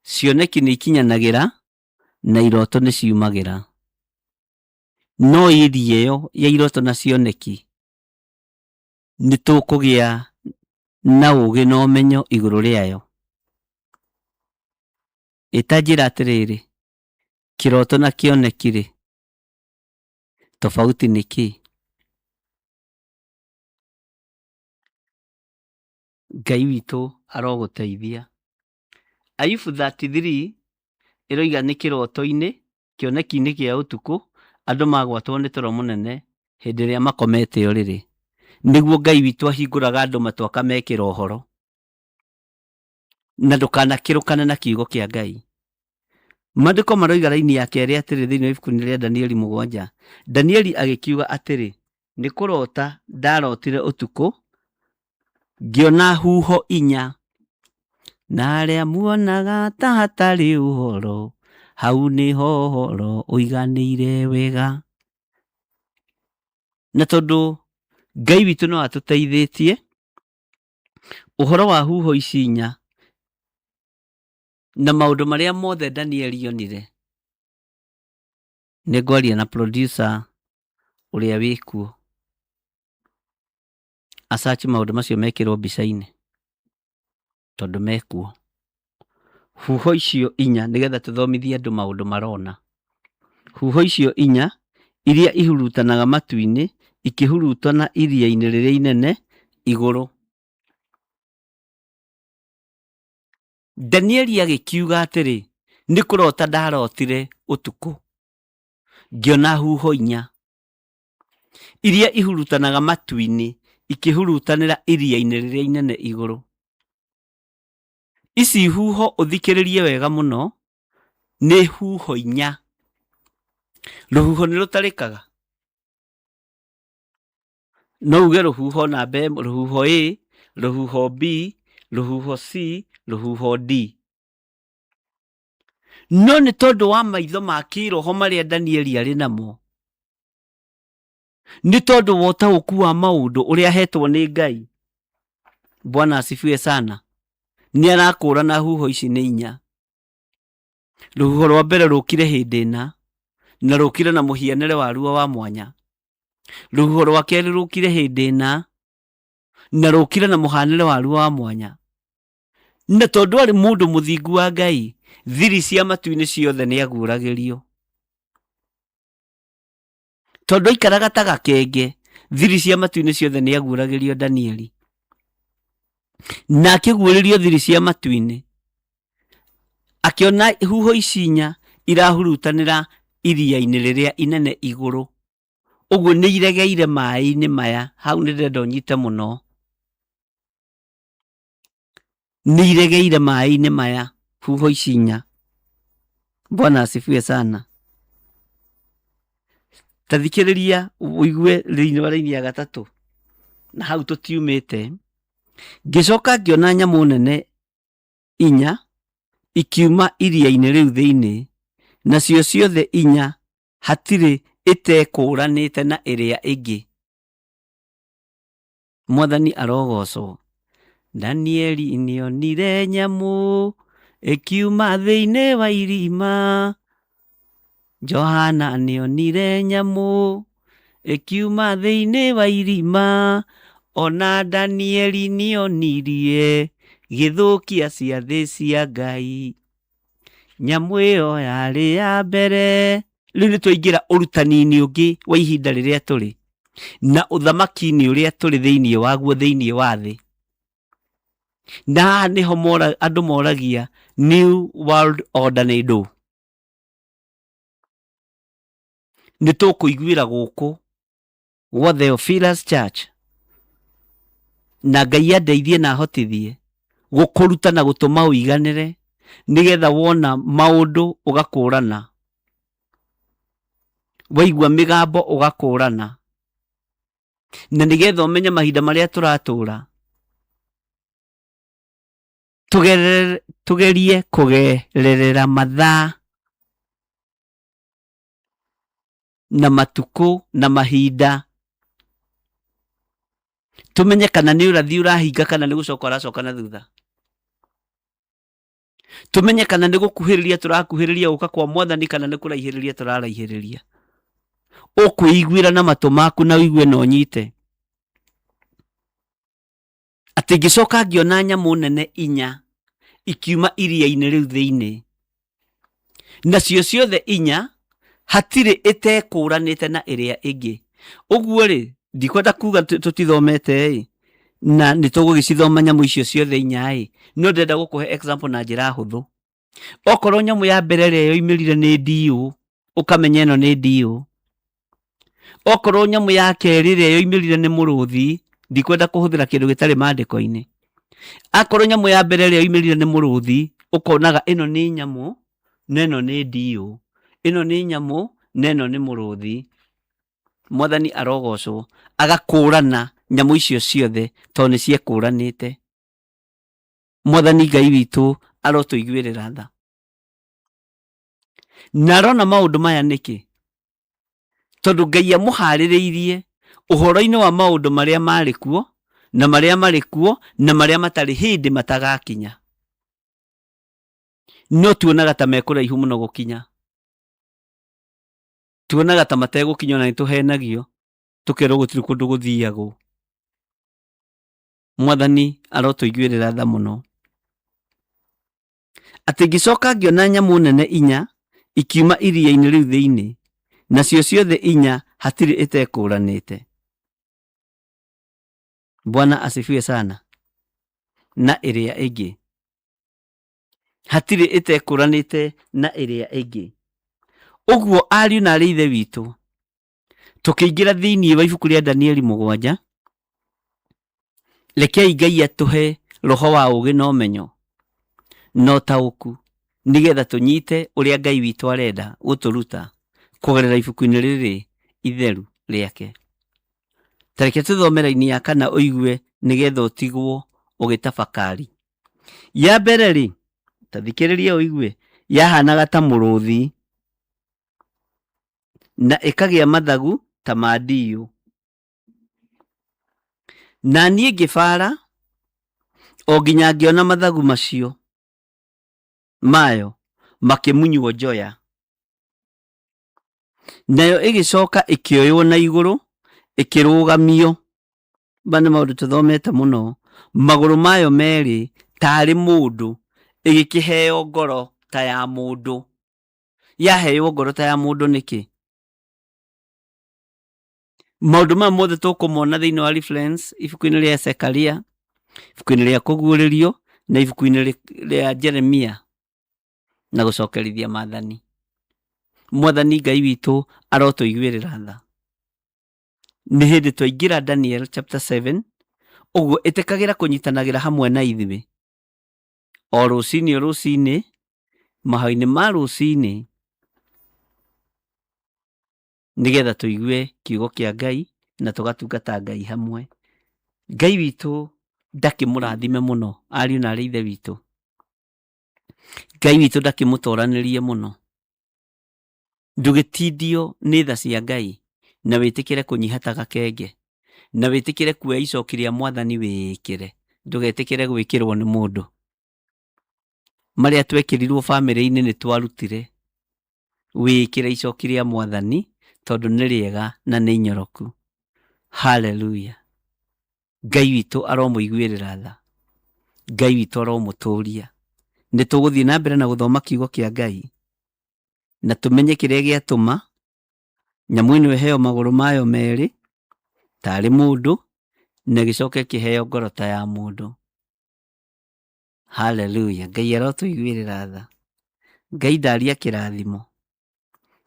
cioneki nĩ ikinyanagĩra, na iroto nĩ ciumagĩra. No ĩri ĩyo ya iroto na cioneki, nĩ tũkũgĩa na ũũgĩ na ũmenyo igũrũ rĩayo. Ĩtanjĩra atĩrĩrĩ, kĩroto na kĩoneki-rĩ, tofauti nĩ kĩĩ? Ngai witũ arogũteithia. Ayubu 33 ĩroiga nĩ kĩroto-inĩ, kĩoneki-inĩ kĩa ũtukũ, andũ magwatwo nĩ toro mũnene hĩndĩ ĩrĩa makomete ũrĩrĩ. Nĩguo Ngai witũ ahingũraga andũ matũ akamekĩra ũhoro. Na ndũkanakĩrũkane na kiugo kĩa Ngai. Maandĩko maroiga raini ya kerĩ atĩrĩ thĩinĩ wa ibuku-inĩ rĩa Danieli 7, Danieli agĩkiuga atĩrĩ, nĩ kũrota ndarotire ũtukũ, ngĩona huho 4, na arĩa muonaga ta hatarĩ ũhoro, hau nĩho ũhoro ũiganĩire wega. Na tondũ Ngai witũ no atũteithĩtie, ũhoro wa huho ici 4 na maũndũ marĩa mothe Danieli onire, nĩ ngwaria na producer ũrĩa wĩkuo asachi maũndũ macio mekĩrwo mbica-inĩ, tondũ mekuo. Huho icio 4 nĩgetha tũthomithie andũ maũndũ marona. Huho icio 4 iria ihurutanaga matu-inĩ, ikĩhurutana iria-inĩ rĩrĩa inene igũrũ. Danieli agĩkiuga atĩrĩ, nĩ kũrota ndarotire ũtukũ, ngĩona huho 4 iria ihurutanaga matu-inĩ, ikĩhurutanĩra iria-inĩ rĩrĩa inene igũrũ. Ici huho ũthikĩrĩrie wega mũno, nĩ huho 4. Rũhuho nĩ rũtarĩkaga. No uge rũhuho namba 1, rũhuho A, rũhuho B, rũhuho C, rũhuho D. No nĩ tondũ wa maitho ma kĩroho marĩa Danieli arĩ namo, nĩ tondũ wa ũtaũku wa maũndũ ũrĩa ahetwo nĩ Ngai, Bwana asifiwe sana, nĩ arakũrana huho ici nĩ 4. Rũhuho rwa mbere rũkire hĩndĩ ĩna, na rũkire na mũhianĩre wa ruo wa mwanya. Rũhuho rwa kerĩ rũkire hĩndĩ ĩna, na rũkire na mũhanĩre wa ruo wa mwanya. Na tondũ arĩ mũndũ mũthingu wa Ngai, thiri cia matu-inĩ ciothe nĩ aguũragĩrio. Tondũ aikaraga ta gakenge, thiri cia matu-inĩ ciothe nĩ aguũragĩrio Danieli. Na akĩguũrĩrio thiri cia matu-inĩ, akĩona huho ici 4 irahurutanĩra iria-inĩ rĩrĩa inene igũrũ. Ũguo nĩ iregeire maĩ-inĩ maya. Hau nĩ ndĩrenda ũnyite mũno. nĩ iregeire maĩ-inĩ maya huho icinya. Bwana asifiwe sana. Tathikĩrĩria ũigue thĩinĩ wa raini ya gatatũ, na hau tũtiumĩte. Ngĩcoka ngĩona nyamũ nene 4 ikiuma iria-inĩ rĩu thĩinĩ, nacio ciothe 4 hatirĩ ĩtekũũranĩte na ĩrĩa ĩngĩ. Mwathani arogocwo. Danieli nĩonire nyamũ ĩkiuma thĩinĩ wa irima. Johana nĩonire nyamũ ĩkiuma thĩinĩ wa irima. Ona Danieli nĩonirie gĩthũkia ciathĩ cia Ngai. Nyamũ ĩyo yarĩ ya mbere. Rĩu nĩtwaingĩra ũrutani-inĩ ũngĩ wa ihinda rĩrĩa tũrĩ, na ũthamaki-inĩ ũrĩa tũrĩ thĩinĩ waguo thĩinĩ wa thĩ. Na haha nĩho andũ moragia New World Order nĩ ndũ. Nĩtũkũiguĩra gũkũ gwa Theophilus Church, na Ngai andeithie na ahotithie gũkũruta na gũtũma ũiganĩre, nĩgetha wona maũndũ ũgakũrana, waigua mĩgambo ũgakũrana, na nĩgetha ũmenye mahinda marĩa tũratũra, tugerie kũgerera mathaa na matukũ na mahinda, tumenye kana nĩ ũrathi ũrahinga kana nĩ gũcoka ũracoka na thutha. Tumenye kana nĩ gũkuhĩrĩria tũrakuhĩrĩria gũka kwa Mwathani kana nĩ kũraihĩrĩria tũraraihĩrĩria. Ũkwĩiguĩra na matũ maku na ũigue na ũnyite. Atĩ ngĩcoka ngĩona nyamũ nene 4 ikiuma iria-inĩ rĩu thĩinĩ, nacio ciothe 4 hatirĩ ĩtekũũranĩte na ĩrĩa ĩngĩ. Ũguo rĩ, ndikwenda kuga tũtithomete na nĩtũgũgĩcithoma nyamũ icio ciothe 4 no ndenda gũkũhe example na njĩra hũthũ. Okorwo nyamũ ya mbere ĩrĩa yoimĩrire nĩ ndiũ, ũkamenya ĩno nĩ ndiũ. Okorwo nyamũ ya kerĩ ĩrĩa yoimĩrire nĩ mũrũthi, ndikwenda kũhũthĩra kĩndũ gĩtarĩ maandĩko-inĩ. Akorwo nyamũ ya mbere ĩrĩa yoimĩrire nĩ mũrũthi, ũkonaga ĩno nĩ nyamũ na ĩno nĩ ndiũ, ĩno nĩ nyamũ na ĩno nĩ mũrũthi. Mwathani arogocwo, agakũrana nyamũ icio ciothe tondũ nĩ ciekũranĩte. Mwathani Ngai witũ arotũiguĩrĩra tha. Na arona maũndũ maya nĩkĩ? Tondũ Ngai amũharĩrĩirie ũhoro-inĩ wa maũndũ marĩa marĩ kuo na marĩa marĩ kuo na marĩa matarĩ hĩndĩ matagakinya. No tuonaga ta mekũraihu mũno gũkinya. Tuonaga ta mategũkinya na nĩtũhenagio, tũkerwo gũtirĩ kũndũ gũthiagwo. Mwathani arotũiguĩrĩra tha mũno. Atĩ ngĩcoka ngĩona nyamũ nene 4 ikiuma iria-inĩ rĩu thĩinĩ, nacio ciothe 4 hatirĩ ĩtekũũranĩte. Bwana asifiwe sana. Na ĩrĩa ĩngĩ, hatirĩ ĩtekũũranĩte na ĩrĩa ĩngĩ. Ũguo ariũ na arĩ ithe witũ, tũkĩingĩra thĩinĩ wa ibuku rĩa Danieli 7, rekei Ngai atũhe roho wa ũũgĩ na ũmenyo na ũtaũku, nĩgetha tũnyite ũrĩa Ngai witũ arenda gũtũruta kũgerera ibuku-inĩ rĩrĩ itheru rĩake. Tareke tũthome raini ya 4 ũigue nĩgetha ũtigwo ũgĩtabakari. Ya mbere rĩ, tathikĩrĩria ũigue, yahanaga ta mũrũthi na ĩkagĩa mathagu ta ma ndiũ. Na niĩ ngĩbara o nginya ngĩona mathagu macio mayo makĩmunywo njoya. Nayo ĩgĩcoka ĩkĩoywo na igũrũ, ĩkĩrũgamio. Bana maũndũ tũthomete mũno. Magũrũ mayo merĩ tarĩ mũndũ, ĩgĩkĩheo ngoro ta ya mũndũ. Yaheo ngoro ta ya mũndũ nĩkĩ? Maũndũ maya mothe tũkũmona thĩinĩ wa reference ibuku-inĩ rĩa Zekaria, ibuku-inĩ rĩa kũguũrĩrio na ibuku-inĩ rĩa Jeremia na gũcokerithia Maathani. Mwathani Ngai witũ arotũiguĩrĩra tha. Nĩ hĩndĩ twaingĩra Daniel chapter 7, ũguo ĩtĩkagĩra kũnyitanagĩra hamwe na ithuĩ. o rũcinĩ mahoya-inĩ ma rũcinĩ, nĩgetha tũigue kiugo kĩa Ngai na tũgatungata Ngai hamwe. Ngai witũ ndakĩmũrathime mũno ariũ na ithe witũ. Ngai witũ ndakĩmũtoranĩrie mũno. Ndũgĩtindio nĩ tha cia Ngai na wĩtĩkĩre kũnyihata gakenge, na wĩtĩkĩre kuoya icoki rĩa Mwathani wĩkĩre, ndũgetĩkĩre gwĩkĩrwo nĩ mũndũ. Marĩa twekĩrirwo bamĩrĩ-inĩ nĩ twarutire. Wĩkĩre icoki rĩa Mwathani tondũ nĩ rĩega na nĩ inyoroku. Haleluya. Ngai witũ aromũiguĩrĩra tha. Ngai witũ aromũtũria. Nĩ tũgũthiĩ na mbere na gũthoma kiugo kĩa Ngai na tũmenye kĩrĩa gĩatũma nyamũ ĩno ĩheo magũrũ mayo merĩ tarĩ mũndũ na gĩcoke kĩheo ngoro ta ya mũndũ. Haleluya. Ngai arotũiguĩrĩra tha. Ngai ndaria kĩrathimo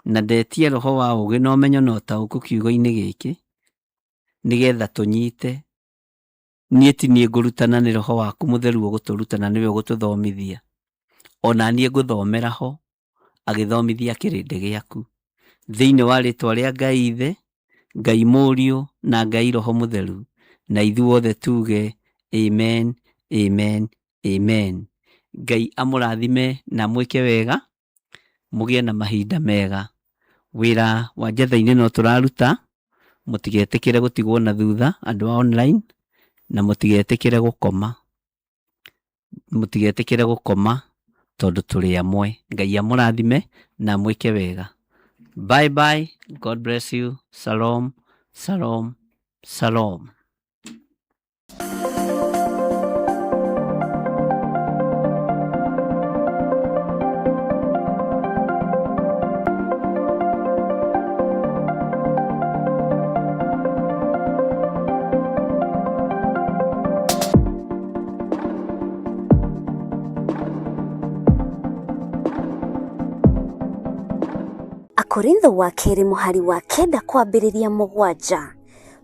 na ndetie roho wa ũũgĩ na ũmenyo na ũtaũku kiugo-inĩ gĩkĩ, nĩgetha tũnyite. Niĩ ti niĩ ngũrutana, nĩ roho waku mũtheru ũgũtũrutana, nĩwe ũgũtũthomithia. Ona niĩ ngũthomera ho, agĩthomithia kĩrĩndĩ gĩaku. Thĩinĩ wa rĩtwa rĩa Ngai Ithe, Ngai Mũriũ na Ngai Roho Mũtheru, na ithuothe tuge amen, amen, amen. Ngai amũrathime na mwĩke wega, mũgĩe na mahinda mega. Wĩra wa Njatha-inĩ no tũraruta, mũtigetĩkĩre gũtigwo na thutha andũ a online, na mũtigetĩkĩre gũkoma. Mũtigetĩkĩre gũkoma tondũ tũrĩ amwe. Ngai amũrathime na mwĩke wega. Bye bye. God bless you. Shalom, shalom, shalom. Korintho wa kerĩ mũhari wa 9 kwambĩrĩria 7.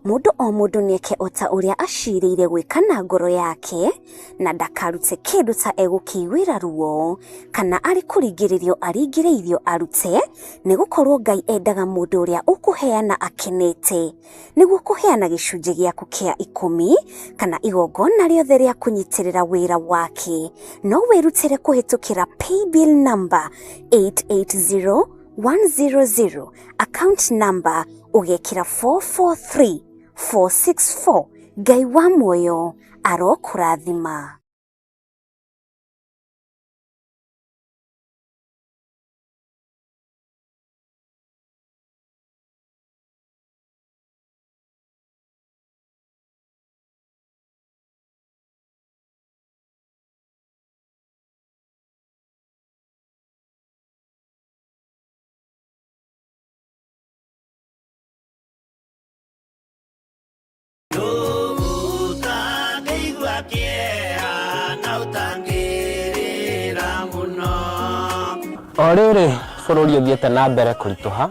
Mũndũ o mũndũ nĩeke o ta ũrĩa acirĩire gwĩka na ngoro yake, na ndakarute kĩndũ ta egũkĩiguĩra ruo, kana arĩ kũringĩrĩrio aringĩrĩirio arute, nĩgũkorwo Ngai endaga mũndũ ũrĩa ũkũheana akenete, nĩguo kũheana gĩcunjĩ gĩaku kĩa 10 kana igongona rĩothe rĩa kũnyitĩrĩra wĩra wake. No wĩrutĩre kũhĩtũkĩra paybill number 880100, account number ũgekĩra 443464. Ngai wa muoyo arokũrathima. O rĩrĩ bũrũri ũthiĩte na mbere kũritũha,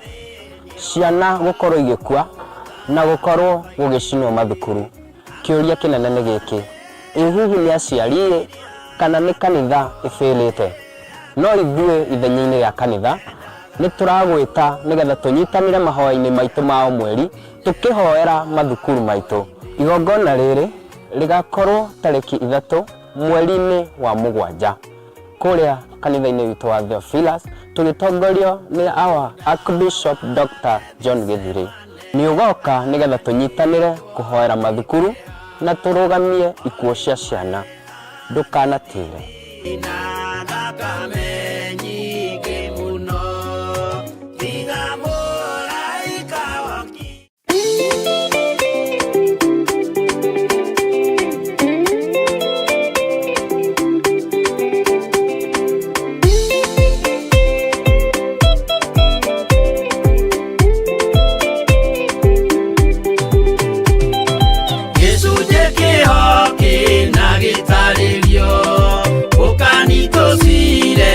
ciana gũkorwo igĩkua na gũkorwo gũgĩcinwo mathukuru. Kĩũria kĩnene nĩ gĩkĩ: ĩ hihi nĩ aciari kana nĩ kanitha ĩbĩrĩte? No ithuĩ ithenya-inĩ rĩa kanitha nĩ tũragwĩta nĩgetha tũnyitanĩre mahoya-inĩ maitũ ma o mweri, tũkĩhoera mathukuru maitũ. Igongona rĩrĩ rĩgakorwo tarĩki 3 mweri-inĩ wa 7 kũrĩa kanitha-inĩ witũ wa Theophilus, tũgĩtongorio nĩ our Archbishop Dr. John Githiri. Nĩ ũgoka nĩgetha tũnyitanĩre kũhoera mathukuru na tũrũgamie ikuũ cia ciana. Ndũkanatĩre. Ukanitosire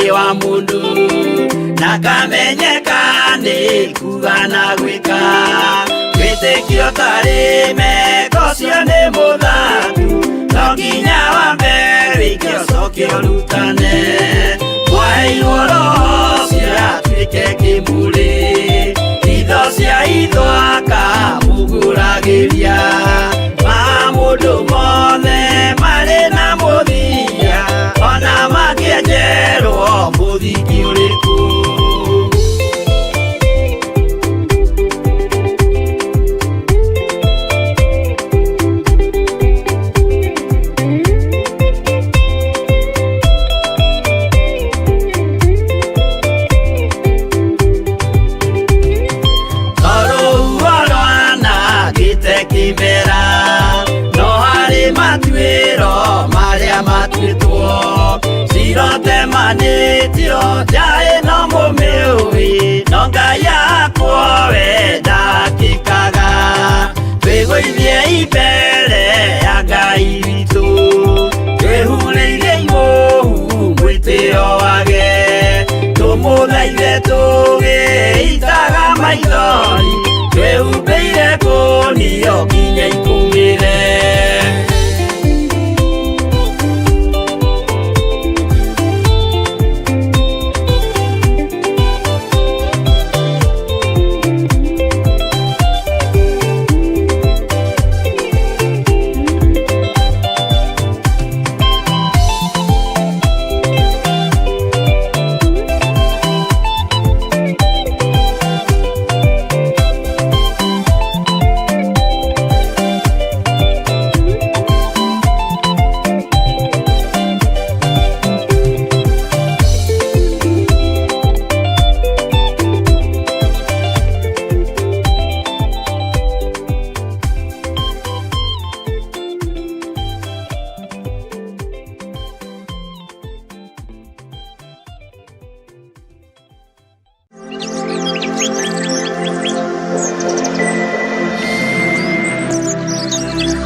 muoyo wa mundu na kamenyeka ni kuga na gwika witikio tari meko cio ni muthangu no nginya wambe wike ucoke urutane mwaheirwo roho cio atuike kimuri itho cia ithwaka muguragiria ma mundu mothe mari na muthia ona makienjerwo muthiki uriku manitio jae no mumiui no ngai yakwa we ndakikaga twiguithie imbere ya ngai witu twihurĩirie imuhu mwĩtĩo wage tumuthaithe tũgĩitaga maithori twĩhumbĩire ngũnio nginya ikũ